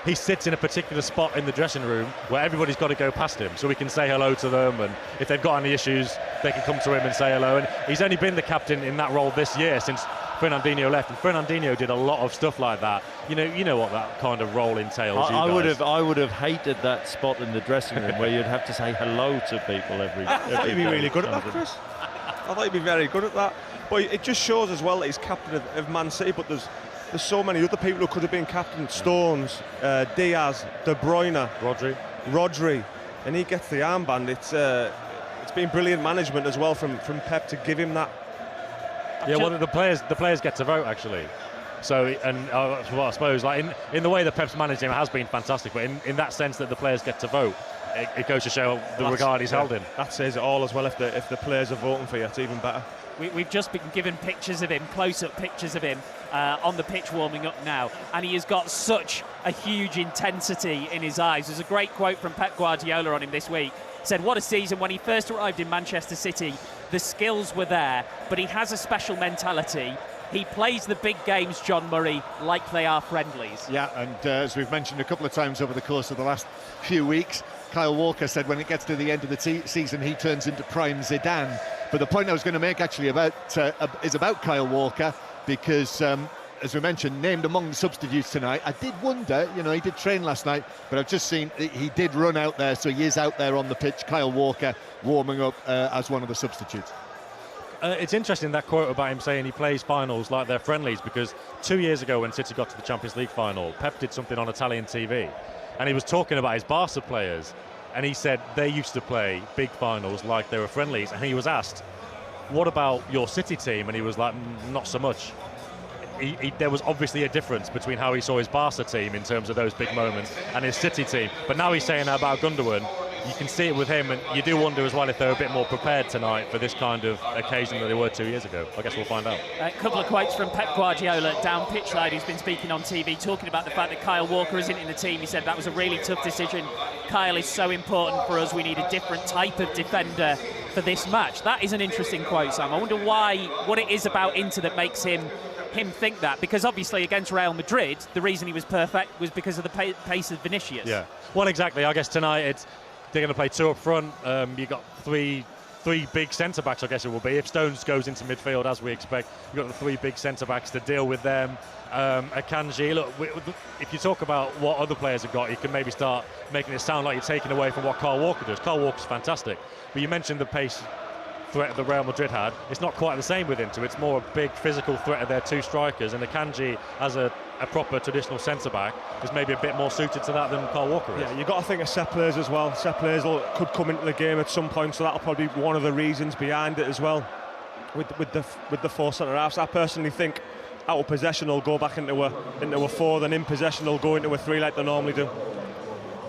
He sits in a particular spot in the dressing room where everybody's got to go past him, so he can say hello to them, and if they've got any issues, they can come to him and say hello. And he's only been the captain in that role this year since Fernandinho left, and Fernandinho did a lot of stuff like that. You know what that kind of role entails. I would have hated that spot in the dressing room where you'd have to say hello to people every. I thought he'd be really good at that, Chris. I thought he'd be very good at that. But it just shows as well that he's captain of Man City, but there's so many other people who could have been captain. Stones, Diaz, De Bruyne, Rodri, and he gets the armband. It's been brilliant management as well from Pep to give him that. Yeah, well, the players get to vote actually. So, and well, I suppose like in the way that Pep's managed him has been fantastic, but in that sense that the players get to vote, it goes to show the regard he's held in. That says it all as well. If the players are voting for you, it's even better. We've just been given pictures of him, close-up pictures of him on the pitch warming up now, and he has got such a huge intensity in his eyes. There's a great quote from Pep Guardiola on him this week. He said, what a season. When he first arrived in Manchester City, the skills were there, but he has a special mentality. He plays the big games, John Murray, like they are friendlies. Yeah, and as we've mentioned a couple of times over the course of the last few weeks, Kyle Walker said when it gets to the end of the season, he turns into prime Zidane. But the point I was going to make actually is about Kyle Walker, because as we mentioned, named among the substitutes tonight. I did wonder, he did train last night, but I've just seen he did run out there, so he is out there on the pitch. Kyle Walker warming up as one of the substitutes. It's interesting, that quote about him saying he plays finals like they're friendlies, because 2 years ago when City got to the Champions League final, Pep did something on Italian TV, and he was talking about his Barca players, and he said they used to play big finals like they were friendlies, and he was asked, what about your City team? And he was like, not so much. There was obviously a difference between how he saw his Barca team in terms of those big moments and his City team. But now he's saying that about Gundogan. You can see it with him, and you do wonder as well if they're a bit more prepared tonight for this kind of occasion than they were 2 years ago. I guess we'll find out. A couple of quotes from Pep Guardiola down pitch side, who's been speaking on TV, talking about the fact that Kyle Walker isn't in the team. He said that was a really tough decision. Kyle is so important for us. We need a different type of defender for this match. That is an interesting quote, Sam. I wonder what it is about Inter that makes him think that, because obviously against Real Madrid, the reason he was perfect was because of the pace of Vinicius. Yeah, well, exactly. I guess tonight they're going to play 2 up front. You've got three big centre-backs, I guess it will be. If Stones goes into midfield, as we expect, you've got the 3 big centre-backs to deal with them. Akanji, look, if you talk about what other players have got, you can maybe start making it sound like you're taking away from what Kyle Walker does. Kyle Walker's fantastic. But you mentioned the pace threat that Real Madrid had. It's not quite the same with Inter. It's more a big physical threat of their 2 strikers, and Akanji as a proper traditional centre-back is maybe a bit more suited to that than Kyle Walker is. Yeah, you've got to think of set players as well. Set players could come into the game at some point, so that'll probably be one of the reasons behind it as well. With the 4 centre-halves, I personally think out of possession will go back into a 4, then in possession will go into a 3 like they normally do.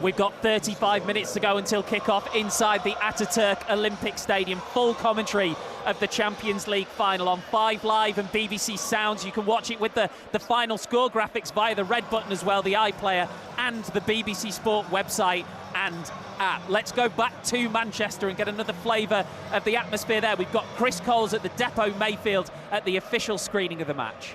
We've got 35 minutes to go until kickoff inside the Ataturk Olympic Stadium. Full commentary of the Champions League final on 5 Live and BBC Sounds. You can watch it with the final score graphics via the red button as well, the iPlayer, and the BBC Sport website and app. Let's go back to Manchester and get another flavour of the atmosphere there. We've got Chris Coles at the Depot Mayfield at the official screening of the match.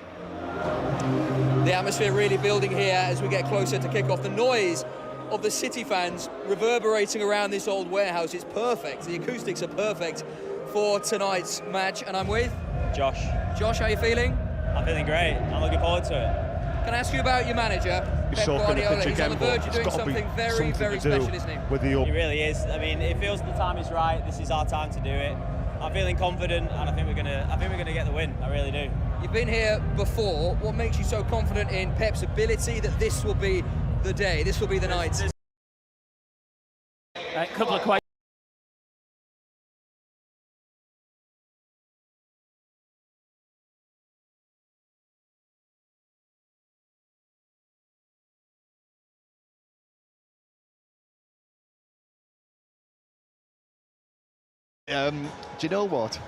The atmosphere really building here as we get closer to kickoff. The noise of the City fans reverberating around this old warehouse is perfect. The acoustics are perfect for tonight's match, and I'm with Josh. Josh, how are you feeling? I'm feeling great. I'm looking forward to it. Can I ask you about your manager, Pep Guardiola? He's on the verge of doing something very, very special, isn't he? He really is. I mean, it feels the time is right. This is our time to do it. I'm feeling confident, and I think we're gonna get the win. I really do. You've been here before. What makes you so confident in Pep's ability that this will be the day, this will be the night? A couple of questions. Do you know what?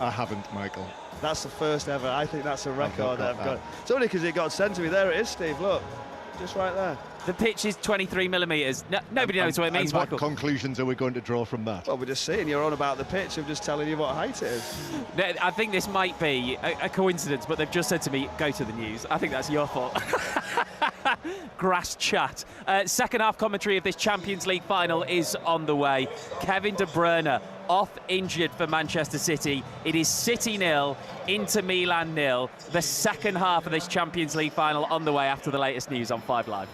I haven't, Michael. That's the first ever. I think that's a record got I've that. got. It's only because it got sent to me. There it is, Steve. Look, just right there. The pitch is 23 millimetres. Nobody knows what it means, and what Michael. conclusions are we going to draw from that? Well, we're just saying you're on about the pitch. I'm just telling you what height it is. I think this might be a coincidence, but they've just said to me, go to the news. I think that's your fault. Grass chat. Second half commentary of this Champions League final is on the way. Kevin De Bruyne off injured for Manchester City. It is City 0, Inter Milan 0. The second half of this Champions League final on the way after the latest news on 5 Live.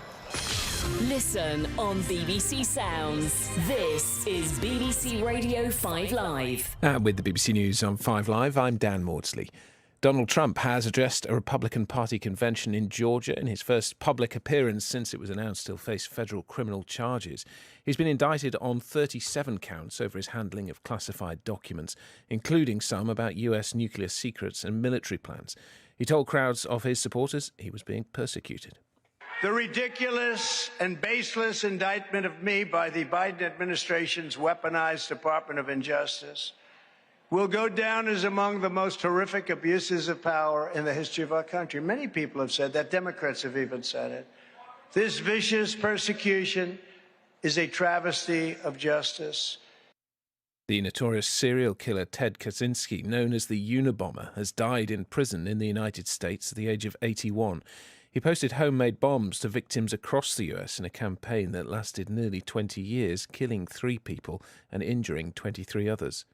Listen on BBC Sounds. This is BBC Radio 5 Live. With the BBC News on 5 Live, I'm Dan Maudsley. Donald Trump has addressed a Republican Party convention in Georgia in his first public appearance since it was announced he'll face federal criminal charges. He's been indicted on 37 counts over his handling of classified documents, including some about US nuclear secrets and military plans. He told crowds of his supporters he was being persecuted. The ridiculous and baseless indictment of me by the Biden administration's weaponized Department of Injustice will go down as among the most horrific abuses of power in the history of our country. Many people have said that. Democrats have even said it. This vicious persecution is a travesty of justice. The notorious serial killer Ted Kaczynski, known as the Unabomber, has died in prison in the United States at the age of 81. He posted homemade bombs to victims across the US in a campaign that lasted nearly 20 years, killing 3 people and injuring 23 others.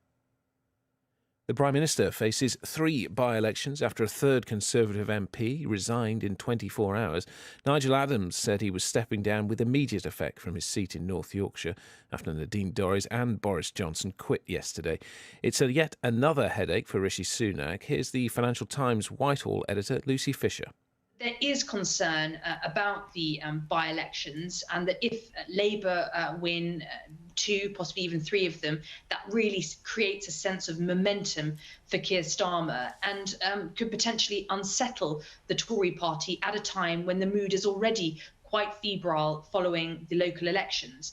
The Prime Minister faces 3 by-elections after a third Conservative MP resigned in 24 hours. Nigel Adams said he was stepping down with immediate effect from his seat in North Yorkshire after Nadine Dorries and Boris Johnson quit yesterday. It's yet another headache for Rishi Sunak. Here's the Financial Times Whitehall editor, Lucy Fisher. There is concern about the by-elections, and that if Labour win 2, possibly even 3 of them, that really creates a sense of momentum for Keir Starmer and could potentially unsettle the Tory party at a time when the mood is already quite febrile following the local elections.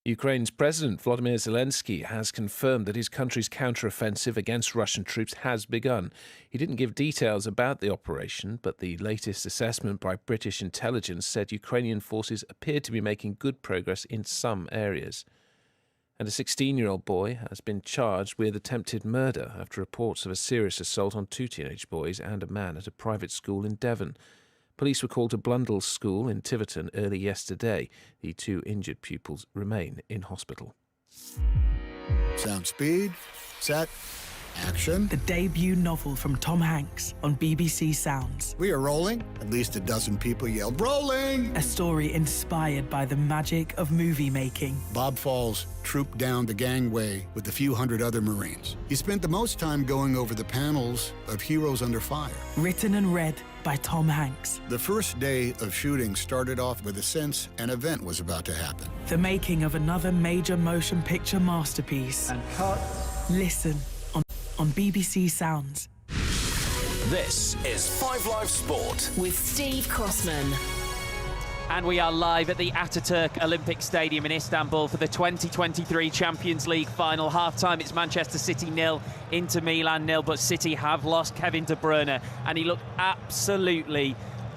Ukraine's President Volodymyr Zelensky has confirmed that his country's counter-offensive against Russian troops has begun. He didn't give details about the operation, but the latest assessment by British intelligence said Ukrainian forces appeared to be making good progress in some areas. And a 16-year-old boy has been charged with attempted murder after reports of a serious assault on 2 teenage boys and a man at a private school in Devon. Police were called to Blundell School in Tiverton early yesterday. The 2 injured pupils remain in hospital. Sound speed, set, action. The debut novel from Tom Hanks on BBC Sounds. We are rolling. At least a dozen people yelled, "Rolling!" A story inspired by the magic of movie making. Bob Falls trooped down the gangway with a few hundred other Marines. He spent the most time going over the panels of Heroes Under Fire. Written and read by Tom Hanks. The first day of shooting started off with a sense an event was about to happen. The making of another major motion picture masterpiece. And cut. Listen on BBC Sounds. This is 5 Live Sport with Steve Crossman. And we are live at the Ataturk Olympic Stadium in Istanbul for the 2023 Champions League final. Half-time, it's Manchester City 0, Inter Milan 0, but City have lost Kevin De Bruyne, and he looked absolutely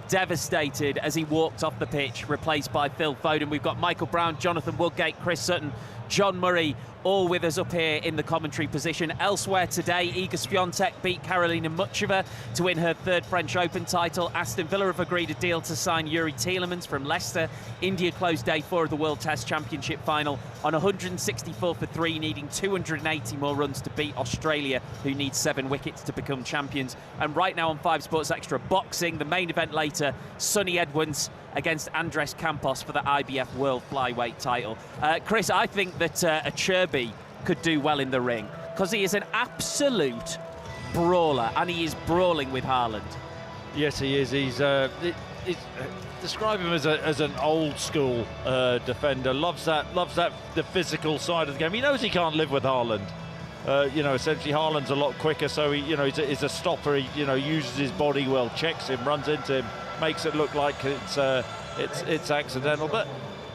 devastated as he walked off the pitch, replaced by Phil Foden. We've got Michael Brown, Jonathan Woodgate, Chris Sutton, John Murray, all with us up here in the commentary position. Elsewhere today, Iga Swiatek beat Karolina Muchova to win her 3rd French Open title. Aston Villa have agreed a deal to sign Yuri Tielemans from Leicester. India closed day 4 of the World Test Championship final on 164 for 3, needing 280 more runs to beat Australia, who need 7 wickets to become champions. And right now on 5 Sports Extra, boxing, the main event later, Sonny Edwards against Andres Campos for the IBF World Flyweight title. Chris, I think that Cherby could do well in the ring because he is an absolute brawler, and he is brawling with Haaland. Yes, he is. He's describe him as an old school defender. Loves that the physical side of the game. He knows he can't live with Haaland. Essentially Haaland's a lot quicker, so he's a stopper. He uses his body well, checks him, runs into him, makes it look like it's accidental. But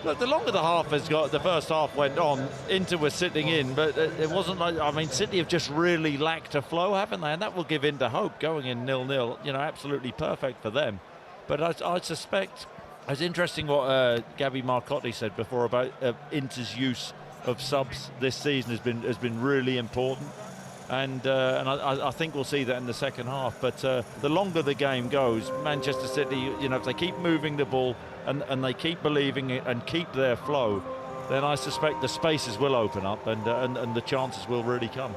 Look, the longer the half has got, the first half went on, Inter was sitting in, but it wasn't like, I mean, City have just really lacked a flow, haven't they? And that will give Inter hope going in 0-0, you know, absolutely perfect for them. But I suspect, it's interesting what Gabby Marcotti said before about Inter's use of subs this season has been really important. And I think we'll see that in the second half. But the longer the game goes, Manchester City, you know, if they keep moving the ball and they keep believing it and keep their flow, then I suspect the spaces will open up and the chances will really come.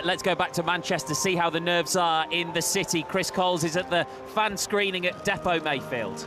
Let's go back to Manchester, see how the nerves are in the city. Chris Coles is at the fan screening at Depot Mayfield.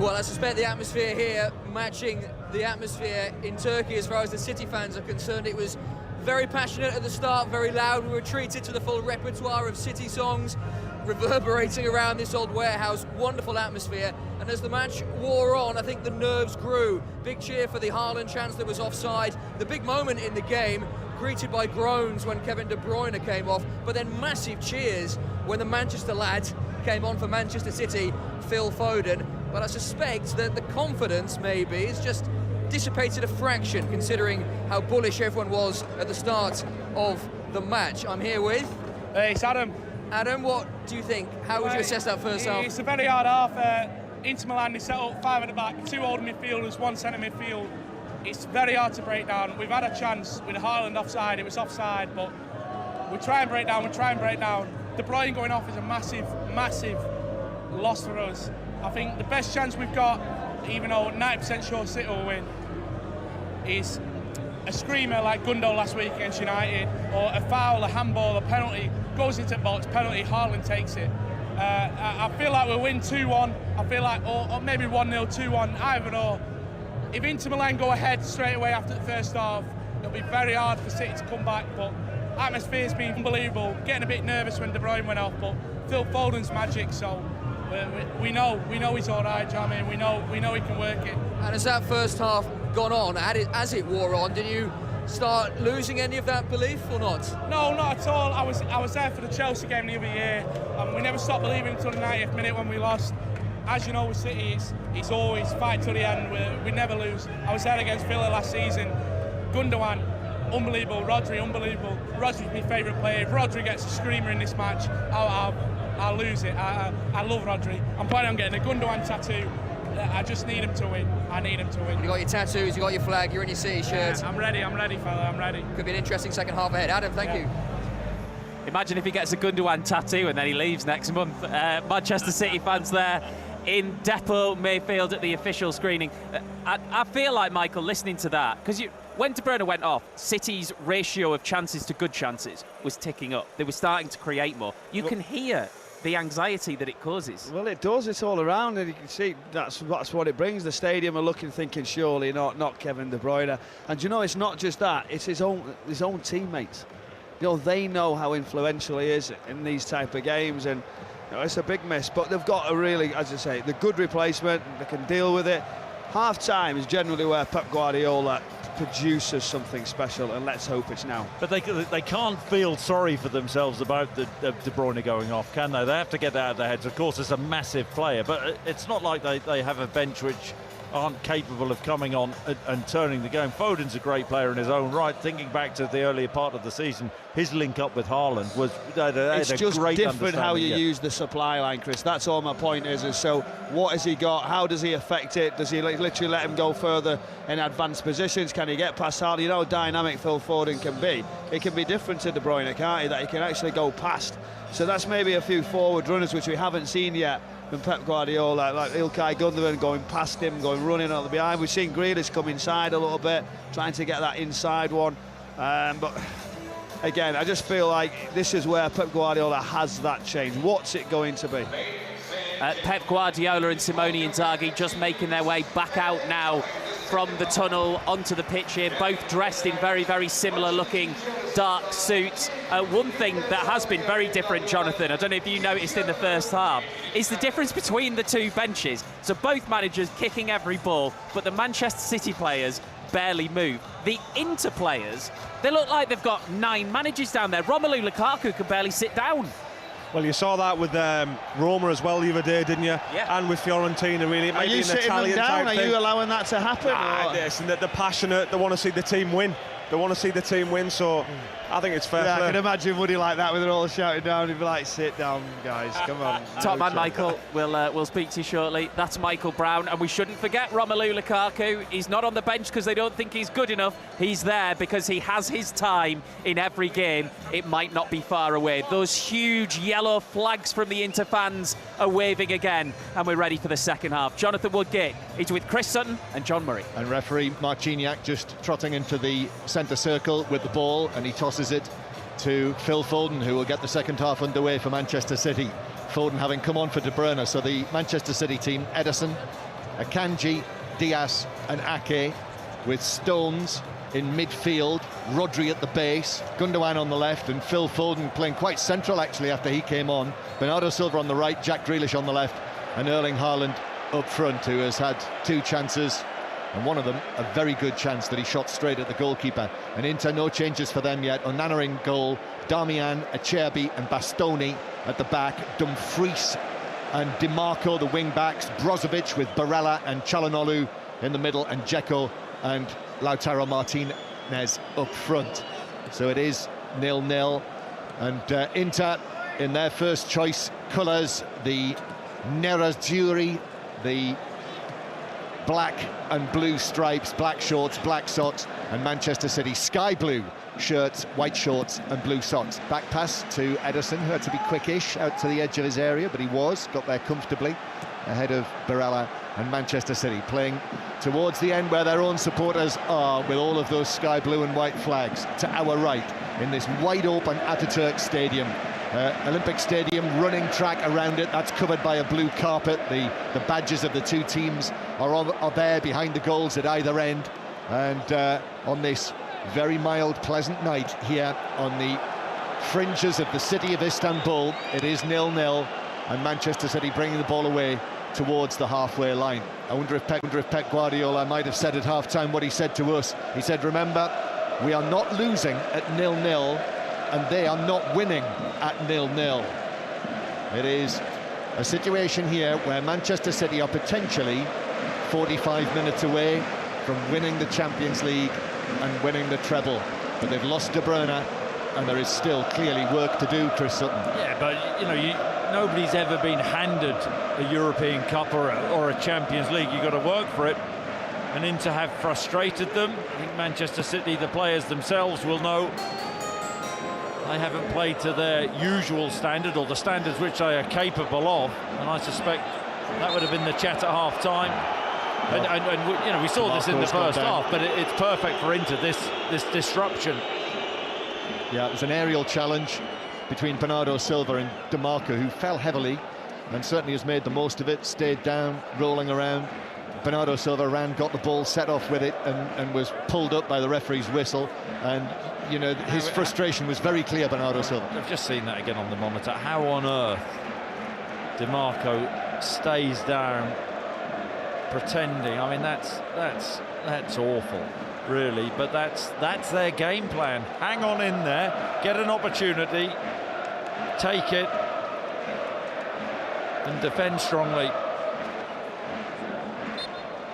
Well, I suspect the atmosphere here matching the atmosphere in Turkey as far as the City fans are concerned. It was very passionate at the start, very loud. We were treated to the full repertoire of City songs reverberating around this old warehouse. Wonderful atmosphere. And as the match wore on, I think the nerves grew. Big cheer for the Haaland chance that was offside. The big moment in the game, greeted by groans when Kevin De Bruyne came off, but then massive cheers when the Manchester lad came on for Manchester City, Phil Foden. But I suspect that the confidence maybe is just dissipated a fraction, considering how bullish everyone was at the start of the match. I'm here with... Hey, it's Adam. Adam, what do you think? How would you assess that first half? It's a very hard half. Inter Milan, they set up 5 at the back, 2 holding midfielders, 1 centre midfield. It's very hard to break down. We've had a chance with Haaland offside. It was offside, but we try and break down. De Bruyne going off is a massive, massive loss for us. I think the best chance we've got, even though 90% sure City will win, is a screamer like Gundogan last week against United, or a foul, a handball, a penalty, goes into the box, penalty, Haaland takes it. I feel like we'll win 2-1. I feel like, or maybe 1-0, 2-1, either or. If Inter Milan go ahead straight away after the first half, it'll be very hard for City to come back, but atmosphere's been unbelievable. Getting a bit nervous when De Bruyne went off, but Phil Foden's magic, so we know he's all right, do you know what I mean? We know he can work it. And as that first half gone on, as it wore on, did you start losing any of that belief or not? No, not at all. I was there for the Chelsea game the other year, and we never stopped believing until the 90th minute when we lost. As you know, with City, it's always fight till the end. We never lose. I was there against Villa last season. Gundogan, unbelievable. Rodri, unbelievable. Rodri's my favourite player. If Rodri gets a screamer in this match, I'll lose it. I love Rodri. I'm planning on getting a Gundogan tattoo. I just need him to win. I need him to win. You got your tattoos, you got your flag, you're in your City shirt. Yeah, I'm ready, fella, I'm ready. Could be an interesting second half ahead. Adam, thank you. Imagine if he gets a Gundogan tattoo and then he leaves next month. Manchester City fans there in Depot Mayfield at the official screening. I feel like, Michael, listening to that, because when De Bruyne went off, City's ratio of chances to good chances was ticking up. They were starting to create more. You can hear the anxiety that it causes. Well, it does. It's all around, and you can see that's what it brings. The stadium are looking, thinking, surely not Kevin De Bruyne. And you know, it's not just that; it's his own teammates. You know, they know how influential he is in these type of games, and you know, it's a big miss. But they've got a really, as I say, the good replacement. They can deal with it. Half time is generally where Pep Guardiola produces something special, and let's hope it's now. But they can't feel sorry for themselves about the De Bruyne going off, can they? They have to get that out of their heads. Of course, it's a massive player, but it's not like they have a bench which aren't capable of coming on and turning the game. Foden's a great player in his own right. Thinking back to the earlier part of the season, his link up with Haaland was it's just different how you use the supply line, Chris. That's all my point is so what has he got? How does he affect it? Does he literally let him go further in advanced positions? Can he get past Haaland? You know how dynamic Phil Foden can be. It can be different to De Bruyne, can't he? That he can actually go past. So that's maybe a few forward runners which we haven't seen yet from Pep Guardiola, like İlkay Gundogan going past him, running out the behind. We've seen Grealish come inside a little bit, trying to get that inside one. But again, I just feel like this is where Pep Guardiola has that change. What's it going to be? Pep Guardiola and Simone Inzaghi just making their way back out now from the tunnel onto the pitch here, both dressed in very, very similar looking dark suits. One thing that has been very different, Jonathan, I don't know if you noticed in the first half, is the difference between the two benches. So both managers kicking every ball, but the Manchester City players barely move. The Inter players, they look like they've got 9 managers down there. Romelu Lukaku can barely sit down. Well, you saw that with Roma as well the other day, didn't you? Yeah. And with Fiorentina, really. It Are might you be an sitting them Italian down? type Are thing. you allowing that to happen? Listen, they're passionate. They want to see the team win. They want to see the team win, so I think it's fair Yeah, play. I can imagine Woody like that with it all shouting down. He'd be like, sit down, guys, come on. Top man Michael, we'll speak to you shortly. That's Michael Brown, and we shouldn't forget Romelu Lukaku. He's not on the bench because they don't think he's good enough. He's there because he has his time in every game. It might not be far away. Those huge yellow flags from the Inter fans are waving again, and we're ready for the second half. Jonathan Woodgate, he's with Chris Sutton and John Murray. And referee Marciniak just trotting into the centre circle with the ball, and he tosses it to Phil Foden, who will get the second half underway for Manchester City. Foden having come on for De Bruyne, so the Manchester City team, Ederson, Akanji, Diaz and Ake, with Stones in midfield, Rodri at the base, Gundogan on the left, and Phil Foden playing quite central actually after he came on. Bernardo Silva on the right, Jack Grealish on the left, and Erling Haaland up front, who has had 2 chances, and one of them a very good chance that he shot straight at the goalkeeper. And Inter, no changes for them yet. Onana in goal, Darmian, Acerbi and Bastoni at the back, Dumfries and Dimarco the wing backs, Brozovic with Barella and Çalhanoğlu in the middle, and Dzeko and Lautaro Martinez up front. So it is 0-0, and Inter in their first choice colours, the nerazzurri, the black and blue stripes, black shorts, black socks, and Manchester City sky blue shirts, white shorts and blue socks. Back pass to Ederson, who had to be quickish out to the edge of his area, but he got there comfortably ahead of Barella, and Manchester City playing towards the end where their own supporters are, with all of those sky blue and white flags to our right in this wide open Ataturk Stadium. Olympic Stadium, running track around it, that's covered by a blue carpet. The badges of the 2 teams are there behind the goals at either end, and on this very mild, pleasant night here on the fringes of the city of Istanbul, it is 0-0, and Manchester City bringing the ball away towards the halfway line. I wonder if Pep Guardiola might have said at half-time what he said to us. He said, remember, we are not losing at 0-0, and they are not winning at 0-0. It is a situation here where Manchester City are potentially 45 minutes away from winning the Champions League and winning the treble, but they've lost De Bruyne, and there is still clearly work to do, Chris Sutton. Yeah, but you know, nobody's ever been handed a European Cup or a Champions League. You've got to work for it, and Inter have frustrated them. I think Manchester City, the players themselves, will know they haven't played to their usual standard, or the standards which they are capable of, and I suspect that would have been the chat at half-time. And you know, we saw this in the first half, but it's perfect for Inter, this disruption. Yeah, it was an aerial challenge between Bernardo Silva and Dimarco, who fell heavily and certainly has made the most of it, stayed down, rolling around. Bernardo Silva ran, got the ball, set off with it, and was pulled up by the referee's whistle. And you know, his frustration was very clear, Bernardo Silva. I've just seen that again on the monitor. How on earth Dimarco stays down pretending? I mean, that's awful, really. But that's their game plan. Hang on in there, get an opportunity, take it, and defend strongly.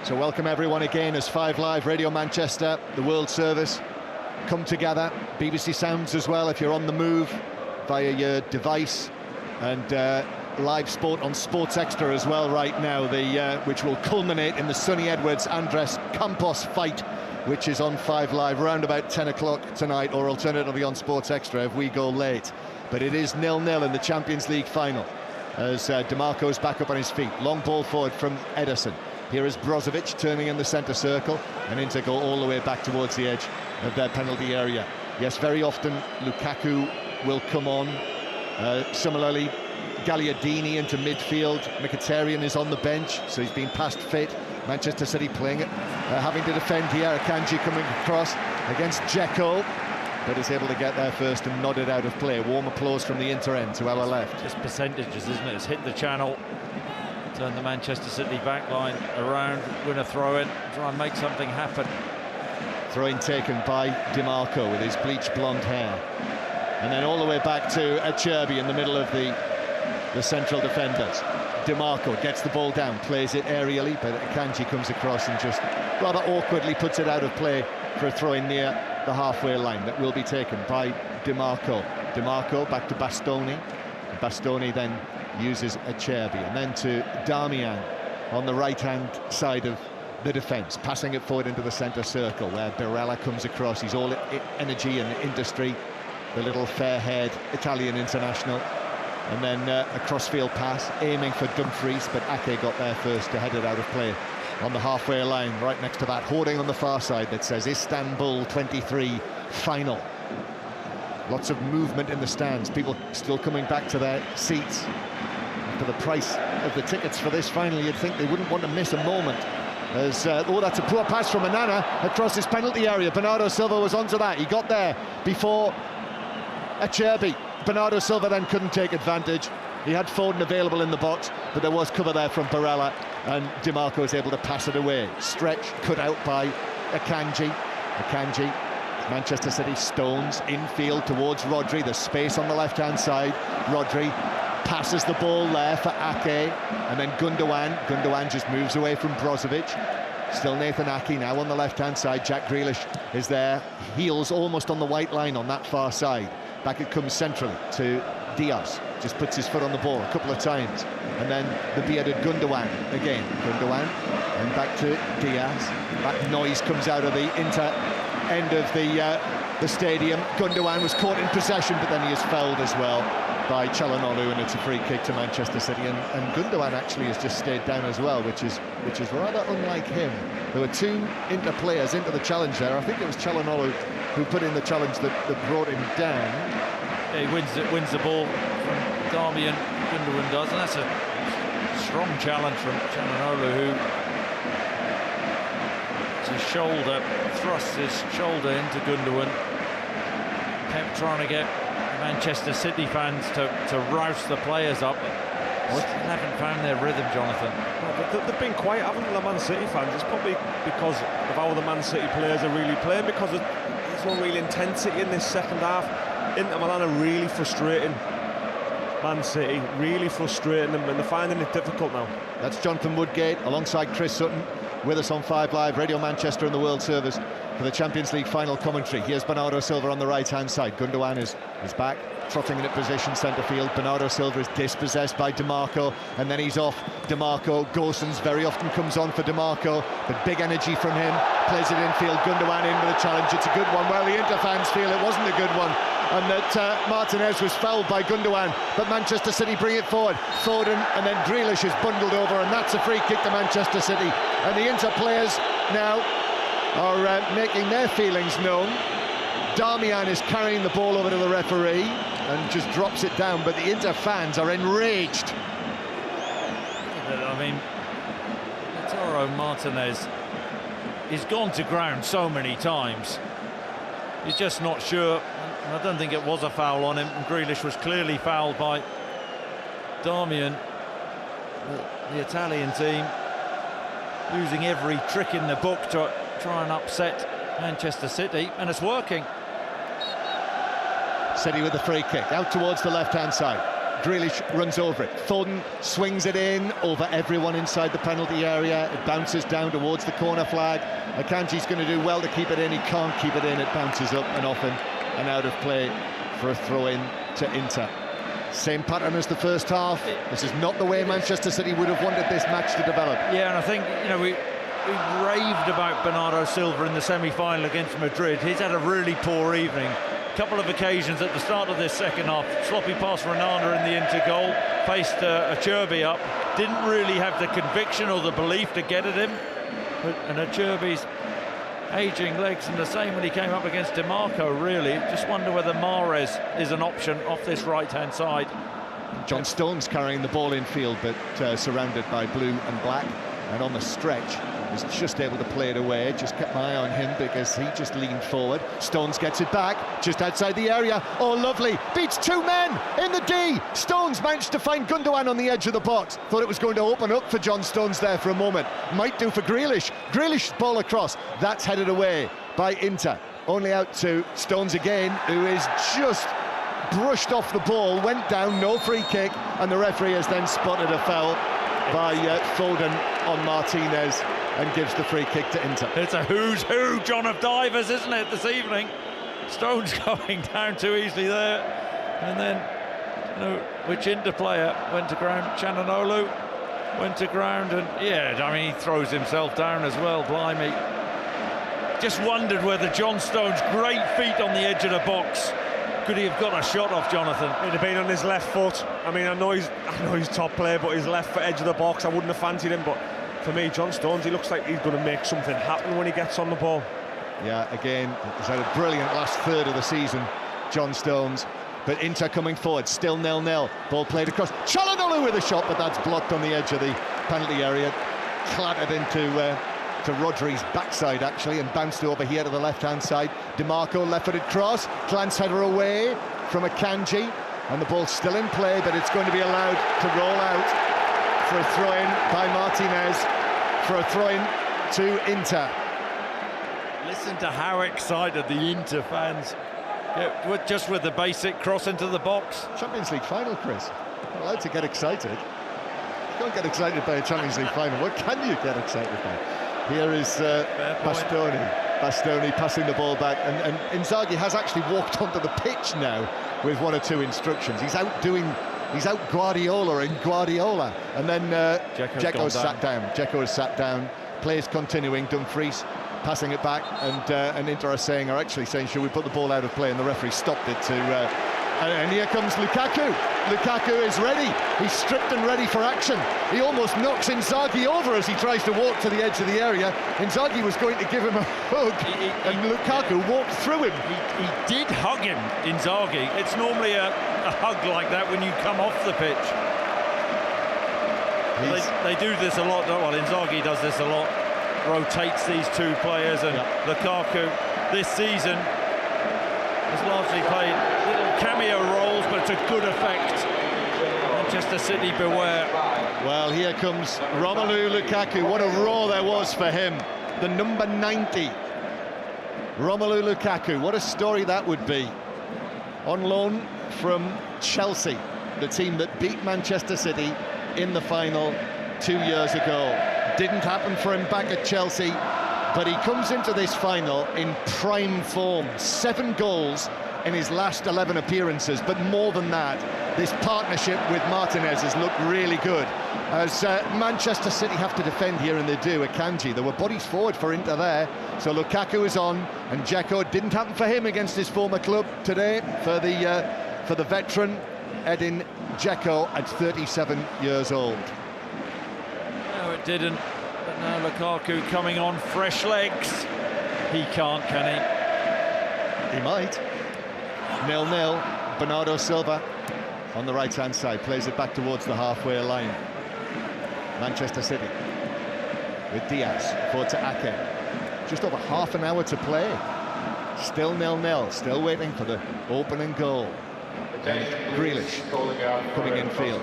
So welcome everyone again as 5 Live, Radio Manchester, the World Service come together. BBC Sounds as well if you're on the move via your device, and live sport on Sports Extra as well right now, which will culminate in the Sonny Edwards Andres Campos fight, which is on 5 Live around about 10 o'clock tonight, or alternatively on Sports Extra if we go late. But it is 0-0 in the Champions League final as Dimarco's back up on his feet. Long ball forward from Ederson. Here is Brozovic turning in the centre circle, and Inter go all the way back towards the edge of their penalty area. Yes, very often Lukaku will come on. Similarly, Gagliardini into midfield. Mkhitaryan is on the bench, so he's been past fit. Manchester City playing it, having to defend here. Akanji coming across against Dzeko, but is able to get there first and nod it out of play. Warm applause from the Inter end to our left. Just percentages, isn't it? It's hit the channel, turn the Manchester City back line around, win a throw-in, try and make something happen. Throw-in taken by Dimarco with his bleached blonde hair. and then all the way back to 𝓳𝓸𝓲𝓷𝓲𝓷𝓰 in the middle of the central defenders. Dimarco gets the ball down, plays it aerially, but Akanji comes across and just rather awkwardly puts it out of play for a throw-in near the halfway line that will be taken by Dimarco. Dimarco back to Bastoni. Bastoni then uses 𝓳𝓸𝓲𝓷𝓲𝓷, and then to Darmian on the right-hand side of the defence, passing it forward into the centre circle where Vieira comes across. He's all energy and industry, the little fair-haired Italian international. And then a crossfield pass, aiming for Dumfries, but Ake got there first to head it out of play on the halfway line, right next to that hoarding on the far side that says Istanbul 23 final. Lots of movement in the stands, people still coming back to their seats. For the price of the tickets for this final, you'd think they wouldn't want to miss a moment. As, oh, that's a poor pass from Onana across his penalty area. Bernardo Silva was onto that. He got there before 𝓳𝓸𝓲𝓷𝓲𝓷. Bernardo Silva then couldn't take advantage. He had Foden available in the box, but there was cover there from Vieira, and Dimarco was able to pass it away. Stretch cut out by Akanji. Akanji, Manchester City, Stones infield towards Rodri. There's space on the left-hand side. Rodri passes the ball there for Ake, and then Gundogan. Gundogan just moves away from Brozovic. Still Nathan Ake now on the left-hand side. Jack Grealish is there, heels almost on the white line on that far side. Back it comes centrally to Diaz, just puts his foot on the ball a couple of times, and then the bearded Gundogan again. Gundogan, and back to Diaz. That noise comes out of the Inter end of the stadium. Gundogan was caught in possession, but then he is fouled as well by 𝓳𝓸𝓲𝓷𝓲𝓷𝓰, and it's a free kick to Manchester City. And Gundogan actually has just stayed down as well, which is rather unlike him. There were two Inter players into the challenge there. I think it was 𝓳𝓸𝓲𝓷𝓲𝓷 who put in the challenge that brought him down. Yeah, he wins the ball from Darmian. Gundogan does, and that's a strong challenge from 𝓳𝓸𝓲𝓷𝓲𝓷𝓰, who thrusts his shoulder into Gundogan. Kept trying to get Manchester City fans to rouse the players up. They haven't found their rhythm, Jonathan. But they've been quiet, haven't the Man City fans? It's probably because of how the Man City players are really playing, because there's no real intensity in this second half. Inter Milan are really frustrating Man City, really frustrating them, and they're finding it difficult now. That's Jonathan Woodgate alongside Chris Sutton with us on 5 Live, Radio Manchester and the World Service for the Champions League final commentary. Here's Bernardo Silva on the right-hand side. Gundogan is back, trotting in at position centre field. Bernardo Silva is dispossessed by Dimarco, and then he's off. Dimarco, Gosens very often comes on for Dimarco, but big energy from him, plays it infield. Gundogan in with a challenge. It's a good one. Well, the Inter fans feel it wasn't a good one, and that Martinez was fouled by Gundogan, but Manchester City bring it forward. Foden, and then Grealish is bundled over, and that's a free kick to Manchester City. And the Inter players now are making their feelings known. Darmian is carrying the ball over to the referee and just drops it down, but the Inter fans are enraged. I mean, Lautaro Martinez, he's gone to ground so many times. He's just not sure. I don't think it was a foul on him. Grealish was clearly fouled by Darmian. The Italian team using every trick in the book to try and upset Manchester City, and it's working. City with the free kick out towards the left-hand side. Grealish runs over it. Foden swings it in over everyone inside the penalty area. It bounces down towards the corner flag. Akanji's going to do well to keep it in. He can't keep it in. It bounces up and off and out of play for a throw-in to Inter. Same pattern as the first half. This is not the way Manchester City would have wanted this match to develop. Yeah, and I think, you know, we raved about Bernardo Silva in the semi-final against Madrid. He's had a really poor evening. A couple of occasions at the start of this second half. Sloppy pass for Onana in the Inter goal. Faced 𝓳𝓸𝓷𝓷𝓷𝓷𝓷 up. Didn't really have the conviction or the belief to get at him. And 𝓳𝓸𝓷𝓷𝓷𝓷's aging legs, and the same when he came up against Dimarco, really. Just wonder whether Mahrez is an option off this right-hand side. John Stones carrying the ball in field, but surrounded by blue and black, and on the stretch was just able to play it away. Just kept my eye on him because he just leaned forward. Stones gets it back just outside the area. Oh, lovely, beats two men in the D. Stones managed to find Gundogan on the edge of the box. Thought it was going to open up for John Stones there for a moment. Might do for Grealish. Grealish's ball across, that's headed away by Inter. Only out to Stones again, who is just brushed off the ball, went down, no free kick, and the referee has then spotted a foul by Foden on Martinez and gives the free kick to Inter. It's a who's who, John, of divers, isn't it, this evening? Stones going down too easily there. And then, you know, which Inter player went to ground? Chananolu went to ground, and yeah, I mean, he throws himself down as well, blimey. Just wondered whether John Stones' great feet on the edge of the box, could he have got a shot off Jonathan? He'd have been on his left foot. I mean, I know he's top player, but his left foot edge of the box, I wouldn't have fancied him. But for me, John Stones, he looks like he's going to make something happen when he gets on the ball. Yeah, again, he's had a brilliant last third of the season, John Stones. But Inter coming forward, still 0-0. Ball played across. Çalhanoğlu with a shot, but that's blocked on the edge of the penalty area. Clattered into to Rodri's backside, actually, and bounced over here to the left-hand side. DiMarco, left-footed cross. Glance header away from Akanji. And the ball's still in play, but it's going to be allowed to roll out for a throw-in by Martinez. For a throw-in to Inter. Listen to how excited the Inter fans. Yeah, just with the basic cross into the box. Champions League final, Chris. You're allowed to get excited. You can't get excited by a Champions League final. What can you get excited by? Here is Bastoni passing the ball back, and Inzaghi has actually walked onto the pitch now with one or two instructions. He's out Guardiola and Guardiola, and then Dzeko's sat down. Dzeko has sat down. Play's continuing. Dumfries passing it back, and Inter are actually saying, should we put the ball out of play? And the referee stopped it to. And here comes Lukaku. Lukaku is ready. He's stripped and ready for action. He almost knocks Inzaghi over as he tries to walk to the edge of the area. Inzaghi was going to give him a hug, and Lukaku walked through him. He did hug him, Inzaghi. It's normally a hug like that when you come off the pitch. They do this a lot, well, Inzaghi does this a lot. Rotates these two players, and Lukaku this season has largely played little cameo roles, but to good effect. Manchester City, beware. Well, here comes Romelu Lukaku. What a roar there was for him. The number 90. Romelu Lukaku, what a story that would be. On loan from Chelsea, the team that beat Manchester City in the final 2 years ago. Didn't happen for him back at Chelsea, but he comes into this final in prime form. 7 goals in his last 11 appearances, but more than that, this partnership with Martinez has looked really good. As Manchester City have to defend here, and they do. Akanji, there were bodies forward for Inter there, so Lukaku is on, and Dzeko. Didn't happen for him against his former club today for the veteran Edin Dzeko at 37 years old. No, it didn't. But now Lukaku coming on fresh legs. He can't, can he? He might. 0-0. Bernardo Silva on the right-hand side plays it back towards the halfway line. Manchester City with Diaz forward to Ake. Just over half an hour to play. Still 0-0. Still waiting for the opening goal. And Grealish coming in field.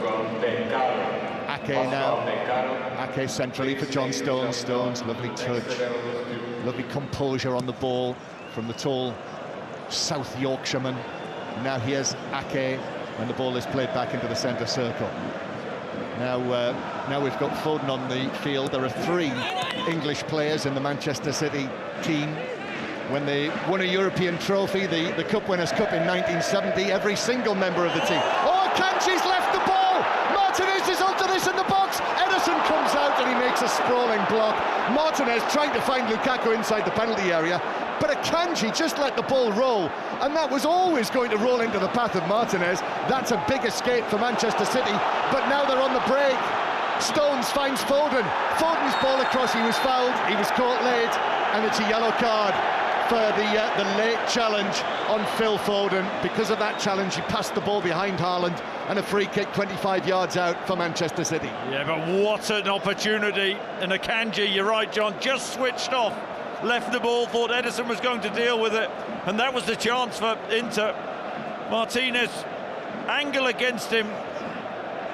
Ake now. Ake centrally for John Stones. Stones, lovely touch. Lovely composure on the ball from the tall South Yorkshireman. Now here's Ake, and the ball is played back into the centre circle. Now we've got Foden on the field. There are 3 English players in the Manchester City team. When they won a European trophy, the Cup Winners' Cup in 1970, every single member of the team. Oh, Kanji's left the ball! Martinez is onto this in the box! Ederson comes out and he makes a sprawling block. Martinez trying to find Lukaku inside the penalty area, but Akanji just let the ball roll, and that was always going to roll into the path of Martinez. That's a big escape for Manchester City, but now they're on the break. Stones finds Foden. Foden's ball across, he was fouled, he was caught late, and it's a yellow card for the late challenge on Phil Foden. Because of that challenge, he passed the ball behind Haaland, and a free kick 25 yards out for Manchester City. Yeah, but what an opportunity. And Akanji, you're right, John, just switched off. Left the ball, thought Ederson was going to deal with it, and that was the chance for Inter. Martinez, angle against him,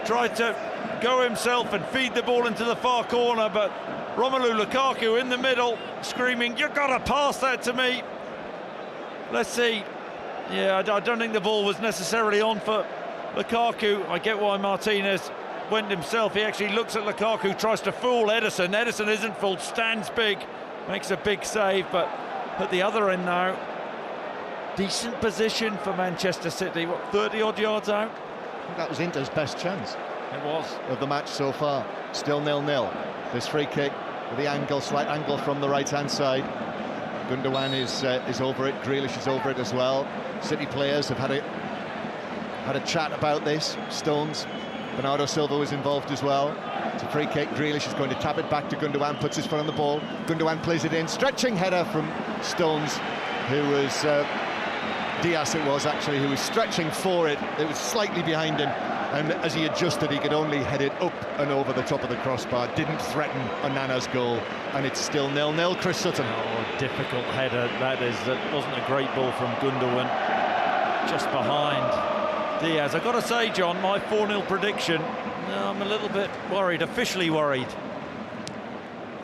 tried to go himself and feed the ball into the far corner, but Romelu Lukaku in the middle, screaming, "You've got to pass that to me." Let's see. Yeah, I don't think the ball was necessarily on for Lukaku. I get why Martinez went himself. He actually looks at Lukaku, tries to fool Ederson. Ederson isn't fooled, stands big, makes a big save, but at the other end now, decent position for Manchester City. What, 30-odd yards out? I think that was Inter's best chance. It was. Of the match so far. Still 0-0. This free kick with the angle, slight angle from the right-hand side. Gundogan is over it. Grealish is over it as well. City players have had a chat about this. Stones, Bernardo Silva was involved as well. It's a free kick. Grealish is going to tap it back to Gundogan, puts his foot on the ball. Gundogan plays it in. Stretching header from Stones, who was... Diaz it was actually, who was stretching for it. It was slightly behind him, and as he adjusted, he could only head it up and over the top of the crossbar. Didn't threaten Onana's goal, and it's still 0-0. Chris Sutton. Oh, difficult header that is. That wasn't a great ball from Gundogan. Just behind Diaz. I've got to say, John, my 4-0 prediction, I'm a little bit worried, officially worried.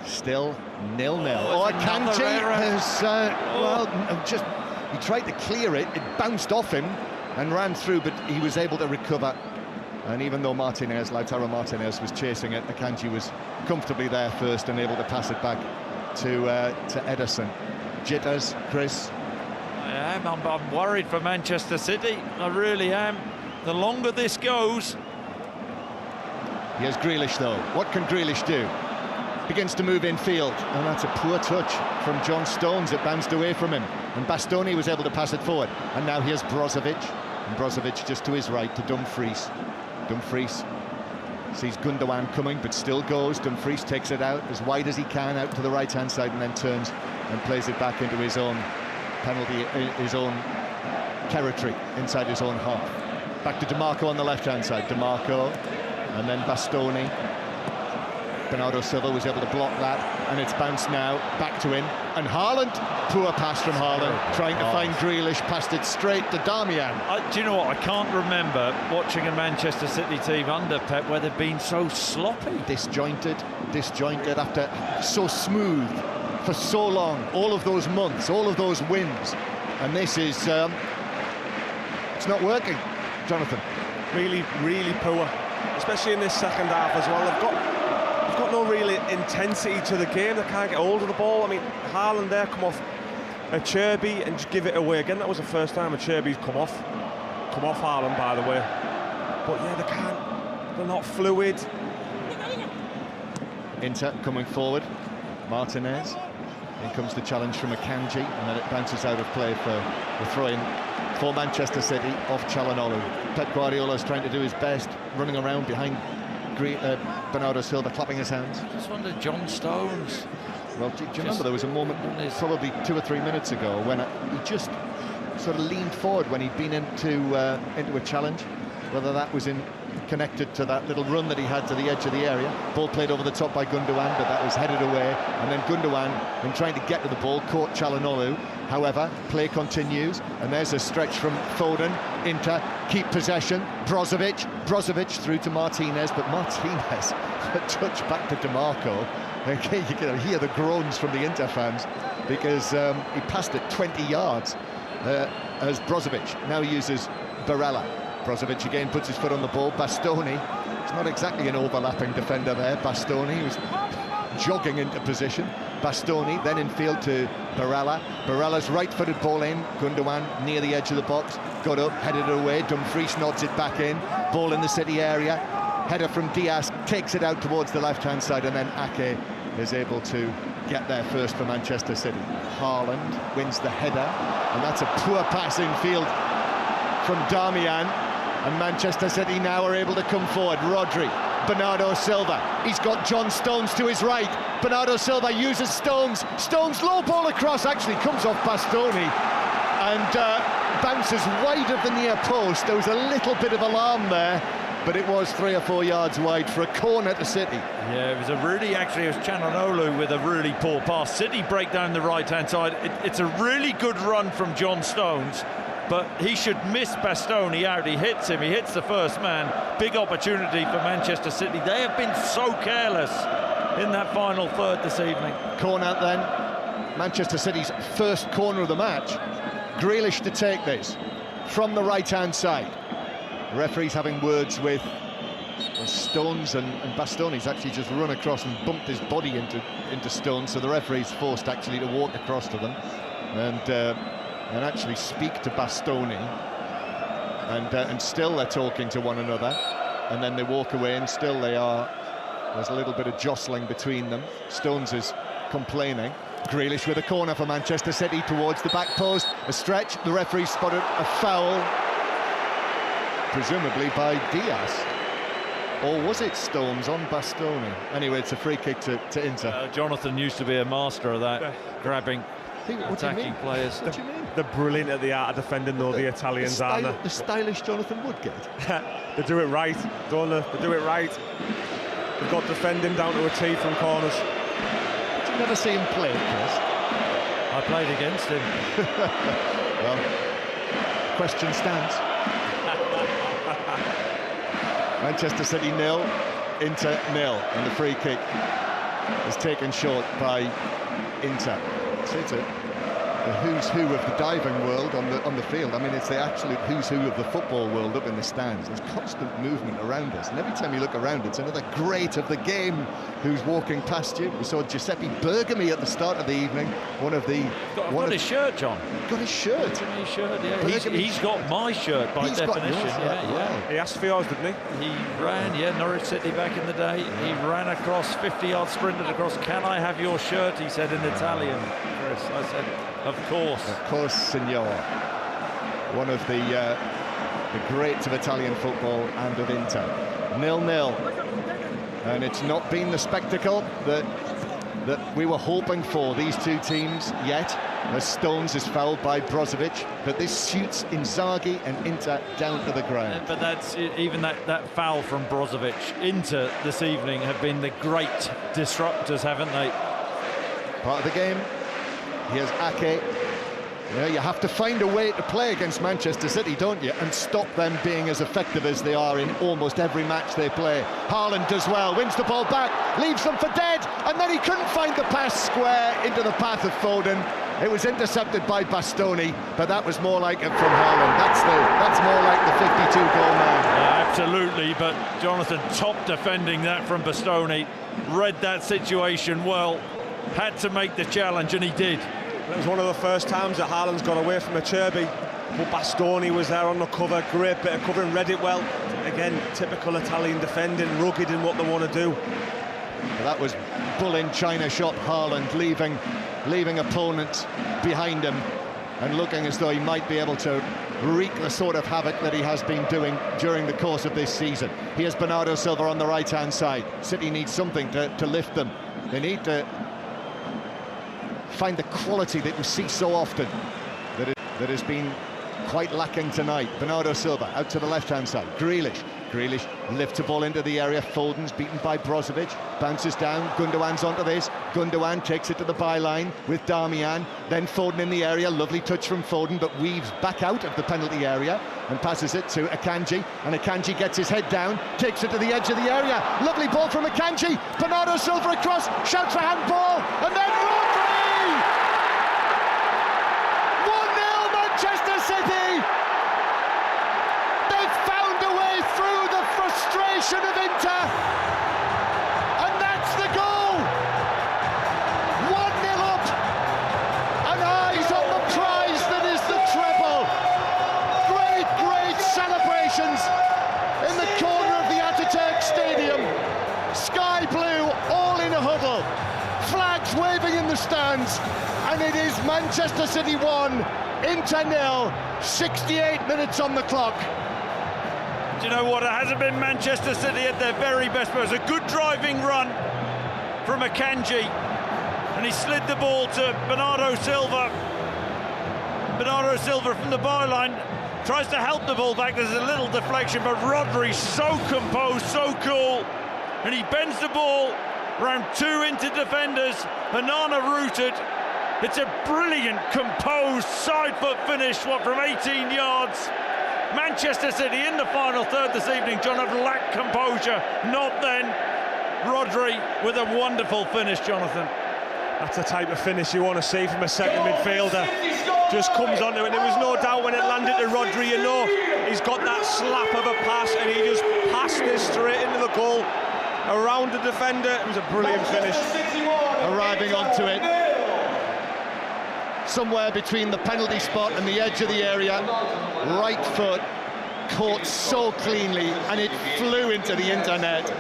Still 0-0. Oh, Akanji has, he tried to clear it, it bounced off him and ran through, but he was able to recover. And even though Lautaro Martinez was chasing it, Akanji was comfortably there first and able to pass it back to Ederson. Jitters, Chris? I'm worried for Manchester City, I really am. The longer this goes... Here's Grealish though. What can Grealish do? Begins to move infield, and that's a poor touch from John Stones. It bounced away from him, and Bastoni was able to pass it forward. And now here's Brozovic, and Brozovic just to his right to Dumfries. Dumfries sees Gundogan coming, but still goes. Dumfries takes it out as wide as he can, out to the right-hand side, and then turns and plays it back into his own penalty, his own territory, inside his own half. Back to DiMarco on the left-hand side. DiMarco, and then Bastoni. Bernardo Silva was able to block that, and it's bounced now back to him. And Haaland, poor pass from Haaland, trying to find Grealish, passed it straight to Darmian. Do you know what? I can't remember watching a Manchester City team under Pep where they've been so sloppy. Disjointed after so smooth for so long, all of those months, all of those wins. And this is, it's not working, Jonathan. Really, really poor, especially in this second half as well. They've got no real intensity to the game. They can't get hold of the ball. I mean, Haaland there come off a Cherby and just give it away again. That was the first time a Cherby's come off Haaland, by the way. But yeah, they're not fluid. Inter coming forward. Martinez. In comes the challenge from Akanji, and then it bounces out of play for the throw-in for Manchester City off Calhanoglu. Pep Guardiola's trying to do his best, running around behind Bernardo Silva, clapping his hands. I just wondered, John Stones. Well, do you remember there was a moment probably 2 or 3 minutes ago when he just sort of leaned forward when he'd been into a challenge, whether that was connected to that little run that he had to the edge of the area. Ball played over the top by Gundogan, but that was headed away, and then Gundogan, in trying to get to the ball, caught Calhanoglu. However, play continues, and there's a stretch from Foden. Inter keep possession. Brozovic through to Martinez, but Martinez a touch back to DiMarco. Okay, you can hear the groans from the Inter fans because he passed it 20 yards as Brozovic now uses Barella. Brozovic again puts his foot on the ball. Bastoni, it's not exactly an overlapping defender there. Bastoni was jogging into position. Bastoni then in field to Barella. Barella's right-footed ball in. Gundogan near the edge of the box. Got up, headed it away. Dumfries nods it back in. Ball in the City area. Header from Diaz, takes it out towards the left-hand side, and then Ake is able to get there first for Manchester City. Haaland wins the header, and that's a poor pass in field from Darmian, and Manchester City now are able to come forward. Rodri, Bernardo Silva, he's got John Stones to his right. Bernardo Silva uses Stones. Stones low ball across, actually comes off Bastoni and bounces wide of the near post. There was a little bit of alarm there, but it was 3 or 4 yards wide for a corner to City. Yeah, it was it was Calhanoglu with a really poor pass. City break down the right-hand side. It's a really good run from John Stones, but he should miss Bastoni out. He hits him, he hits the first man. Big opportunity for Manchester City. They have been so careless in that final third this evening. Corner then, Manchester City's first corner of the match. Grealish to take this. from the right-hand side. The referee's having words with Stones, and Bastoni's actually just run across and bumped his body into Stones, so the referee's forced actually to walk across to them and actually speak to Bastoni, and still they're talking to one another, and then they walk away, and still there's a little bit of jostling between them. Stones is complaining. Grealish with a corner for Manchester City towards the back post, a stretch, the referee spotted a foul, presumably by Diaz. Or was it Stones on Bastoni? Anyway, it's a free kick to Inter. Jonathan used to be a master of that, grabbing attacking players. What do you mean? They're brilliant at the art of defending, though, the Italians, aren't they? The stylish Jonathan Woodgate. They do it right, don't they? They do it right. They've got defending down to a T from corners. Did you never see him play, Chris? I played against him. Well, question stands. Manchester City 0, Inter 0, and the free kick is taken short by Inter. So it's a who's who of the diving world on the field. I mean, it's the absolute who's who of the football world up in the stands. There's constant movement around us, and every time you look around, it's another great of the game who's walking past you. We saw Giuseppe Bergami at the start of the evening. Got his shirt, John. Got his shirt. His shirt, yeah. He's got my shirt by definition. Got yours, yeah. He asked for yours, didn't he? He ran, Norwich City back in the day. He ran across, 50 yards, sprinted across. Can I have your shirt? He said in Italian. Chris, I said, of course. Of course, signor. One of the greats of Italian football and of Inter. 0-0. And it's not been the spectacle that we were hoping for, these two teams, yet, as Stones is fouled by Brozovic. But this suits Inzaghi and Inter down to the ground. But that's even that foul from Brozovic. Inter this evening have been the great disruptors, haven't they? Part of the game. Here's Ake. You have to find a way to play against Manchester City, don't you? And stop them being as effective as they are in almost every match they play. Haaland does well, wins the ball back, leaves them for dead, and then he couldn't find the pass square into the path of Foden. It was intercepted by Bastoni, but that was more like it from Haaland. That's more like the 52-goal man. Absolutely, but Jonathan, top defending that from Bastoni. Read that situation well, had to make the challenge, and he did. It was one of the first times that Haaland's got away from Acerbi, but Bastoni was there on the cover, great bit of covering, read it well. Again, typical Italian defending, rugged in what they want to do. Well, that was bull-in China shot Haaland, leaving opponents behind him and looking as though he might be able to wreak the sort of havoc that he has been doing during the course of this season. Here's Bernardo Silva on the right-hand side. City needs something to lift them. They need to find the quality that we see so often that has been quite lacking tonight. Bernardo Silva out to the left-hand side. Grealish lifts the ball into the area. Foden's beaten by Brozovic, bounces down. Gundogan's onto this. Gundogan takes it to the byline with Darmian. Then Foden in the area. Lovely touch from Foden, but weaves back out of the penalty area and passes it to Akanji. And Akanji gets his head down, takes it to the edge of the area. Lovely ball from Akanji. Bernardo Silva across, shouts for handball, and then Rodri! 1-0 Manchester City! They've found a way through the frustration of Inter, and that's the goal! 1-0 up, and eyes on the prize that is the treble. Great celebrations in the corner of the Ataturk Stadium. Sky blue, all in a huddle. Flags waving in the stands, and it is Manchester City 1, Inter 0, 68 minutes on the clock. Do you know what? It hasn't been Manchester City at their very best, but it was a good driving run from Akanji, and he slid the ball to Bernardo Silva. Bernardo Silva from the byline tries to help the ball back. There's a little deflection, but Rodri so composed, so cool, and he bends the ball around two Inter defenders. Banana rooted. It's a brilliant, composed side foot finish, from 18 yards. Manchester City in the final third this evening, John, have lacked composure. Not then. Rodri with a wonderful finish, Jonathan. That's the type of finish you want to see from a second midfielder. just comes onto it. And there was no doubt when it landed to Rodri, you know, he's got that slap of a pass, and he just passed it straight into the goal, around the defender. It was a brilliant finish. Arriving onto it, somewhere between the penalty spot and the edge of the area, right foot caught so cleanly, and it flew into the internet.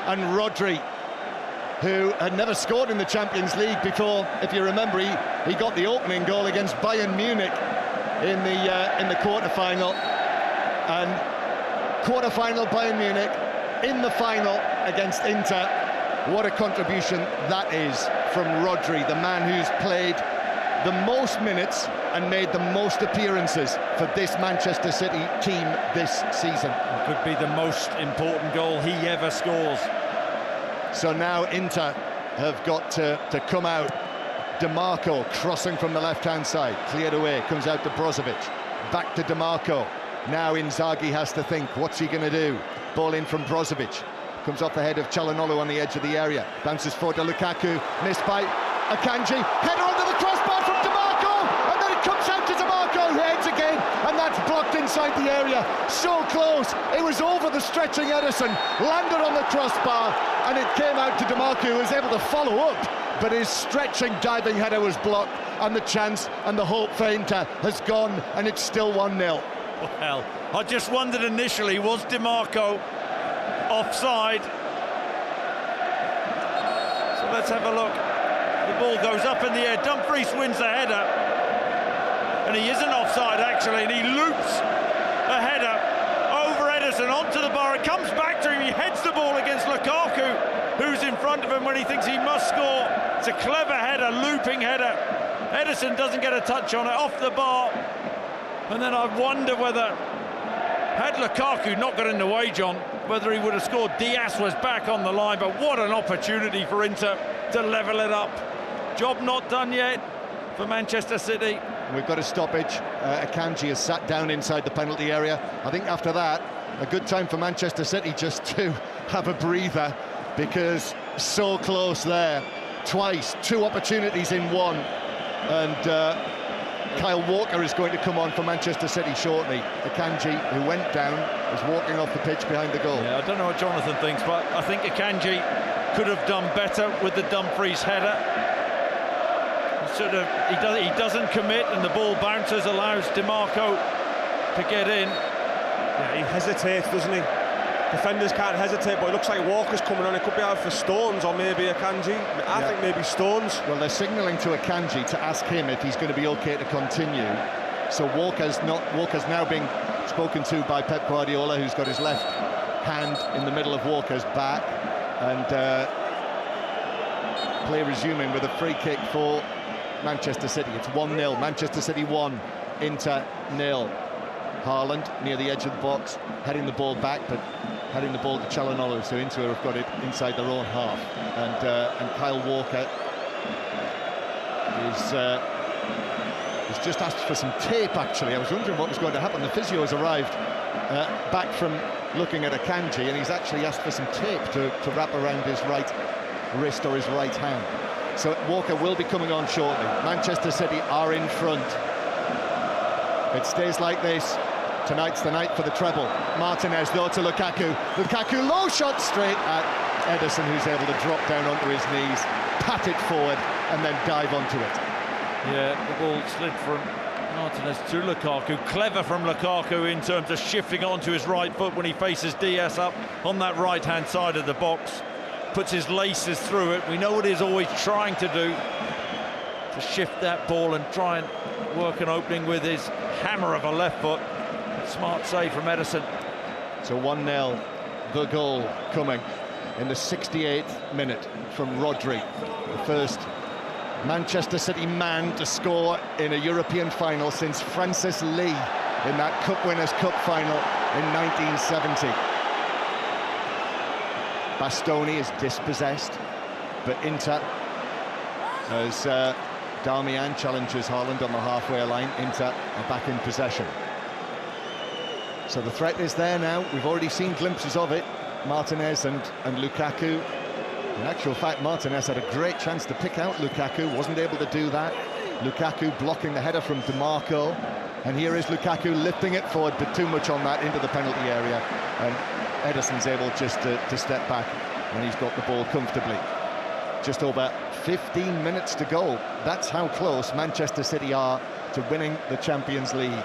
And Rodri, who had never scored in the Champions League before, if you remember, he got the opening goal against Bayern Munich in the quarter-final, and quarter-final Bayern Munich in the final against Inter. What a contribution that is from Rodri, the man who's played the most minutes and made the most appearances for this Manchester City team this season. It could be the most important goal he ever scores. So now Inter have got to come out. DiMarco crossing from the left-hand side, cleared away, comes out to Brozovic, back to DiMarco. Now Inzaghi has to think, what's he going to do? Ball in from Brozovic, comes off the head of Calhanoglu on the edge of the area, bounces forward to Lukaku, missed by Akanji, header under the crossbar from DiMarco, and then it comes out to DiMarco, who heads again, and that's blocked inside the area. So close, it was over the stretching Ederson, landed on the crossbar, and it came out to DiMarco, who was able to follow up, but his stretching diving header was blocked, and the chance and the hope for Inter has gone, and it's still 1-0. Well, I just wondered initially, was DiMarco offside? So let's have a look. The ball goes up in the air. Dumfries wins the header, and he isn't offside actually, and he loops a header over Ederson onto the bar. It comes back to him. He heads the ball against Lukaku, who's in front of him when he thinks he must score. It's a clever header, looping header. Ederson doesn't get a touch on it, off the bar. And then I wonder whether, had Lukaku not got in the way, John, whether he would have scored. Diaz was back on the line, but what an opportunity for Inter to level it up. Job not done yet for Manchester City. We've got a stoppage. Akanji has sat down inside the penalty area. I think after that, a good time for Manchester City just to have a breather, because so close there. Twice, 2 opportunities in one. And Kyle Walker is going to come on for Manchester City shortly. Akanji, who went down, is walking off the pitch behind the goal. Yeah, I don't know what Jonathan thinks, but I think Akanji could have done better with the Dumfries header. He doesn't commit, and the ball bounces, allows DiMarco to get in. Yeah, he hesitates, doesn't he? Defenders can't hesitate, but it looks like Walker's coming on. It could be out for Stones or maybe Akanji. I think maybe Stones. Well, they're signalling to Akanji to ask him if he's going to be okay to continue. So Walker's now being spoken to by Pep Guardiola, who's got his left hand in the middle of Walker's back, and play resuming with a free kick for Manchester City. It's 1-0. Manchester City 1, Inter 0. Haaland near the edge of the box, heading the ball back, but heading the ball to Calhanoglu, so Inter have got it inside their own half. And Kyle Walker is just asked for some tape, actually. I was wondering what was going to happen. The physio has arrived back from looking at Akanji, and he's actually asked for some tape to wrap around his right wrist or his right hand. So Walker will be coming on shortly. Manchester City are in front. It stays like this. Tonight's the night for the treble. Martinez though to Lukaku. Lukaku, low shot straight at Ederson, who's able to drop down onto his knees, pat it forward, and then dive onto it. Yeah, the ball slid from Martinez to Lukaku. Clever from Lukaku in terms of shifting onto his right foot when he faces Diaz up on that right-hand side of the box. Puts his laces through it. We know what he's always trying to do, to shift that ball and try and work an opening with his hammer of a left foot. Smart save from Ederson. So 1-0, the goal coming in the 68th minute from Rodri, the first Manchester City man to score in a European final since Francis Lee in that Cup Winners' Cup final in 1970. Bastoni is dispossessed, but Inter, as Darmian challenges Haaland on the halfway line, Inter are back in possession. So the threat is there now. We've already seen glimpses of it. Martinez and Lukaku. In actual fact, Martinez had a great chance to pick out Lukaku, wasn't able to do that. Lukaku blocking the header from DiMarco, and here is Lukaku lifting it forward, but too much on that into the penalty area, and Ederson's able just to step back when he's got the ball comfortably. Just over 15 minutes to go. That's how close Manchester City are to winning the Champions League.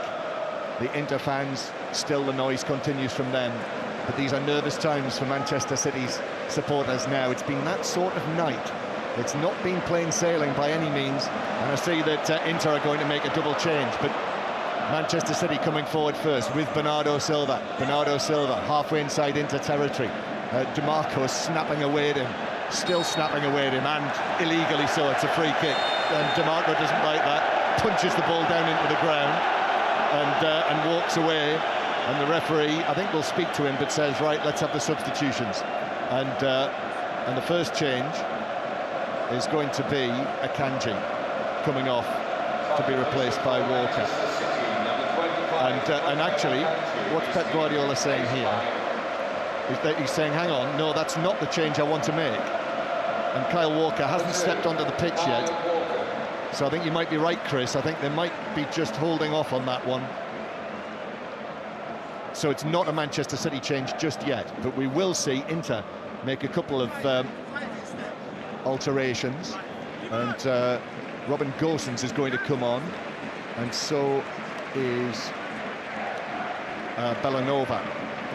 The Inter fans, still the noise continues from them, but these are nervous times for Manchester City's supporters now. It's been that sort of night. It's not been plain sailing by any means, and I see that Inter are going to make a double change, but Manchester City coming forward first with Bernardo Silva. Bernardo Silva halfway inside Inter territory. DiMarco snapping away at him, still snapping away at him, and illegally so. It's a free kick, and DiMarco doesn't like that, punches the ball down into the ground and walks away, and the referee, I think, will speak to him, but says, right, let's have the substitutions, and the first change is going to be Akanji coming off to be replaced by Walker. And actually, what's Pep Guardiola saying here is that he's saying, hang on, no, that's not the change I want to make. And Kyle Walker hasn't stepped onto the pitch yet. So I think you might be right, Chris. I think they might be just holding off on that one. So it's not a Manchester City change just yet, but we will see Inter make a couple of alterations. And Robin Gosens is going to come on, and so is Bellanova,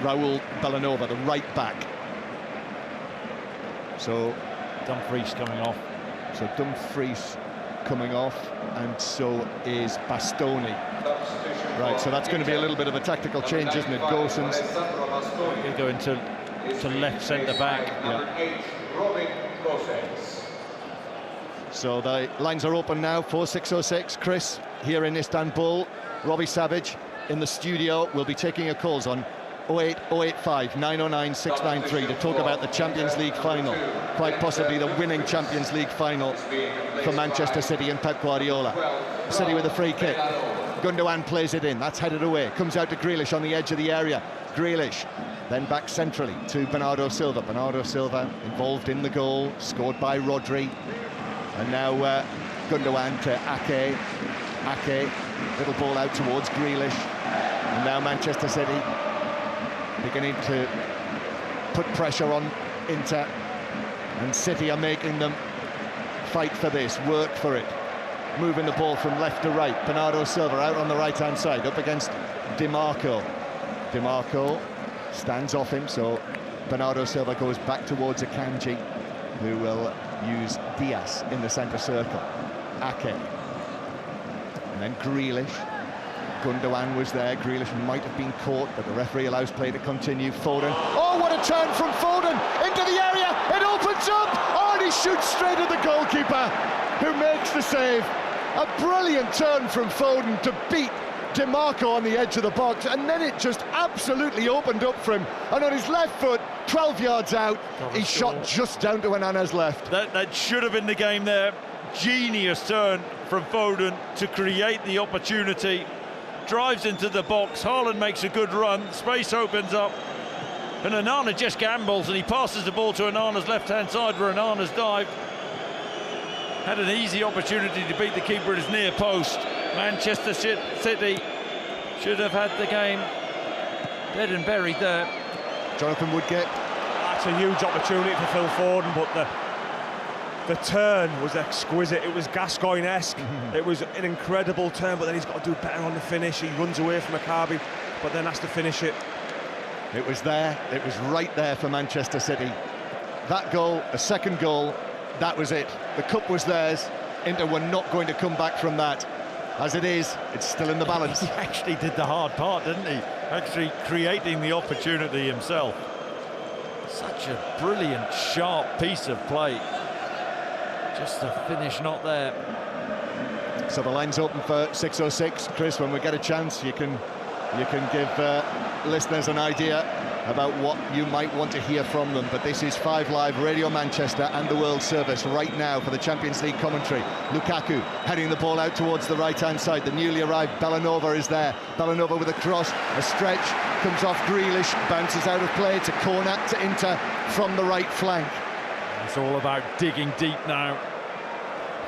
Raul Bellanova, the right back. So Dumfries coming off. So Dumfries coming off, and so is Bastoni. Right, so that's going to be a little bit of a tactical change, isn't it? Gosens. He'll go into left centre back. Yeah. So the lines are open now for 606. Chris here in Istanbul. Robbie Savage in the studio will be taking your calls on 08085 909 693 to talk about the Champions League final, quite possibly the winning Champions League final for Manchester City and Pep Guardiola. City with a free kick. Gundogan plays it in, that's headed away, comes out to Grealish on the edge of the area. Grealish then back centrally to Bernardo Silva. Bernardo Silva involved in the goal, scored by Rodri. And now Gundogan to Ake. Ake, little ball out towards Grealish. And now Manchester City beginning to put pressure on Inter. And City are making them fight for this, work for it. Moving the ball from left to right. Bernardo Silva out on the right-hand side, up against DiMarco. DiMarco stands off him, so Bernardo Silva goes back towards Akanji, who will use Diaz in the centre circle. Ake. And then Grealish. Gundogan was there. Grealish might have been caught, but the referee allows play to continue. Foden. Oh, what a turn from Foden into the area. It opens up. Oh, and he shoots straight at the goalkeeper, who makes the save. A brilliant turn from Foden to beat DiMarco on the edge of the box, and then it just absolutely opened up for him. And on his left foot, 12 yards out, he shot just down to Onana's left. That should have been the game there. Genius turn from Foden to create the opportunity. Drives into the box, Haaland makes a good run, space opens up, and Onana just gambles, and he passes the ball to Onana's left-hand side where Onana's dived. Had an easy opportunity to beat the keeper at his near post. Manchester City should have had the game dead and buried there. Jonathan Woodgate. That's a huge opportunity for Phil Foden, but the turn was exquisite. It was Gascoigne-esque. It was an incredible turn, but then he's got to do better on the finish. He runs away from Maccabi, but then has to finish it. It was there. It was right there for Manchester City. That goal, a second goal, that was it. The cup was theirs. Inter were not going to come back from that. As it is, it's still in the balance. He actually did the hard part, didn't he? Actually creating the opportunity himself. Such a brilliant, sharp piece of play. Just the finish not there. So the line's open for 606. Chris, when we get a chance, you can give listeners an idea about what you might want to hear from them. But this is 5 Live, Radio Manchester and the World Service right now for the Champions League commentary. Lukaku heading the ball out towards the right-hand side. The newly arrived Bellanova is there. Bellanova with a cross, a stretch, comes off Grealish, bounces out of play to corner to Inter from the right flank. It's all about digging deep now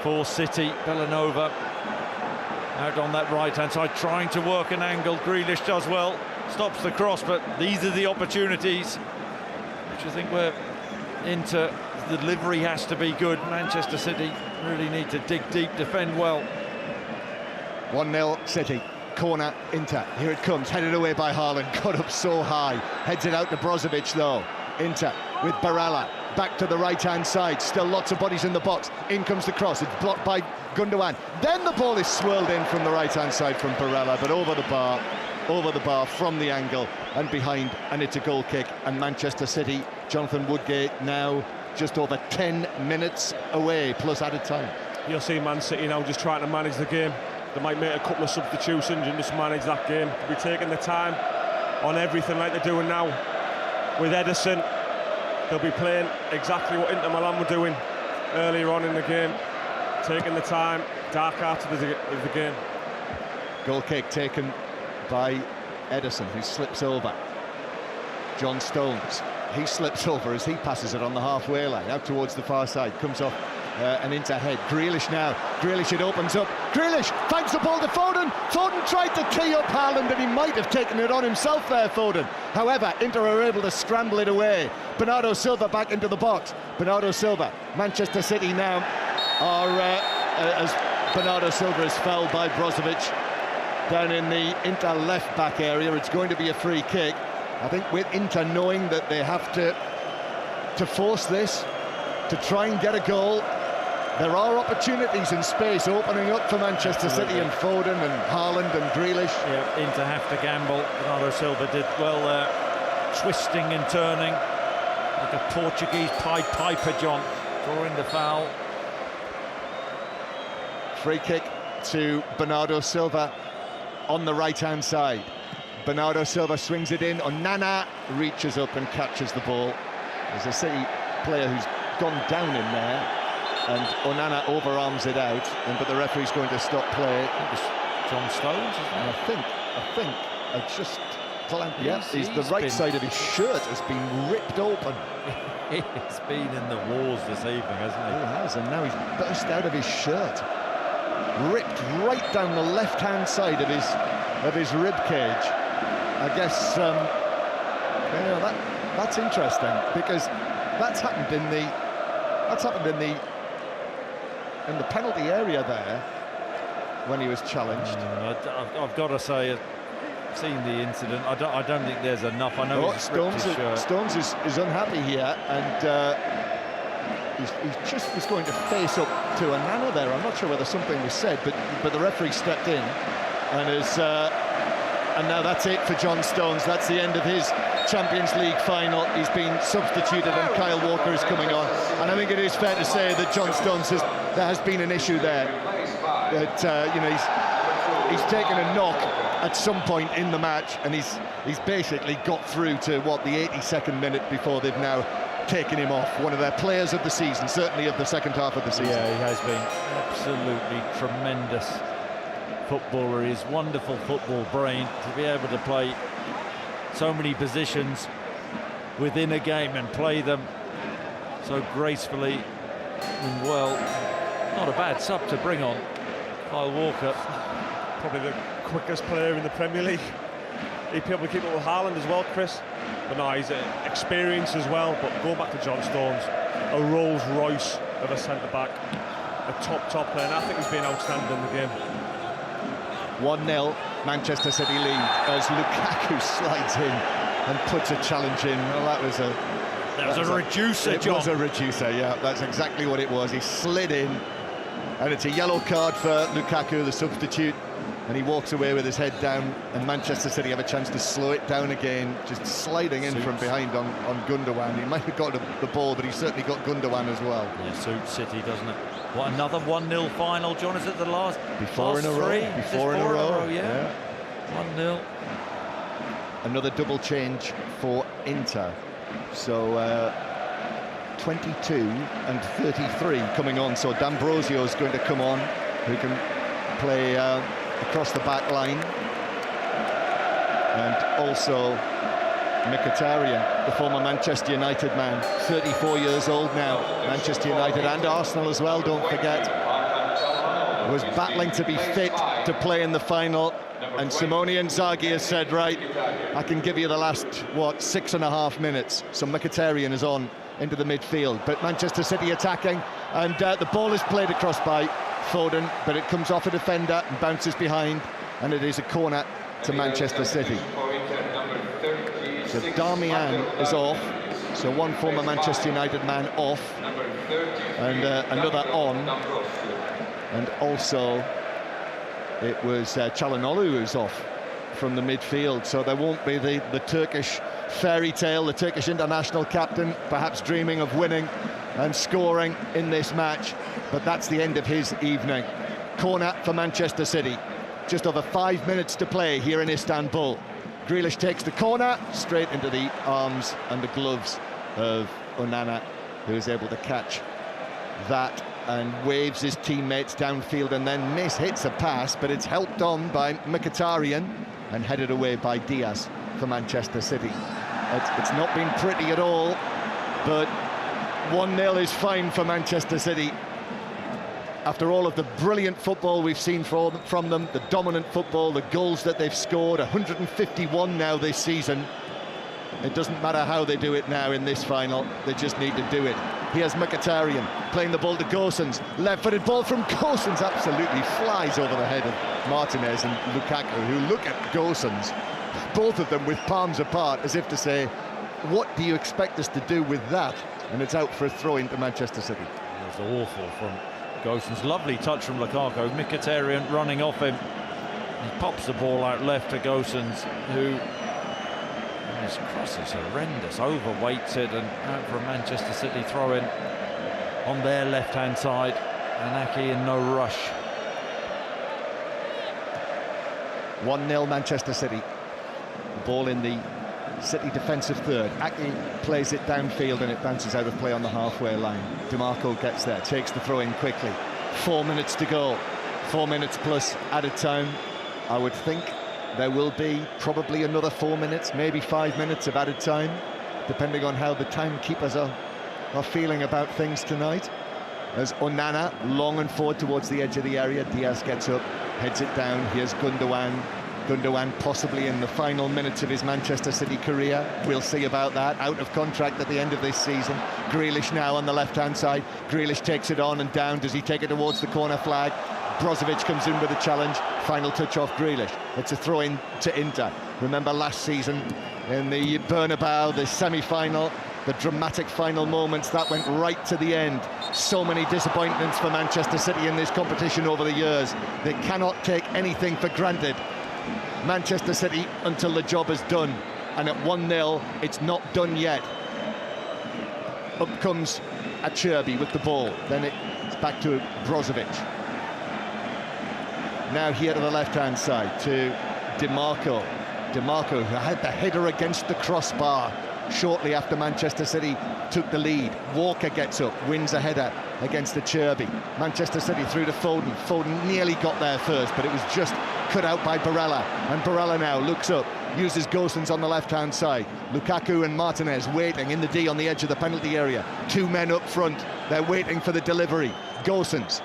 for City. Villanova out on that right-hand side, trying to work an angle. Grealish does well, stops the cross, but these are the opportunities which I think we're into. The delivery has to be good. Manchester City really need to dig deep, defend well. 1-0 City. Corner, Inter. Here it comes, headed away by Haaland. Got up so high. Heads it out to Brozovic, though. Inter with Barella. Back to the right-hand side. Still lots of bodies in the box. In comes the cross. It's blocked by Gundogan. Then the ball is swirled in from the right-hand side from Barella, but over the bar from the angle and behind, and it's a goal kick. And Manchester City, Jonathan Woodgate, now just over 10 minutes away, plus added time. You'll see Man City now just trying to manage the game. They might make a couple of substitutions and just manage that game. They'll be taking the time on everything like they're doing now. With Ederson, they'll be playing exactly what Inter Milan were doing earlier on in the game. Taking the time, dark art of the game. Goal kick taken by Ederson, who slips over. John Stones, he slips over as he passes it on the halfway line, out towards the far side, comes off an Inter head. Grealish now, Grealish, it opens up. Grealish finds the ball to Foden. Foden tried to tee up Haaland, and he might have taken it on himself there, Foden. However, Inter are able to scramble it away. Bernardo Silva back into the box. Bernardo Silva, Manchester City now are, as Bernardo Silva is fouled by Brozovic down in the Inter left-back area. It's going to be a free kick. I think with Inter knowing that they have to force this, to try and get a goal. There are opportunities in space opening up for Manchester City and Foden and Haaland and Grealish. Yeah, Inter have to gamble. Bernardo Silva did well there, twisting and turning like a Portuguese Pied Piper, John, drawing the foul. Free kick to Bernardo Silva on the right-hand side. Bernardo Silva swings it in. Onana reaches up and catches the ball. There's a City player who's gone down in there, and Onana overarms it out, but the referee's going to stop play. It was John Stones, isn't it? I just glanced. Yes, the right side of his shirt has been ripped open. He's been in the wars this evening, hasn't he? He has, and now he's burst out of his shirt, ripped right down the left-hand side of his rib cage. I guess that's interesting, because that's happened in the penalty area there when he was challenged. I've got to say, I've seen the incident. I don't think there's enough. I know Stones is unhappy here, and he just was going to face up to Onana there. I'm not sure whether something was said, but the referee stepped in, and now that's it for John Stones. That's the end of his Champions League final. He's been substituted, and Kyle Walker is coming on. And I think it is fair to say that John Stones there has been an issue there. That he's taken a knock at some point in the match, and he's basically got through to the 82nd minute before they've now taken him off. One of their players of the season, certainly of the second half of the season. Yeah, he has been absolutely tremendous footballer. His wonderful football brain to be able to play so many positions within a game and play them so gracefully and well. Not a bad sub to bring on. Kyle Walker, probably the quickest player in the Premier League. He'd probably keep up with Haaland as well, Chris. But no, he's experienced as well. But go back to John Stones, a Rolls Royce of a centre-back, a top player, and I think he's been outstanding in the game. 1-0 Manchester City lead as Lukaku slides in and puts a challenge in. Well, that was a reducer, John. It was a reducer, yeah, that's exactly what it was. He slid in, and it's a yellow card for Lukaku, the substitute, and he walks away with his head down, and Manchester City have a chance to slow it down again, just sliding in from behind on Gundogan. He might have got the ball, but he's certainly got Gundogan as well. Yeah, suits City, doesn't it? What, another 1-0 final, John? Is it the last? Before in a row, yeah. 1-0. Another double change for Inter. So 22 and 33 coming on. So D'Ambrosio is going to come on, who can play across the back line. And also Mkhitaryan, the former Manchester United man, 34 years old now. Manchester United and Arsenal as well, don't forget. was battling to be fit to play in the final, and Simone Inzaghi has said, right, I can give you the last, 6.5 minutes. So Mkhitaryan is on into the midfield, but Manchester City attacking, and the ball is played across by Foden, but it comes off a defender and bounces behind, and it is a corner to Manchester City. So 𝓳𝓸𝓲𝓷𝓲𝓷𝓰 is off, so one former Manchester United man off, and another on, and also it was Çalhanoğlu who's off from the midfield, so there won't be the Turkish fairy tale, the Turkish international captain perhaps dreaming of winning and scoring in this match, but that's the end of his evening. Corner for Manchester City, just over 5 minutes to play here in Istanbul. Grealish takes the corner straight into the arms and the gloves of Onana, who is able to catch that and waves his teammates downfield and then hits a pass, but it's helped on by Mkhitaryan and headed away by Diaz for Manchester City. It's not been pretty at all, but 1-0 is fine for Manchester City. After all of the brilliant football we've seen from them, the dominant football, the goals that they've scored, 151 now this season, it doesn't matter how they do it now in this final, they just need to do it. Here's Mkhitaryan playing the ball to Gosens, left-footed ball from Gosens, absolutely flies over the head of Martinez and Lukaku, who look at Gosens, both of them with palms apart, as if to say, what do you expect us to do with that? And it's out for a throw into Manchester City. It was awful from Gosens. Lovely touch from Lukaku. Mkhitaryan running off him. He pops the ball out left to Gosens, who, his cross is horrendous, overweights it, and out for a Manchester City throw-in on their left-hand side. And Aki in no rush. 1-0 Manchester City. Ball in the City defensive third. Aki plays it downfield and it bounces out of play on the halfway line. DiMarco gets there, takes the throw in quickly. 4 minutes to go. 4 minutes plus added time. I would think there will be probably another 4 minutes, maybe 5 minutes of added time, depending on how the timekeepers are feeling about things tonight. As Onana long and forward towards the edge of the area. Diaz gets up, heads it down. Here's Gundogan. Gundogan possibly in the final minutes of his Manchester City career. We'll see about that. Out of contract at the end of this season. Grealish now on the left-hand side. Grealish takes it on and down. Does he take it towards the corner flag? Brozovic comes in with a challenge. Final touch off Grealish. It's a throw-in to Inter. Remember last season in the Bernabeu, the semi-final, the dramatic final moments, that went right to the end. So many disappointments for Manchester City in this competition over the years. They cannot take anything for granted. Manchester City until the job is done, and at 1-0 it's not done yet. Up comes Acerbi with the ball, then it's back to Brozovic. Now here to the left-hand side to DiMarco. DiMarco, who had the header against the crossbar shortly after Manchester City took the lead. Walker gets up, wins a header against Acerbi. Manchester City through to Foden. Foden nearly got there first, but it was just cut out by Barella. And Barella now looks up, uses Gosens on the left-hand side. Lukaku and Martinez waiting in the D on the edge of the penalty area. Two men up front, they're waiting for the delivery. Gosens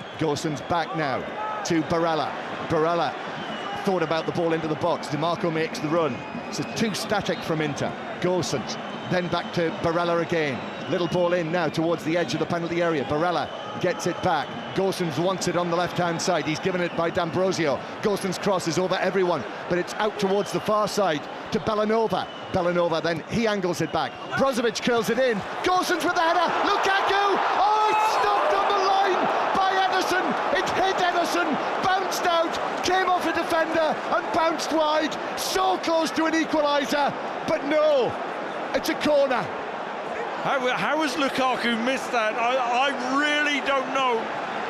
back now to Barella. Barella thought about the ball into the box. DiMarco makes the run. So too static from Inter. Gosens, then back to Barella again. Little ball in now towards the edge of the penalty area. Barella gets it back. Gosens wants it on the left-hand side. He's given it by D'Ambrosio. Gosens crosses over everyone, but it's out towards the far side to Bellanova. Bellanova, then he angles it back. Brozovic curls it in. Gosens with the header. Lukaku! Oh, it's stopped on the line by Ederson. It hit Ederson, bounced out, came off a defender and bounced wide. So close to an equaliser, but no, it's a corner. How has Lukaku missed that? I really don't know.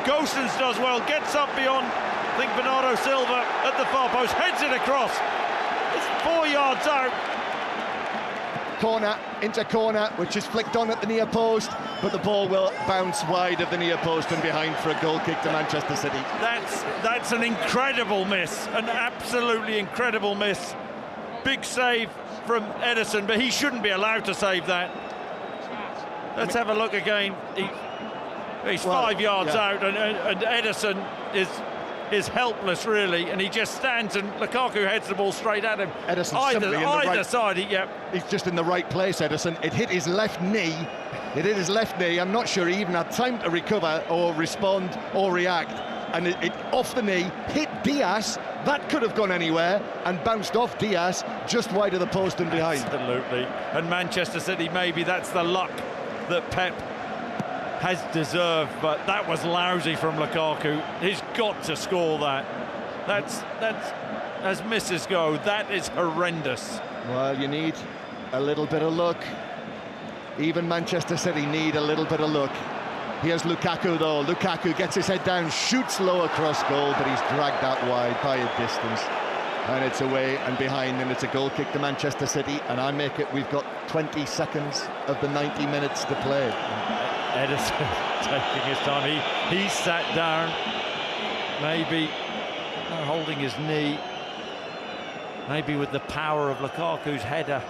Gosens does well, gets up beyond, I think, Bernardo Silva at the far post, heads it across. It's 4 yards out. Corner, into corner, which is flicked on at the near post, but the ball will bounce wide of the near post and behind for a goal kick to Manchester City. That's an incredible miss, an absolutely incredible miss. Big save from Ederson, but he shouldn't be allowed to save that. Let's have a look again. He's 5 yards out, and Ederson is is helpless, really, and he just stands and Lukaku heads the ball straight at him. Ederson Either side, he's just in the right place, Ederson. It hit his left knee. I'm not sure he even had time to recover or respond or react. And it off the knee, hit Diaz. That could have gone anywhere and bounced off Diaz just wide of the post and behind. Absolutely. And Manchester City, maybe that's the luck that Pep has deserved, but that was lousy from Lukaku. He's got to score that. That's as misses go, that is horrendous. Well, you need a little bit of luck. Even Manchester City need a little bit of luck. Here's Lukaku, though. Lukaku gets his head down, shoots low across goal, but he's dragged that wide by a distance. And it's away and behind, and it's a goal kick to Manchester City, and I make it, we've got 20 seconds of the 90 minutes to play. Ederson taking his time. He sat down, maybe holding his knee, maybe with the power of Lukaku's header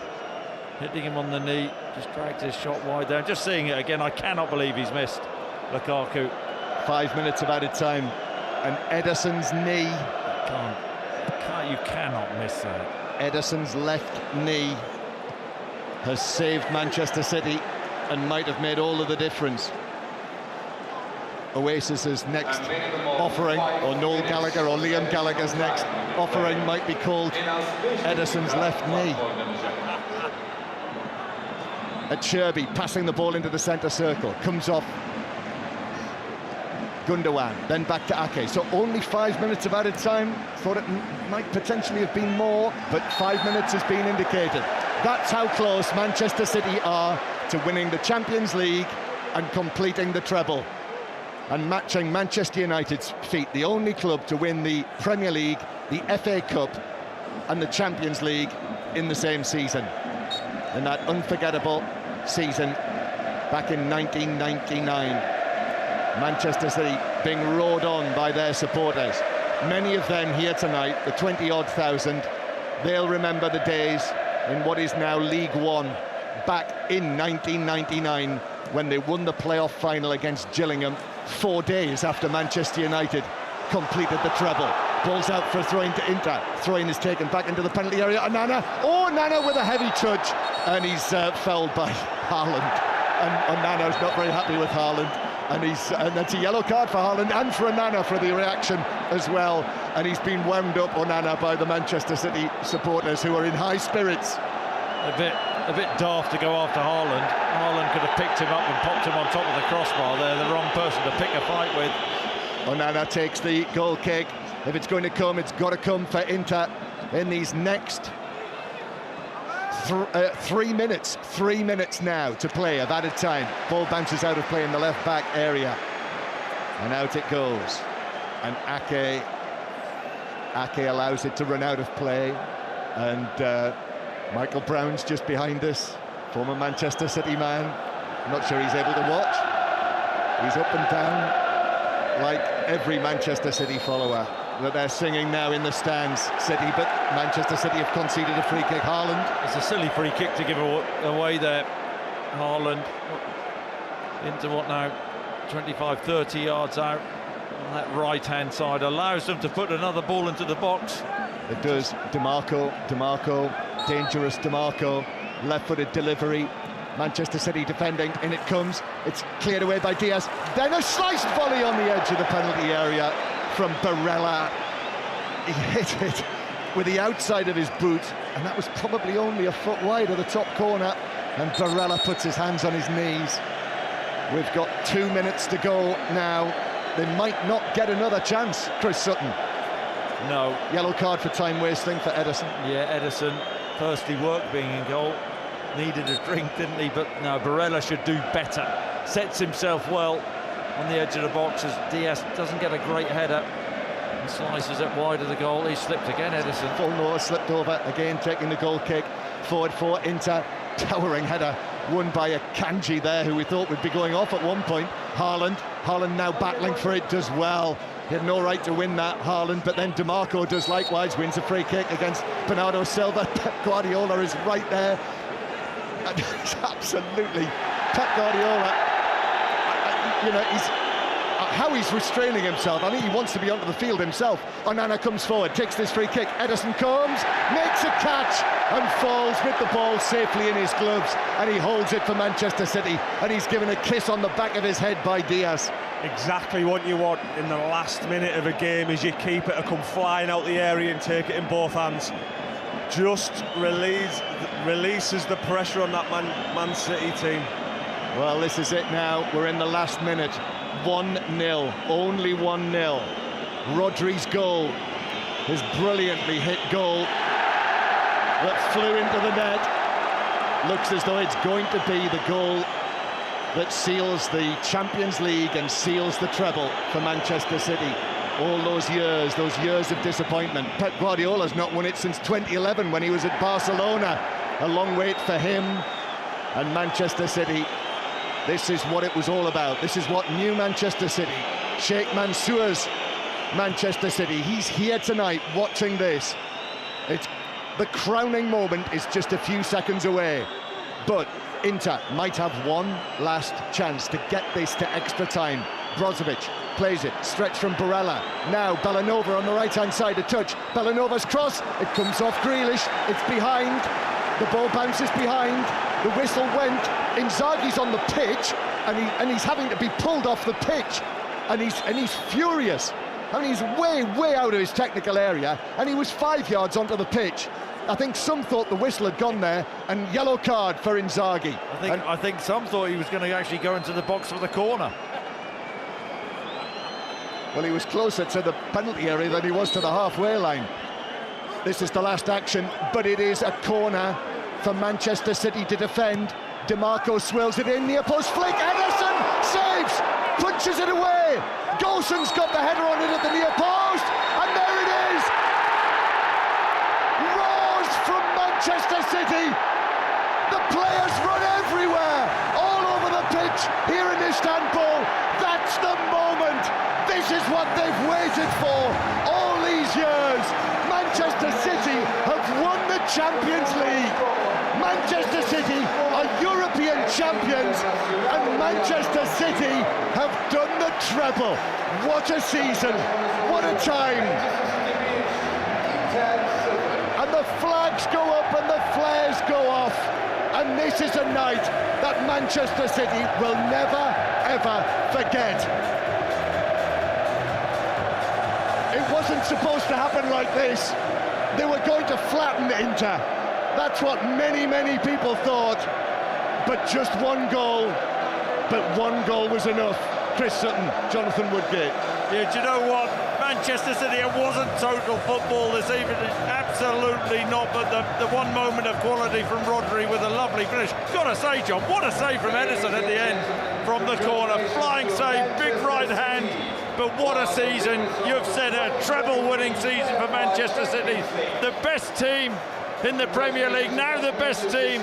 hitting him on the knee, just dragged his shot wide there. Just seeing it again, I cannot believe he's missed Lukaku. 5 minutes of added time, and Ederson's knee. You cannot miss that. Ederson's left knee has saved Manchester City and might have made all of the difference. Oasis's next offering, or Noel Gallagher or Liam Gallagher's next offering might be called Ederson's left knee. Cherby passing the ball into the centre circle, comes off Gundogan, then back to Ake. So only 5 minutes of added time. Thought it might potentially have been more, but 5 minutes has been indicated. That's how close Manchester City are to winning the Champions League and completing the treble, and matching Manchester United's feat, the only club to win the Premier League, the FA Cup and the Champions League in the same season, in that unforgettable season back in 1999. Manchester City being roared on by their supporters, many of them here tonight, the 20-odd thousand. They'll remember the days in what is now League One back in 1999 when they won the playoff final against Gillingham 4 days after Manchester United completed the treble. Ball's out for a throw-in to Inter. Throw-in is taken back into the penalty area. Onana, Onana with a heavy touch, and he's fouled by Haaland. And Onana's not very happy with Haaland, and that's a yellow card for Haaland and for Onana for the reaction as well. And he's been wound up, Onana, by the Manchester City supporters who are in high spirits. A bit daft to go after Haaland. Haaland could have picked him up and popped him on top of the crossbar there. The wrong person to pick a fight with. Onana takes the goal kick. If it's going to come, it's got to come for Inter in these next 3 minutes. 3 minutes now to play of added time. Ball bounces out of play in the left-back area. And out it goes. And Ake allows it to run out of play. And Michael Brown's just behind us, former Manchester City man. I'm not sure he's able to watch. He's up and down like every Manchester City follower that they're singing now in the stands, City, but Manchester City have conceded a free kick. Haaland. It's a silly free kick to give away there. Haaland into what now, 25, 30 yards out on that right-hand side, allows them to put another ball into the box. It does. DiMarco, dangerous DiMarco, left-footed delivery. Manchester City defending, in it comes. It's cleared away by Diaz. Then a sliced volley on the edge of the penalty area from Barella. He hit it with the outside of his boot, and that was probably only a foot wide of the top corner. And Barella puts his hands on his knees. We've got 2 minutes to go now. They might not get another chance, Chris Sutton. No. Yellow card for time wasting for Ederson. Yeah, Ederson, firstly worked being in goal. Needed a drink, didn't he? But no, Barella should do better. Sets himself well on the edge of the box as Diaz doesn't get a great header and slices it wide of the goal. He slipped again, Ederson. Full Noah slipped over, again taking the goal kick. Forward for Inter. Towering header won by a Kanji there, who we thought would be going off at one point. Haaland now battling for it, does well. He had no right to win that, Haaland, but then DiMarco does likewise, wins a free kick against Bernardo Silva. Pep Guardiola is right there. And he's absolutely Pep Guardiola. You know, how he's restraining himself. I think he wants to be onto the field himself. Onana comes forward, takes this free kick. Ederson comes, makes a catch and falls with the ball safely in his gloves, and he holds it for Manchester City, and he's given a kiss on the back of his head by Diaz. Exactly what you want in the last minute of a game is your keeper to come flying out the area and take it in both hands. Just releases the pressure on that Man City team. Well, this is it now. We're in the last minute. 1-0, only 1-0. Rodri's goal, his brilliantly hit goal that flew into the net. Looks as though it's going to be the goal that seals the Champions League and seals the treble for Manchester City. All those years of disappointment. Pep Guardiola's not won it since 2011 when he was at Barcelona. A long wait for him and Manchester City. This is what it was all about. This is what new Manchester City, Sheikh Mansour's Manchester City. He's here tonight watching this. It's the crowning moment is just a few seconds away. But Inter might have one last chance to get this to extra time. Brozovic plays it, stretch from Barella. Now Bellanova on the right-hand side, a touch. Bellanova's cross, it comes off Grealish, it's behind. The ball bounces behind, the whistle went. Inzaghi's on the pitch, and he's having to be pulled off the pitch, and he's furious. I mean, he's way out of his technical area, and he was 5 yards onto the pitch. I think some thought the whistle had gone there, and yellow card for Inzaghi. I think some thought he was going to actually go into the box for the corner. Well, he was closer to the penalty area than he was to the halfway line. This is the last action, but it is a corner for Manchester City to defend. DiMarco swirls it in, near post flick, Ederson saves, punches it away. Golson's got the header on it at the near post, and there it is. Roars from Manchester City. The players run everywhere, all over the pitch here in Istanbul. That's the moment. This is what they've waited for all these years. Manchester City have won the Champions League. Manchester City are European champions, and Manchester City have done the treble. What a season, what a time. And the flags go up and the flares go off, and this is a night that Manchester City will never, ever forget. It wasn't supposed to happen like this. They were going to flatten Inter. That's what many people thought. But just one goal. But one goal was enough. Chris Sutton, Jonathan Woodgate. Yeah, do you know what? Manchester City, it wasn't total football this evening. Absolutely not. But the one moment of quality from Rodri with a lovely finish. Gotta say, John, what a save from Ederson at the end from the corner. Flying save, big right hand. But what a season. You've said a treble-winning season for Manchester City. The best team in the Premier League, now the best team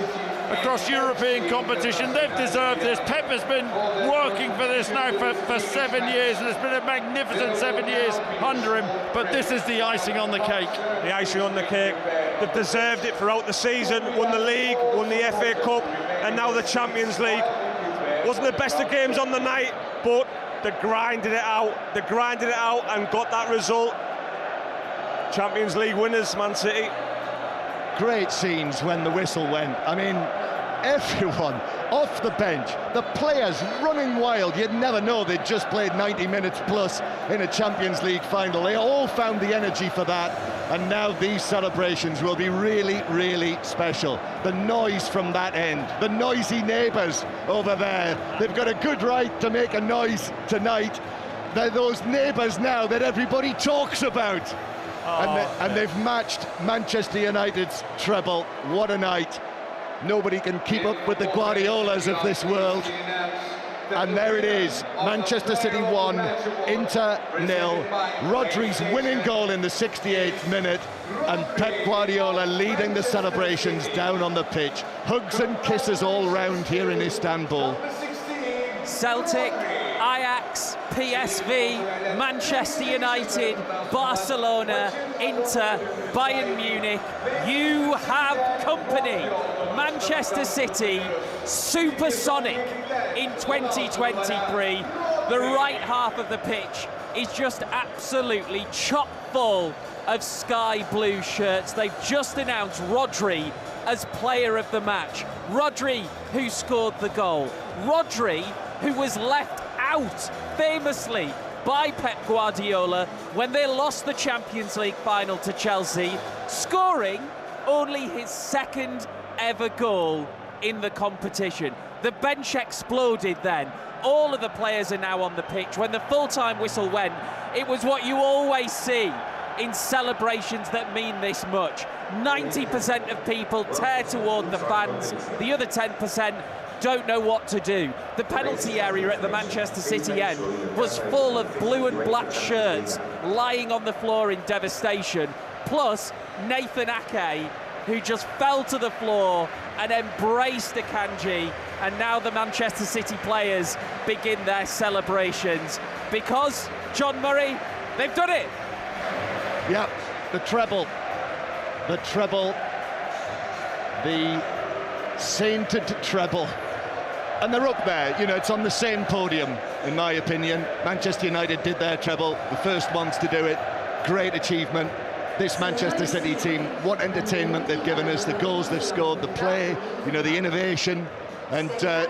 across European competition. They've deserved this. Pep has been working for this now for 7 years, and it's been a magnificent 7 years under him, but this is the icing on the cake. The icing on the cake. They've deserved it throughout the season, won the league, won the FA Cup, and now the Champions League. Wasn't the best of games on the night, but they grinded it out and got that result. Champions League winners, Man City. Great scenes when the whistle went. I mean, everyone off the bench, the players running wild. You'd never know they'd just played 90 minutes plus in a Champions League final. They all found the energy for that, and now these celebrations will be really special. The noise from that end, the noisy neighbours over there, they've got a good right to make a noise tonight. They're those neighbours now that everybody talks about. And they've matched Manchester United's treble. What a night. Nobody can keep up with the Guardiolas of this world. And there it is, Manchester City 1, Inter 0. Rodri's winning goal in the 68th minute, and Pep Guardiola leading the celebrations down on the pitch. Hugs and kisses all round here in Istanbul. Celtic, Ajax, PSV, Manchester United, Barcelona, Inter, Bayern Munich. You have company. Manchester City, supersonic in 2023. The right half of the pitch is just absolutely chock full of sky blue shirts. They've just announced Rodri as player of the match. Rodri, who scored the goal. Rodri, who was left out famously by Pep Guardiola when they lost the Champions League final to Chelsea, scoring only his second ever goal in the competition. The bench exploded then. All of the players are now on the pitch. When the full-time whistle went, it was what you always see in celebrations that mean this much. 90% of people tear toward the fans. The other 10% don't know what to do. The penalty area at the Manchester City end was full of blue and black shirts lying on the floor in devastation, plus Nathan Ake, who just fell to the floor and embraced Akanji. And now the Manchester City players begin their celebrations because, John Murray, they've done it. Yeah, the treble, the sainted treble. And they're up there, you know, it's on the same podium, in my opinion. Manchester United did their treble, the first ones to do it. Great achievement. This Manchester City team, what entertainment they've given us, the goals they've scored, the play, you know, the innovation, and to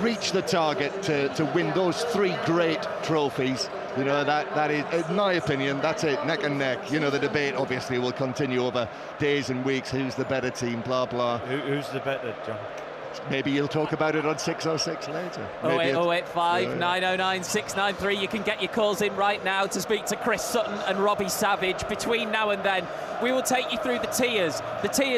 reach the target, to win those 3 great trophies. You know, that is, in my opinion, that's it, neck and neck. You know, the debate obviously will continue over days and weeks. Who's the better team, blah, blah. Who's the better, John? Maybe you'll talk about it on 606 later. 08085 909 693. You can get your calls in right now to speak to Chris Sutton and Robbie Savage. Between now and then, we will take you through the tears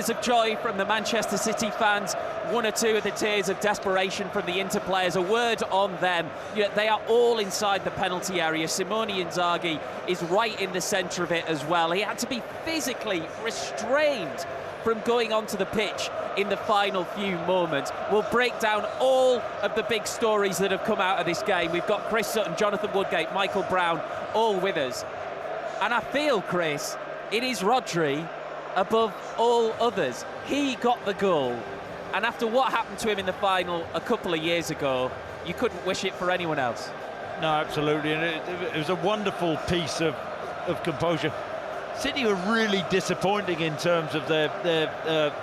of joy from the Manchester City fans, 1 or 2 of the tears of desperation from the Inter players. A word on them. You know, they are all inside the penalty area. Simone Inzaghi is right in the centre of it as well. He had to be physically restrained from going onto the pitch in the final few moments. We'll break down all of the big stories that have come out of this game. We've got Chris Sutton, Jonathan Woodgate, Michael Brown, all with us. And I feel, Chris, it is Rodri above all others. He got the goal. And after what happened to him in the final a couple of years ago, you couldn't wish it for anyone else. No, absolutely. And it was a wonderful piece of composure. City were really disappointing in terms of their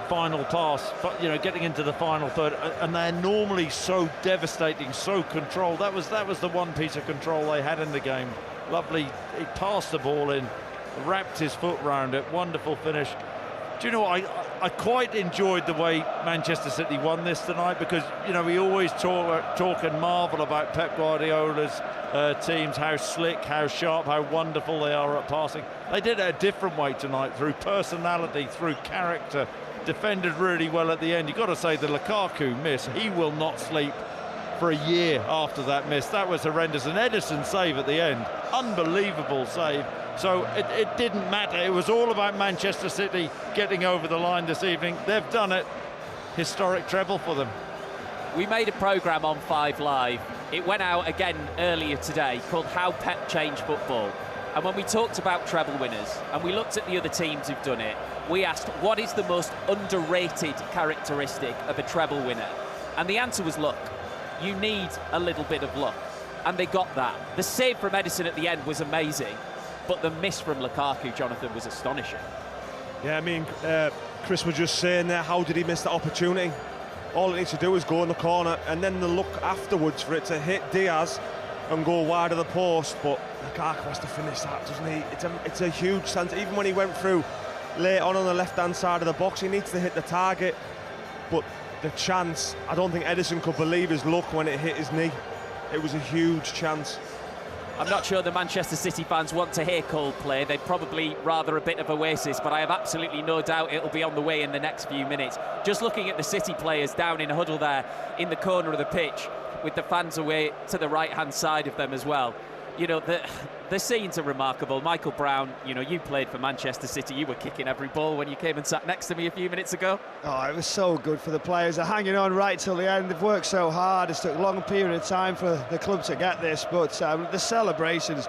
final pass, you know, getting into the final third, and they're normally so devastating, so controlled. That was the one piece of control they had in the game. Lovely, he passed the ball in, wrapped his foot round it, wonderful finish. Do you know what, I quite enjoyed the way Manchester City won this tonight, because, you know, we always talk and marvel about Pep Guardiola's teams, how slick, how sharp, how wonderful they are at passing. They did it a different way tonight, through personality, through character, defended really well at the end. You've got to say the Lukaku miss, he will not sleep for a year after that miss. That was horrendous. An Ederson save at the end, unbelievable save. So it didn't matter. It was all about Manchester City getting over the line this evening. They've done it. Historic treble for them. We made a programme on 5 Live. It went out again earlier today called How Pep Changed Football. And when we talked about treble winners and we looked at the other teams who've done it, we asked what is the most underrated characteristic of a treble winner? And the answer was luck. You need a little bit of luck. And they got that. The save from Ederson at the end was amazing. But the miss from Lukaku, Jonathan, was astonishing. Yeah, I mean, Chris was just saying there, how did he miss that opportunity? All it needs to do is go in the corner, and then the look afterwards for it to hit Diaz and go wide of the post. But Lukaku has to finish that, doesn't he? It's a huge chance. Even when he went through late on the left-hand side of the box, he needs to hit the target. But the chance, I don't think Ederson could believe his luck when it hit his knee. It was a huge chance. I'm not sure the Manchester City fans want to hear Coldplay. They'd probably rather a bit of Oasis, but I have absolutely no doubt it'll be on the way in the next few minutes. Just looking at the City players down in a huddle there in the corner of the pitch, with the fans away to the right-hand side of them as well. You know, the scenes are remarkable. Michael Brown, you know, you played for Manchester City. You were kicking every ball when you came and sat next to me a few minutes ago. Oh, it was so good for the players. They're hanging on right till the end. They've worked so hard. It's took a long period of time for the club to get this, but the celebrations,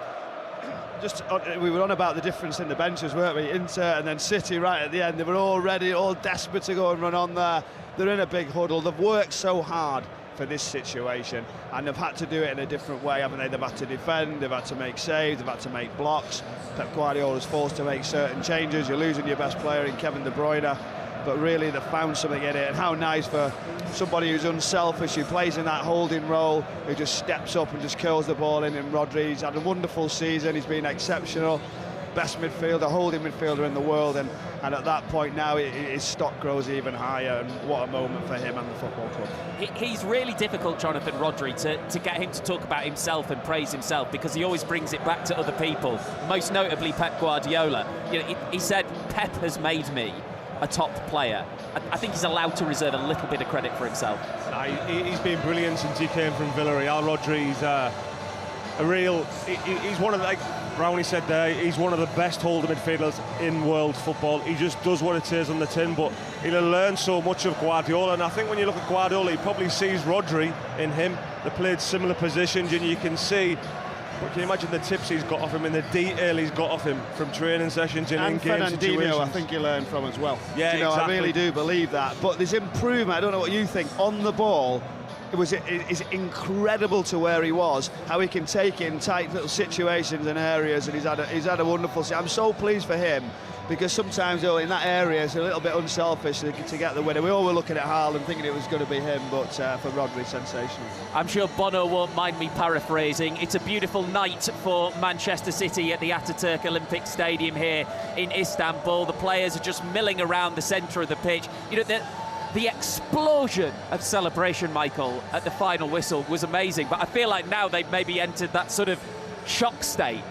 just we were on about the difference in the benches, weren't we? Inter and then City right at the end. They were all ready, all desperate to go and run on there. They're in a big huddle. They've worked so hard for this situation, and they've had to do it in a different way, haven't they? They've had to defend, they've had to make saves, they've had to make blocks. Pep Guardiola's forced to make certain changes. You're losing your best player in Kevin De Bruyne, but really they've found something in it. And how nice for somebody who's unselfish, who plays in that holding role, who just steps up and just curls the ball in. And Rodri, he's had a wonderful season, he's been exceptional. Best midfielder, holding midfielder in the world, and at that point now his stock grows even higher, and what a moment for him and the football club. He's really difficult, Jonathan Rodri, to get him to talk about himself and praise himself, because he always brings it back to other people, most notably Pep Guardiola. You know, he said, Pep has made me a top player. I think he's allowed to reserve a little bit of credit for himself. He's been brilliant since he came from Villarreal. Rodri's he's one of the, like Brownie said there, he's one of the best holding midfielders in world football. He just does what it says on the tin, but he'll have learned so much of Guardiola, and I think when you look at Guardiola, he probably sees Rodri in him. They played similar positions, and you can see, but can you imagine the tips he's got off him and the detail he's got off him from training sessions and in-game situations? I think you learn from as well. Yeah, exactly. I really do believe that. But there's improvement, I don't know what you think, on the ball. It's incredible to where he was, how he can take in tight little situations and areas, and he's had a wonderful season. I'm so pleased for him, because sometimes in that area it's a little bit unselfish to get the winner. We all were looking at Haaland thinking it was going to be him, but for Rodri, sensational. I'm sure Bono won't mind me paraphrasing. It's a beautiful night for Manchester City at the Ataturk Olympic Stadium here in Istanbul. The players are just milling around the centre of the pitch. You know, the explosion of celebration, Michael, at the final whistle was amazing, but I feel like now they've maybe entered that sort of shock state.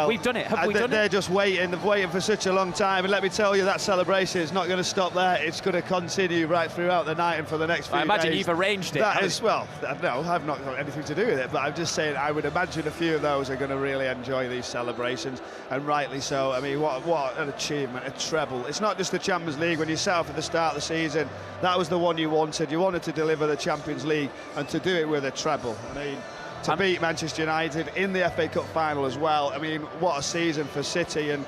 We've done it. Have we done it? They're just waiting. They've waited for such a long time, and let me tell you, that celebration is not going to stop there. It's going to continue right throughout the night and for the next few days. I imagine you've arranged it. Well, no, I've not got anything to do with it, but I'm just saying I would imagine a few of those are going to really enjoy these celebrations, and rightly so. I mean, what an achievement, a treble. It's not just the Champions League. When you set out at the start of the season, that was the one you wanted. You wanted to deliver the Champions League, and to do it with a treble. I mean, to beat Manchester United in the FA Cup final as well. I mean, what a season for City, and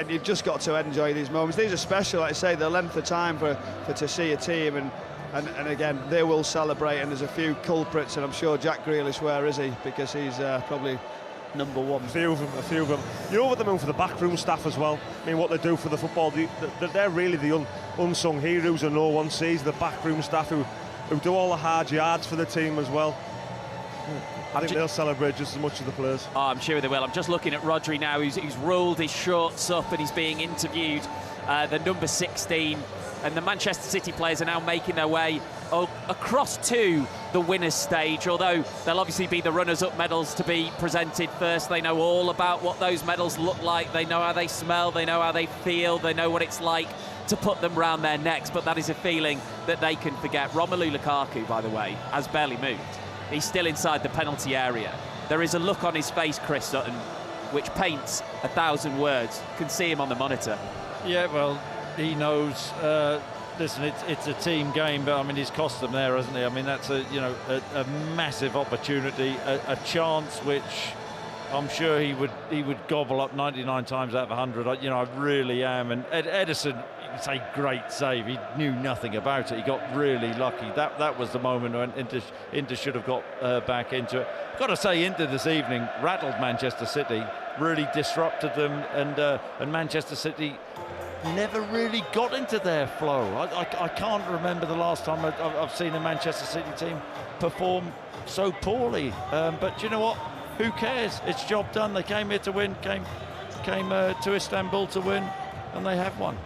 you've just got to enjoy these moments. These are special, like I say, the length of time to see a team, and again, they will celebrate, and there's a few culprits, and I'm sure Jack Grealish, where is he? Because he's probably number one. A few of them. You're over the moon for the backroom staff as well. I mean, what they do for the football, they're really the unsung heroes, and no one sees the backroom staff who do all the hard yards for the team as well. I think they'll celebrate just as much as the players. Oh, I'm sure they will. I'm just looking at Rodri now, who's rolled his shorts up and he's being interviewed. The number 16, and the Manchester City players are now making their way across to the winners' stage, although there'll obviously be the runners-up medals to be presented first. They know all about what those medals look like. They know how they smell. They know how they feel. They know what it's like to put them round their necks, but that is a feeling that they can forget. Romelu Lukaku, by the way, has barely moved. He's still inside the penalty area. There is a look on his face, Chris Sutton, which paints 1,000 words. You can see him on the monitor. Yeah, well, he knows. Listen, it's a team game, but I mean, he's cost them there, hasn't he? I mean, that's a massive opportunity, a chance which I'm sure he would gobble up 99 times out of 100. I really am. And Ederson, you can say great save. He knew nothing about it. He got really lucky. That was the moment when Inter should have got back into it. Got to say, Inter this evening rattled Manchester City, really disrupted them, and Manchester City never really got into their flow. I can't remember the last time I've seen a Manchester City team perform so poorly. But you know what? Who cares? It's job done. They came here to win, came to Istanbul to win, and they have won.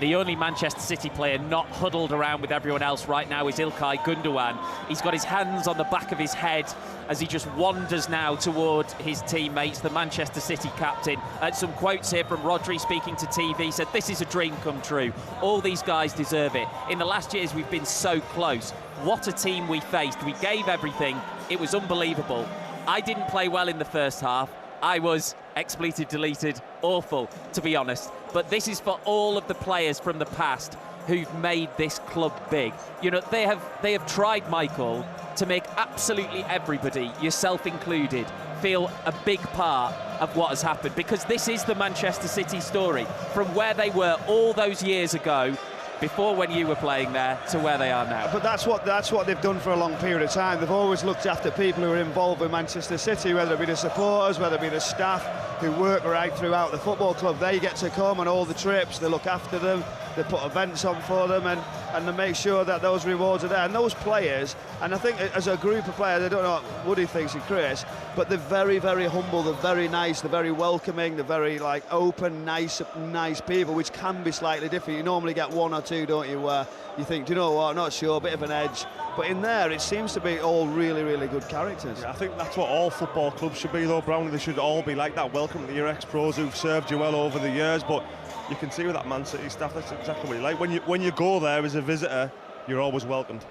The only Manchester City player not huddled around with everyone else right now is İlkay Gundogan. He's got his hands on the back of his head as he just wanders now toward his teammates, the Manchester City captain. Some quotes here from Rodri speaking to TV, said, "This is a dream come true. All these guys deserve it. In the last years, we've been so close. What a team we faced. We gave everything. It was unbelievable. I didn't play well in the first half. I was, expletive deleted, awful, to be honest. But this is for all of the players from the past who've made this club big. You know, they have tried, Michael, to make absolutely everybody, yourself included, feel a big part of what has happened, because this is the Manchester City story. From where they were all those years ago, before when you were playing there to where they are now. But that's what they've done for a long period of time. They've always looked after people who are involved with Manchester City, whether it be the supporters, whether it be the staff who work right throughout the football club. They get to come on all the trips, they look after them, they put events on for them, and they make sure that those rewards are there. And those players, and I think as a group of players, I don't know what Woody thinks and Chris, but they're very, very humble, they're very nice, they're very welcoming, they're very open, nice people, which can be slightly different. You normally get one or two, don't you, where you think, do you know what, I'm not sure, a bit of an edge. But in there, it seems to be all really, really good characters. Yeah, I think that's what all football clubs should be, though, Brown. They should all be like that. Welcome to your ex-pros who've served you well over the years. But you can see with that Man City staff, that's exactly what you like. When you go there as a visitor, you're always welcomed.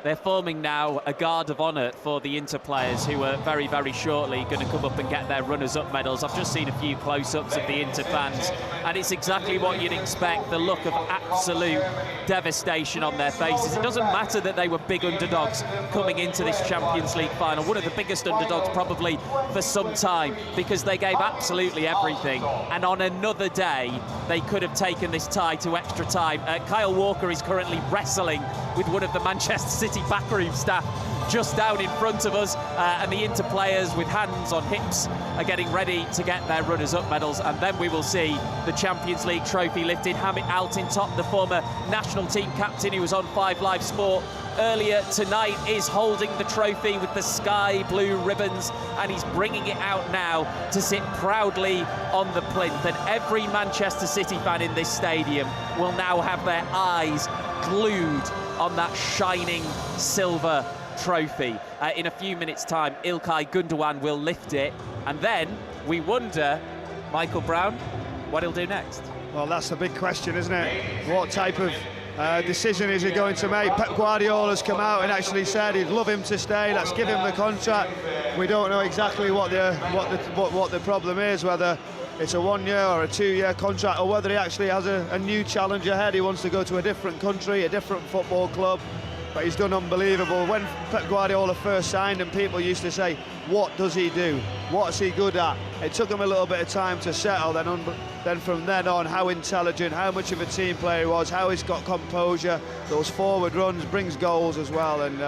They're forming now a guard of honour for the Inter players who are very, very shortly going to come up and get their runners-up medals. I've just seen a few close-ups of the Inter fans, and it's exactly what you'd expect, the look of absolute devastation on their faces. It doesn't matter that they were big underdogs coming into this Champions League final, one of the biggest underdogs probably for some time, because they gave absolutely everything, and on another day they could have taken this tie to extra time. Kyle Walker is currently wrestling with one of the Manchester City backroom staff just down in front of us, and the Inter players with hands on hips are getting ready to get their runners-up medals, and then we will see the Champions League trophy lifted. Hamid Altintop, the former national team captain who was on 5 Live Sport earlier tonight, is holding the trophy with the sky blue ribbons, and he's bringing it out now to sit proudly on the plinth. And every Manchester City fan in this stadium will now have their eyes glued on that shining silver trophy. In a few minutes' time, İlkay Gundogan will lift it, and then we wonder, Michael Brown, what he'll do next. Well, that's the big question, isn't it? What type of decision is he going to make? Pep Guardiola's come out and actually said he'd love him to stay. Let's give him the contract. We don't know exactly what the problem is, whether it's a 1 year or a 2 year contract, or whether he actually has a new challenge ahead. He wants to go to a different country, a different football club. But he's done unbelievable. When Pep Guardiola first signed him, people used to say, what does he do? What's he good at? It took him a little bit of time to settle. Then from then on, how intelligent, how much of a team player he was, how he's got composure, those forward runs, brings goals as well, and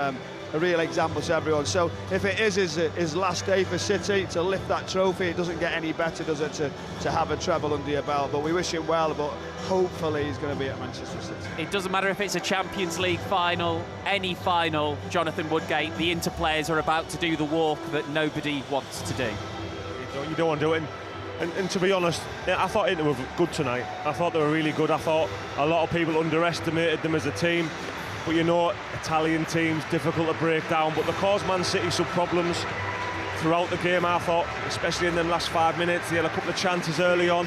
a real example to everyone. So if it is his last day for City to lift that trophy, it doesn't get any better, does it, to have a treble under your belt. But we wish him well, but hopefully he's going to be at Manchester City. It doesn't matter if it's a Champions League final, any final, Jonathan Woodgate, the Inter players are about to do the walk that nobody wants to do. You don't want to do it. And to be honest, I thought Inter were good tonight. I thought they were really good. I thought a lot of people underestimated them as a team. But you know, Italian teams, difficult to break down, but they caused Man City some problems throughout the game, I thought, especially in them last 5 minutes. They had a couple of chances early on,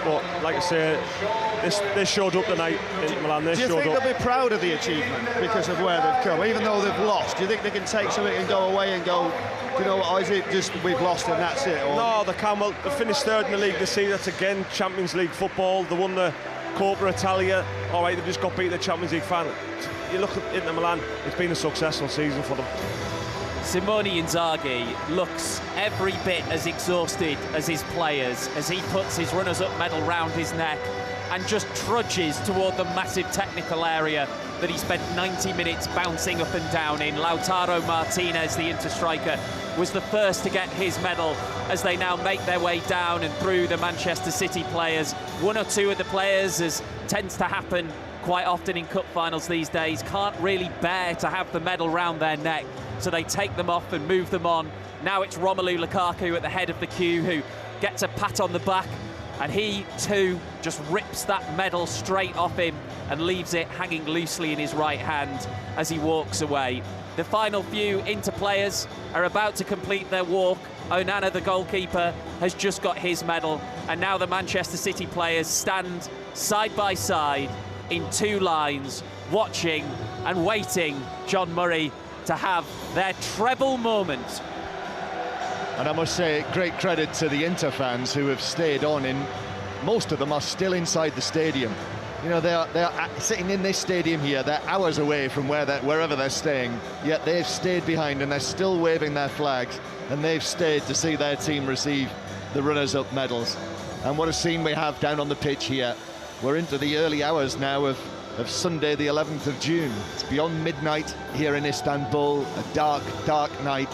but like I say, they showed up tonight in Milan. Do you think they'll be proud of the achievement because of where they've come, even though they've lost? Do you think they can take something and go away and go, do you know what, or is it just we've lost and that's it? Or? No, they can. Well, they finished third in the league this season. That's again Champions League football. They won the Coppa Italia. All right, they've just got beat the Champions League final. You look at Inter Milan, it's been a successful season for them. Simone Inzaghi looks every bit as exhausted as his players as he puts his runners-up medal round his neck and just trudges toward the massive technical area that he spent 90 minutes bouncing up and down in. Lautaro Martinez, the Inter striker, was the first to get his medal as they now make their way down and through the Manchester City players. One or two of the players, as tends to happen quite often in cup finals these days, can't really bear to have the medal round their neck, so they take them off and move them on. Now it's Romelu Lukaku at the head of the queue who gets a pat on the back, and he too just rips that medal straight off him and leaves it hanging loosely in his right hand as he walks away. The final few Inter players are about to complete their walk. Onana, the goalkeeper, has just got his medal, and now the Manchester City players stand side by side in 2 lines, watching and waiting John Murray to have their treble moment. And I must say, great credit to the Inter fans who have stayed on. Most of them are still inside the stadium. You know, they're sitting in this stadium here. They're hours away from wherever they're staying, yet they've stayed behind and they're still waving their flags, and they've stayed to see their team receive the runners-up medals. And what a scene we have down on the pitch here. We're into the early hours now of of Sunday, the 11th of June. It's beyond midnight here in Istanbul, a dark, dark night,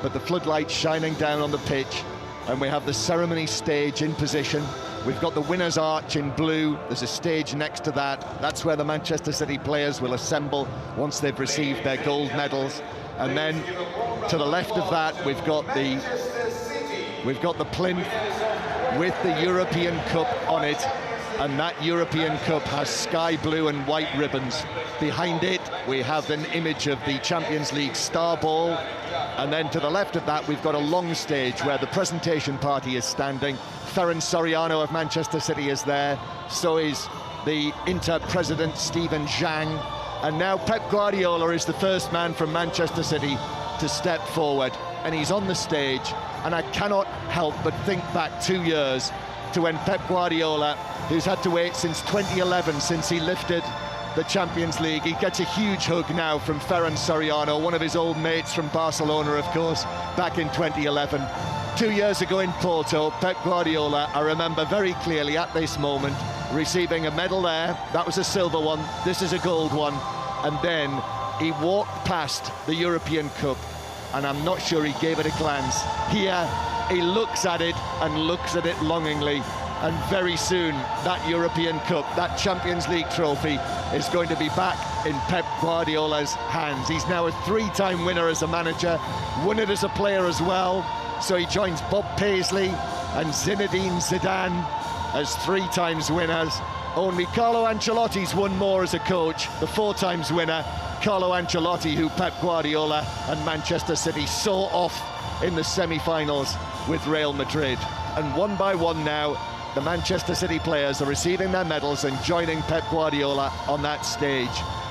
but the floodlights shining down on the pitch, and we have the ceremony stage in position. We've got the winner's arch in blue. There's a stage next to that. That's where the Manchester City players will assemble once they've received their gold medals. And then to the left of that, we've got the plinth with the European Cup on it, and that European Cup has sky blue and white ribbons. Behind it, we have an image of the Champions League star ball, and then to the left of that, we've got a long stage where the presentation party is standing. 𝓳𝓸𝓷𝓲𝓷𝓰 of Manchester City is there, so is the Inter president Steven Zhang, and now Pep Guardiola is the first man from Manchester City to step forward, and he's on the stage, and I cannot help but think back 2 years to when Pep Guardiola, who's had to wait since 2011 since he lifted the Champions League, he gets a huge hug now from Ferran Soriano, one of his old mates from Barcelona, of course, back in 2011. 2 years ago in Porto, Pep Guardiola, I remember very clearly at this moment, receiving a medal there. That was a silver one, this is a gold one, and then he walked past the European Cup, and I'm not sure he gave it a glance. Here, he looks at it and looks at it longingly, and very soon that European Cup, that Champions League trophy, is going to be back in Pep Guardiola's hands. He's now a three-time winner as a manager, won it as a player as well, so he joins Bob Paisley and Zinedine Zidane as 3 times winners. Only Carlo Ancelotti's won more as a coach, the 4 times winner, Carlo Ancelotti, who Pep Guardiola and Manchester City saw off in the semi-finals with Real Madrid. And one by one now, the Manchester City players are receiving their medals and joining Pep Guardiola on that stage.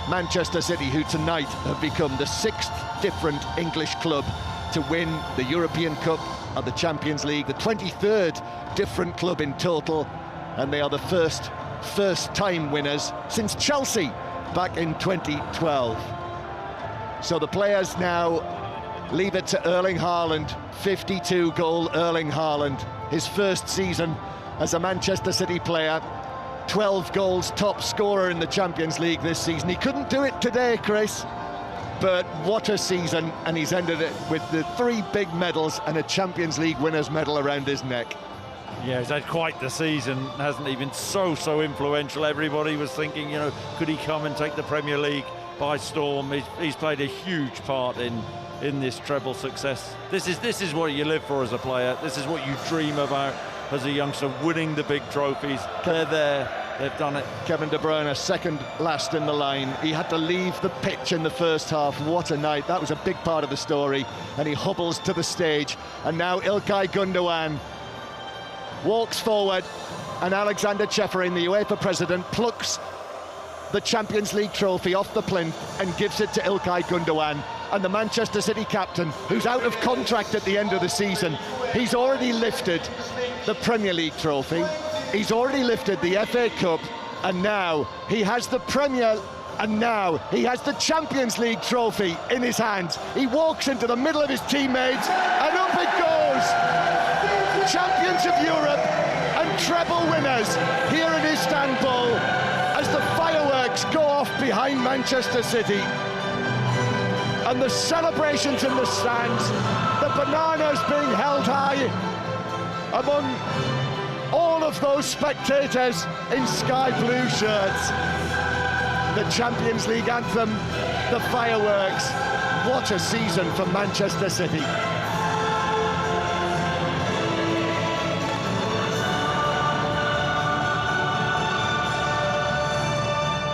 Manchester City, who tonight have become the 6th different English club to win the European Cup and the Champions League, the 23rd different club in total, and they are the first-time winners since Chelsea back in 2012. So the players now leave it to Erling Haaland, 52-goal Erling Haaland, his first season as a Manchester City player, 12 goals, top scorer in the Champions League this season. He couldn't do it today, Chris, but what a season, and he's ended it with the 3 big medals and a Champions League winner's medal around his neck. Yeah, he's had quite the season, hasn't he? Been so influential. Everybody was thinking, you know, could he come and take the Premier League by storm? He's played a huge part in this treble success. This is what you live for as a player. This is what you dream about as a youngster, winning the big trophies. They're there, they've done it. Kevin De Bruyne, second last in the line. He had to leave the pitch in the first half. What a night. That was a big part of the story. And he hobbles to the stage. And now İlkay Gundogan walks forward, and Alexander Ceferin, the UEFA president, plucks the Champions League trophy off the plinth and gives it to İlkay Gundogan. And the Manchester City captain, who's out of contract at the end of the season, he's already lifted the Premier League trophy, he's already lifted the FA Cup, and now he has the and now he has the Champions League trophy in his hands. He walks into the middle of his teammates, and up it goes! Champions of Europe and treble winners here in Istanbul as the fireworks go off behind Manchester City. And the celebrations in the stands, the bananas being held high among all of those spectators in sky blue shirts. The Champions League anthem, the fireworks. What a season for Manchester City.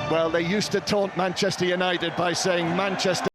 Well, they used to taunt Manchester United by saying Manchester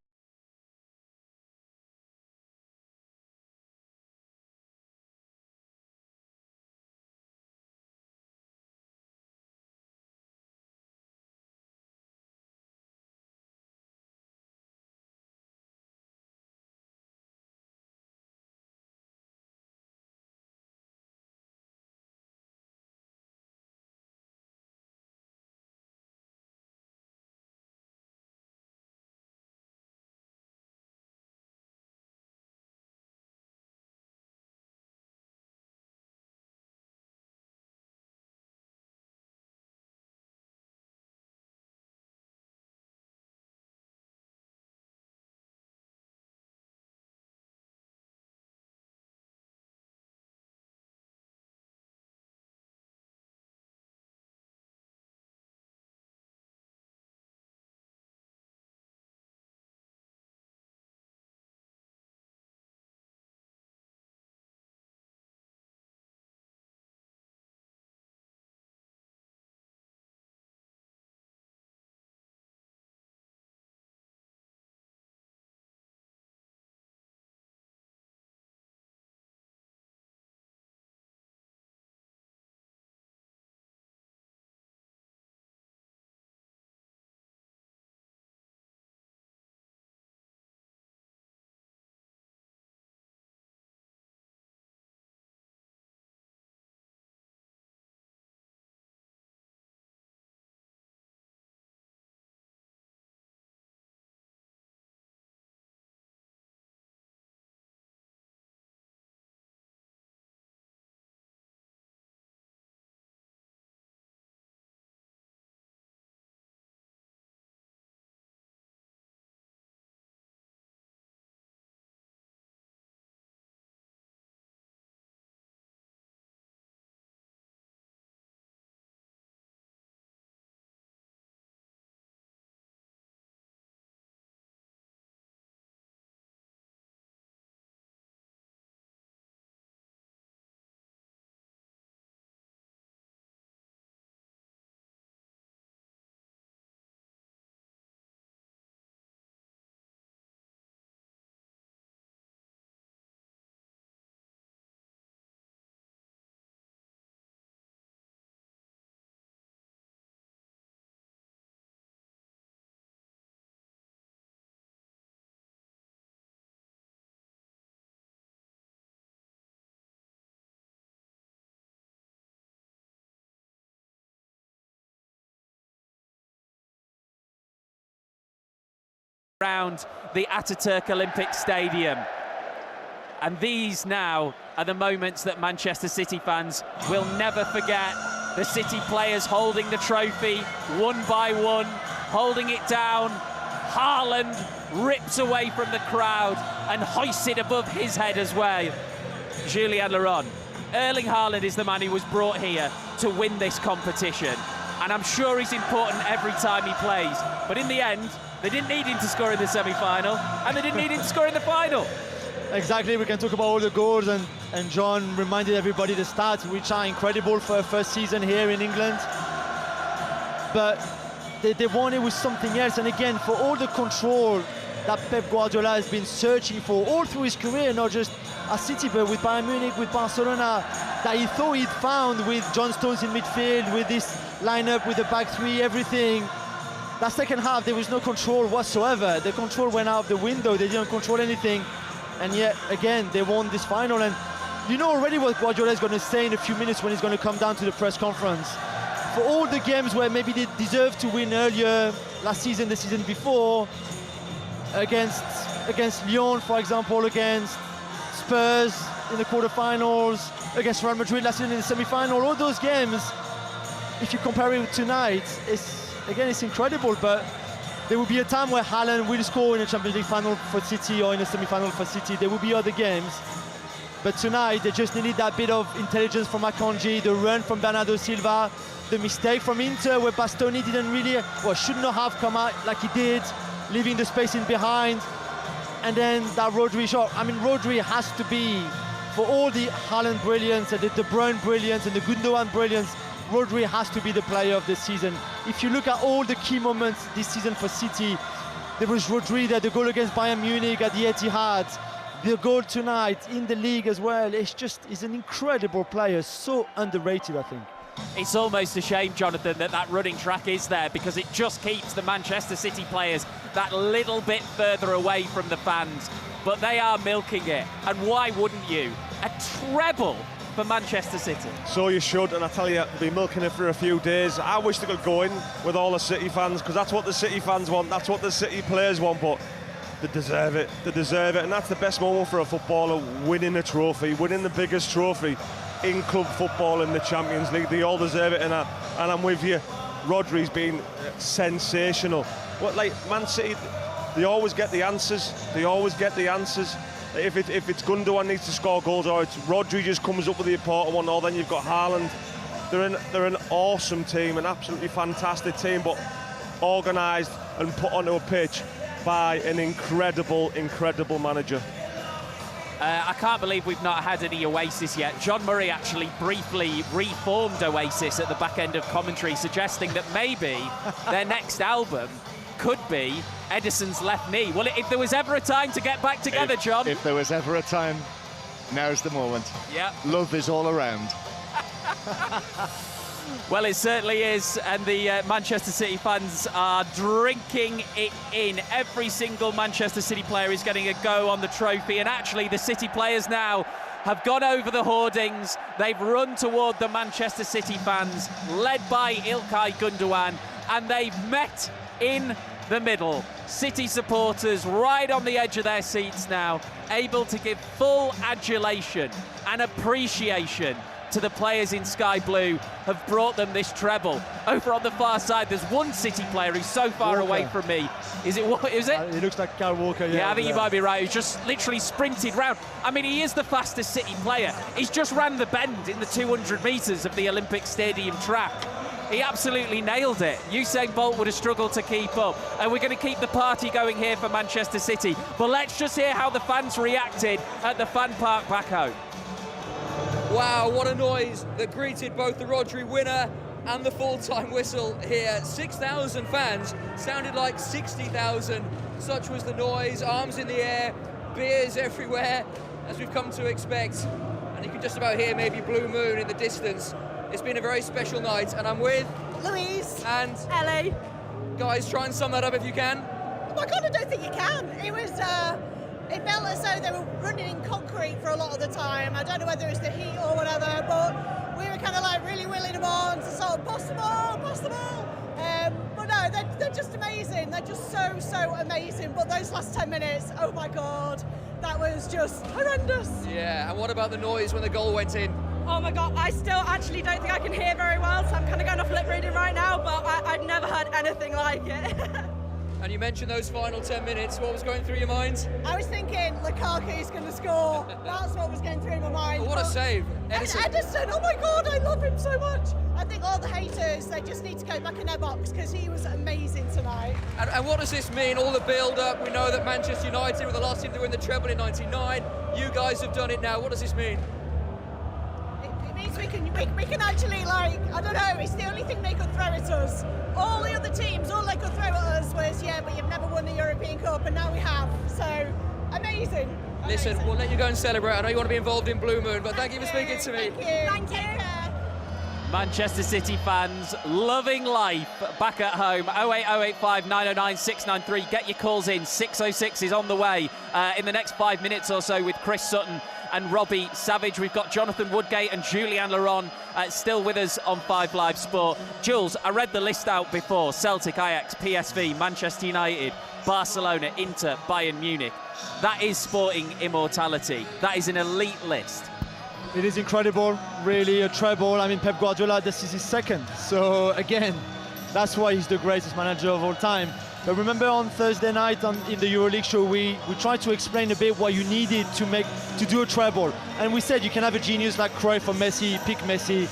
around the Atatürk Olympic Stadium. And these now are the moments that Manchester City fans will never forget. The City players holding the trophy one by one, holding it down. Haaland rips away from the crowd and hoists it above his head as well. Julien Laurent. Erling Haaland is the man who was brought here to win this competition. And I'm sure he's important every time he plays. But in the end, they didn't need him to score in the semi-final, and they didn't need him to score in the final. Exactly, we can talk about all the goals, and John reminded everybody the stats, which are incredible for a first season here in England. But they won it with something else, and again, for all the control that Pep Guardiola has been searching for all through his career, not just at City, but with Bayern Munich, with Barcelona, that he thought he'd found with John Stones in midfield, with this lineup, with the back three, everything. That second half, there was no control whatsoever. The control went out of the window. They didn't control anything. And yet, again, they won this final. And you know already what Guardiola is going to say in a few minutes when he's going to come down to the press conference. For all the games where maybe they deserved to win earlier, last season, the season before, against Lyon, for example, against Spurs in the quarterfinals, against Real Madrid last season in the semi-final, all those games, if you compare it with tonight, it's incredible. But there will be a time where Haaland will score in a Champions League final for City or in a semi-final for City. There will be other games. But tonight, they just needed that bit of intelligence from Akanji, the run from Bernardo Silva, the mistake from Inter where Bastoni should not have come out like he did, leaving the space in behind. And then that Rodri shot. I mean, Rodri has to be, for all the Haaland brilliance and the Bruyne brilliance and the Gundogan brilliance, Rodri has to be the player of the season. If you look at all the key moments this season for City, there was Rodri there, the goal against Bayern Munich at the Etihad, the goal tonight in the league as well. He's an incredible player, so underrated, I think. It's almost a shame, Jonathan, that running track is there, because it just keeps the Manchester City players that little bit further away from the fans. But they are milking it, and why wouldn't you? A treble for Manchester City. So you should, and I tell you, they'll be milking it for a few days. I wish they could go in with all the City fans, because that's what the City fans want, that's what the City players want, but they deserve it, and that's the best moment for a footballer, winning a trophy, winning the biggest trophy in club football in the Champions League. They all deserve it, and I'm with you. Rodri's been sensational. Man City, they always get the answers, If it's Gundogan needs to score goals, or it's Rodri just comes up with the important one, or then you've got Haaland. They're an awesome team, an absolutely fantastic team, but organised and put onto a pitch by an incredible manager. I can't believe we've not had any Oasis yet. John Murray actually briefly reformed Oasis at the back end of commentary, suggesting that maybe their next album could be Edison's Left Knee. Well, if there was ever a time to get back together, John. If there was ever a time, now's the moment. Yeah. Love is all around. Well, it certainly is, and the Manchester City fans are drinking it in. Every single Manchester City player is getting a go on the trophy, and actually the City players now have gone over the hoardings. They've run toward the Manchester City fans, led by İlkay Gundogan, and they've met in the middle. City supporters right on the edge of their seats now, able to give full adulation and appreciation to the players in Sky Blue, have brought them this treble. Over on the far side, there's one City player who's so far away from me. Is it? He looks like Kyle Walker. Yeah, I think you might be right. He's just literally sprinted round. I mean, he is the fastest City player. He's just ran the bend in the 200 metres of the Olympic Stadium track. He absolutely nailed it. Usain Bolt would have struggled to keep up. And we're going to keep the party going here for Manchester City. But let's just hear how the fans reacted at the fan park back home. Wow, what a noise that greeted both the Rodri winner and the full-time whistle here. 6,000 fans, sounded like 60,000. Such was the noise, arms in the air, beers everywhere, as we've come to expect. And you can just about hear maybe Blue Moon in the distance. It's been a very special night, and I'm with Louise and Ellie. Guys, try and sum that up if you can. Oh my God, I don't think you can. It felt as though they were running in concrete for a lot of the time. I don't know whether it's the heat or whatever, but we were kind of like really willing them on to sort of possible. But no, know, they're just amazing. They're just so amazing. But those last 10 minutes, oh my God, that was just horrendous. Yeah, and what about the noise when the goal went in? Oh my God, I still actually don't think I can hear very well, so I'm kind of going off lip reading right now, but I've never heard anything like it. And you mentioned those final 10 minutes. What was going through your mind? I was thinking Lukaku's going to score. That's what was going through my mind. Oh, what a save. Edison, oh my God, I love him so much. I think all the haters, they just need to go back in their box because he was amazing tonight. And what does this mean? All the build-up. We know that Manchester United were the last team to win the treble in '99. You guys have done it now. What does this mean? It means we can actually, like, I don't know, it's the only thing they could throw at us. All the other teams, all they could throw at us was, yeah, but you've never won the European Cup, and now we have. So, amazing. Listen, we'll let you go and celebrate. I know you want to be involved in Blue Moon, but thank you for speaking to me. Thank you. Manchester City fans loving life back at home. 08085 909 693. Get your calls in. 606 is on the way in the next 5 minutes or so with Chris Sutton and Robbie Savage. We've got Jonathan Woodgate and Julian Laurent still with us on 5 Live Sport. Jules, I read the list out before. Celtic, Ajax, PSV, Manchester United, Barcelona, Inter, Bayern Munich. That is sporting immortality. That is an elite list. It is incredible, really, a treble. I mean, Pep Guardiola, this is his second. So again, that's why he's the greatest manager of all time. But remember on Thursday night in the EuroLeague show, we tried to explain a bit what you needed to do a treble. And we said you can have a genius like Cruyff or Messi, pick Messi.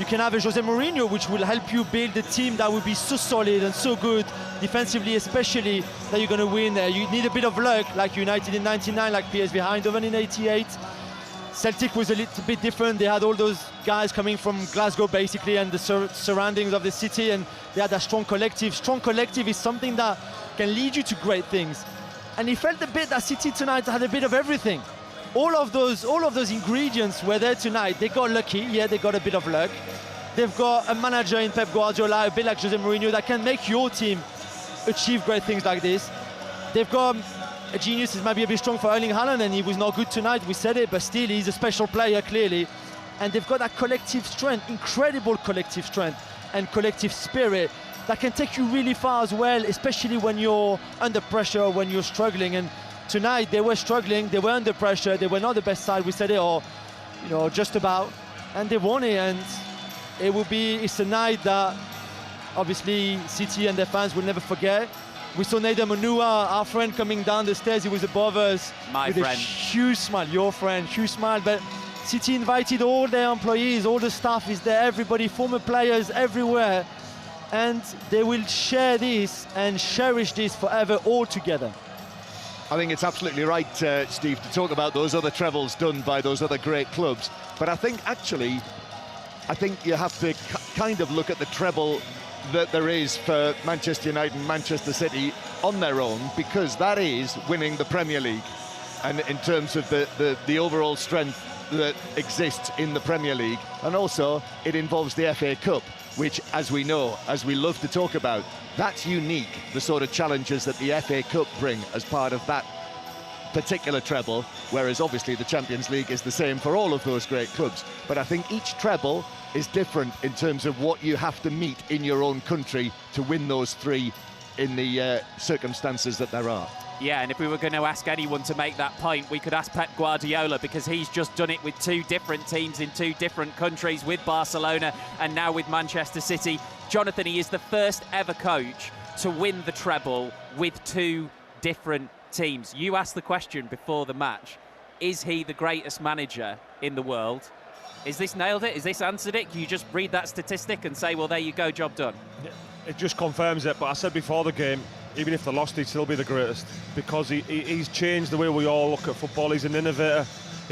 You can have a Jose Mourinho, which will help you build a team that will be so solid and so good, defensively especially, that you're going to win. You need a bit of luck, like United in '99, like PSV Eindhoven in '88. Celtic was a little bit different. They had all those guys coming from Glasgow, basically, and the surroundings of the city, and they had a strong collective. Strong collective is something that can lead you to great things. And it felt a bit that City tonight had a bit of everything. All of those ingredients were there tonight. They got lucky, yeah, they got a bit of luck. They've got a manager in Pep Guardiola, a bit like Jose Mourinho, that can make your team achieve great things like this. They've got a genius. Is maybe a bit strong for Erling Haaland, and he was not good tonight, we said it, but still he's a special player, clearly. And they've got that collective strength, incredible collective strength and collective spirit that can take you really far as well, especially when you're under pressure, when you're struggling. And tonight they were struggling, they were under pressure, they were not the best side, we said it, or just about, and they won it. And it's a night that obviously City and their fans will never forget. We saw Nader Manua, our friend, coming down the stairs. He was above us with a huge smile. Your friend, huge smile. But City invited all their employees, all the staff is there, everybody, former players everywhere. And they will share this and cherish this forever, all together. I think it's absolutely right, Steve, to talk about those other trebles done by those other great clubs. But I think you have to kind of look at the treble that there is for Manchester United and Manchester City on their own, because that is winning the Premier League. And in terms of the overall strength that exists in the Premier League, and also it involves the FA Cup, which, as we know, as we love to talk about, that's unique, the sort of challenges that the FA Cup bring as part of that particular treble, whereas obviously the Champions League is the same for all of those great clubs. But I think each treble is different in terms of what you have to meet in your own country to win those three in the circumstances that there are. Yeah, and if we were going to ask anyone to make that point, we could ask Pep Guardiola, because he's just done it with 2 different teams in 2 different countries, with Barcelona and now with Manchester City. Jonathan, he is the first ever coach to win the treble with 2 different teams. You asked the question before the match, is he the greatest manager in the world? Is this nailed it? Is this answered it? Can you just read that statistic and say, well, there you go, job done? It just confirms it, but I said before the game, even if they lost, he'd still be the greatest, because he's changed the way we all look at football. He's an innovator.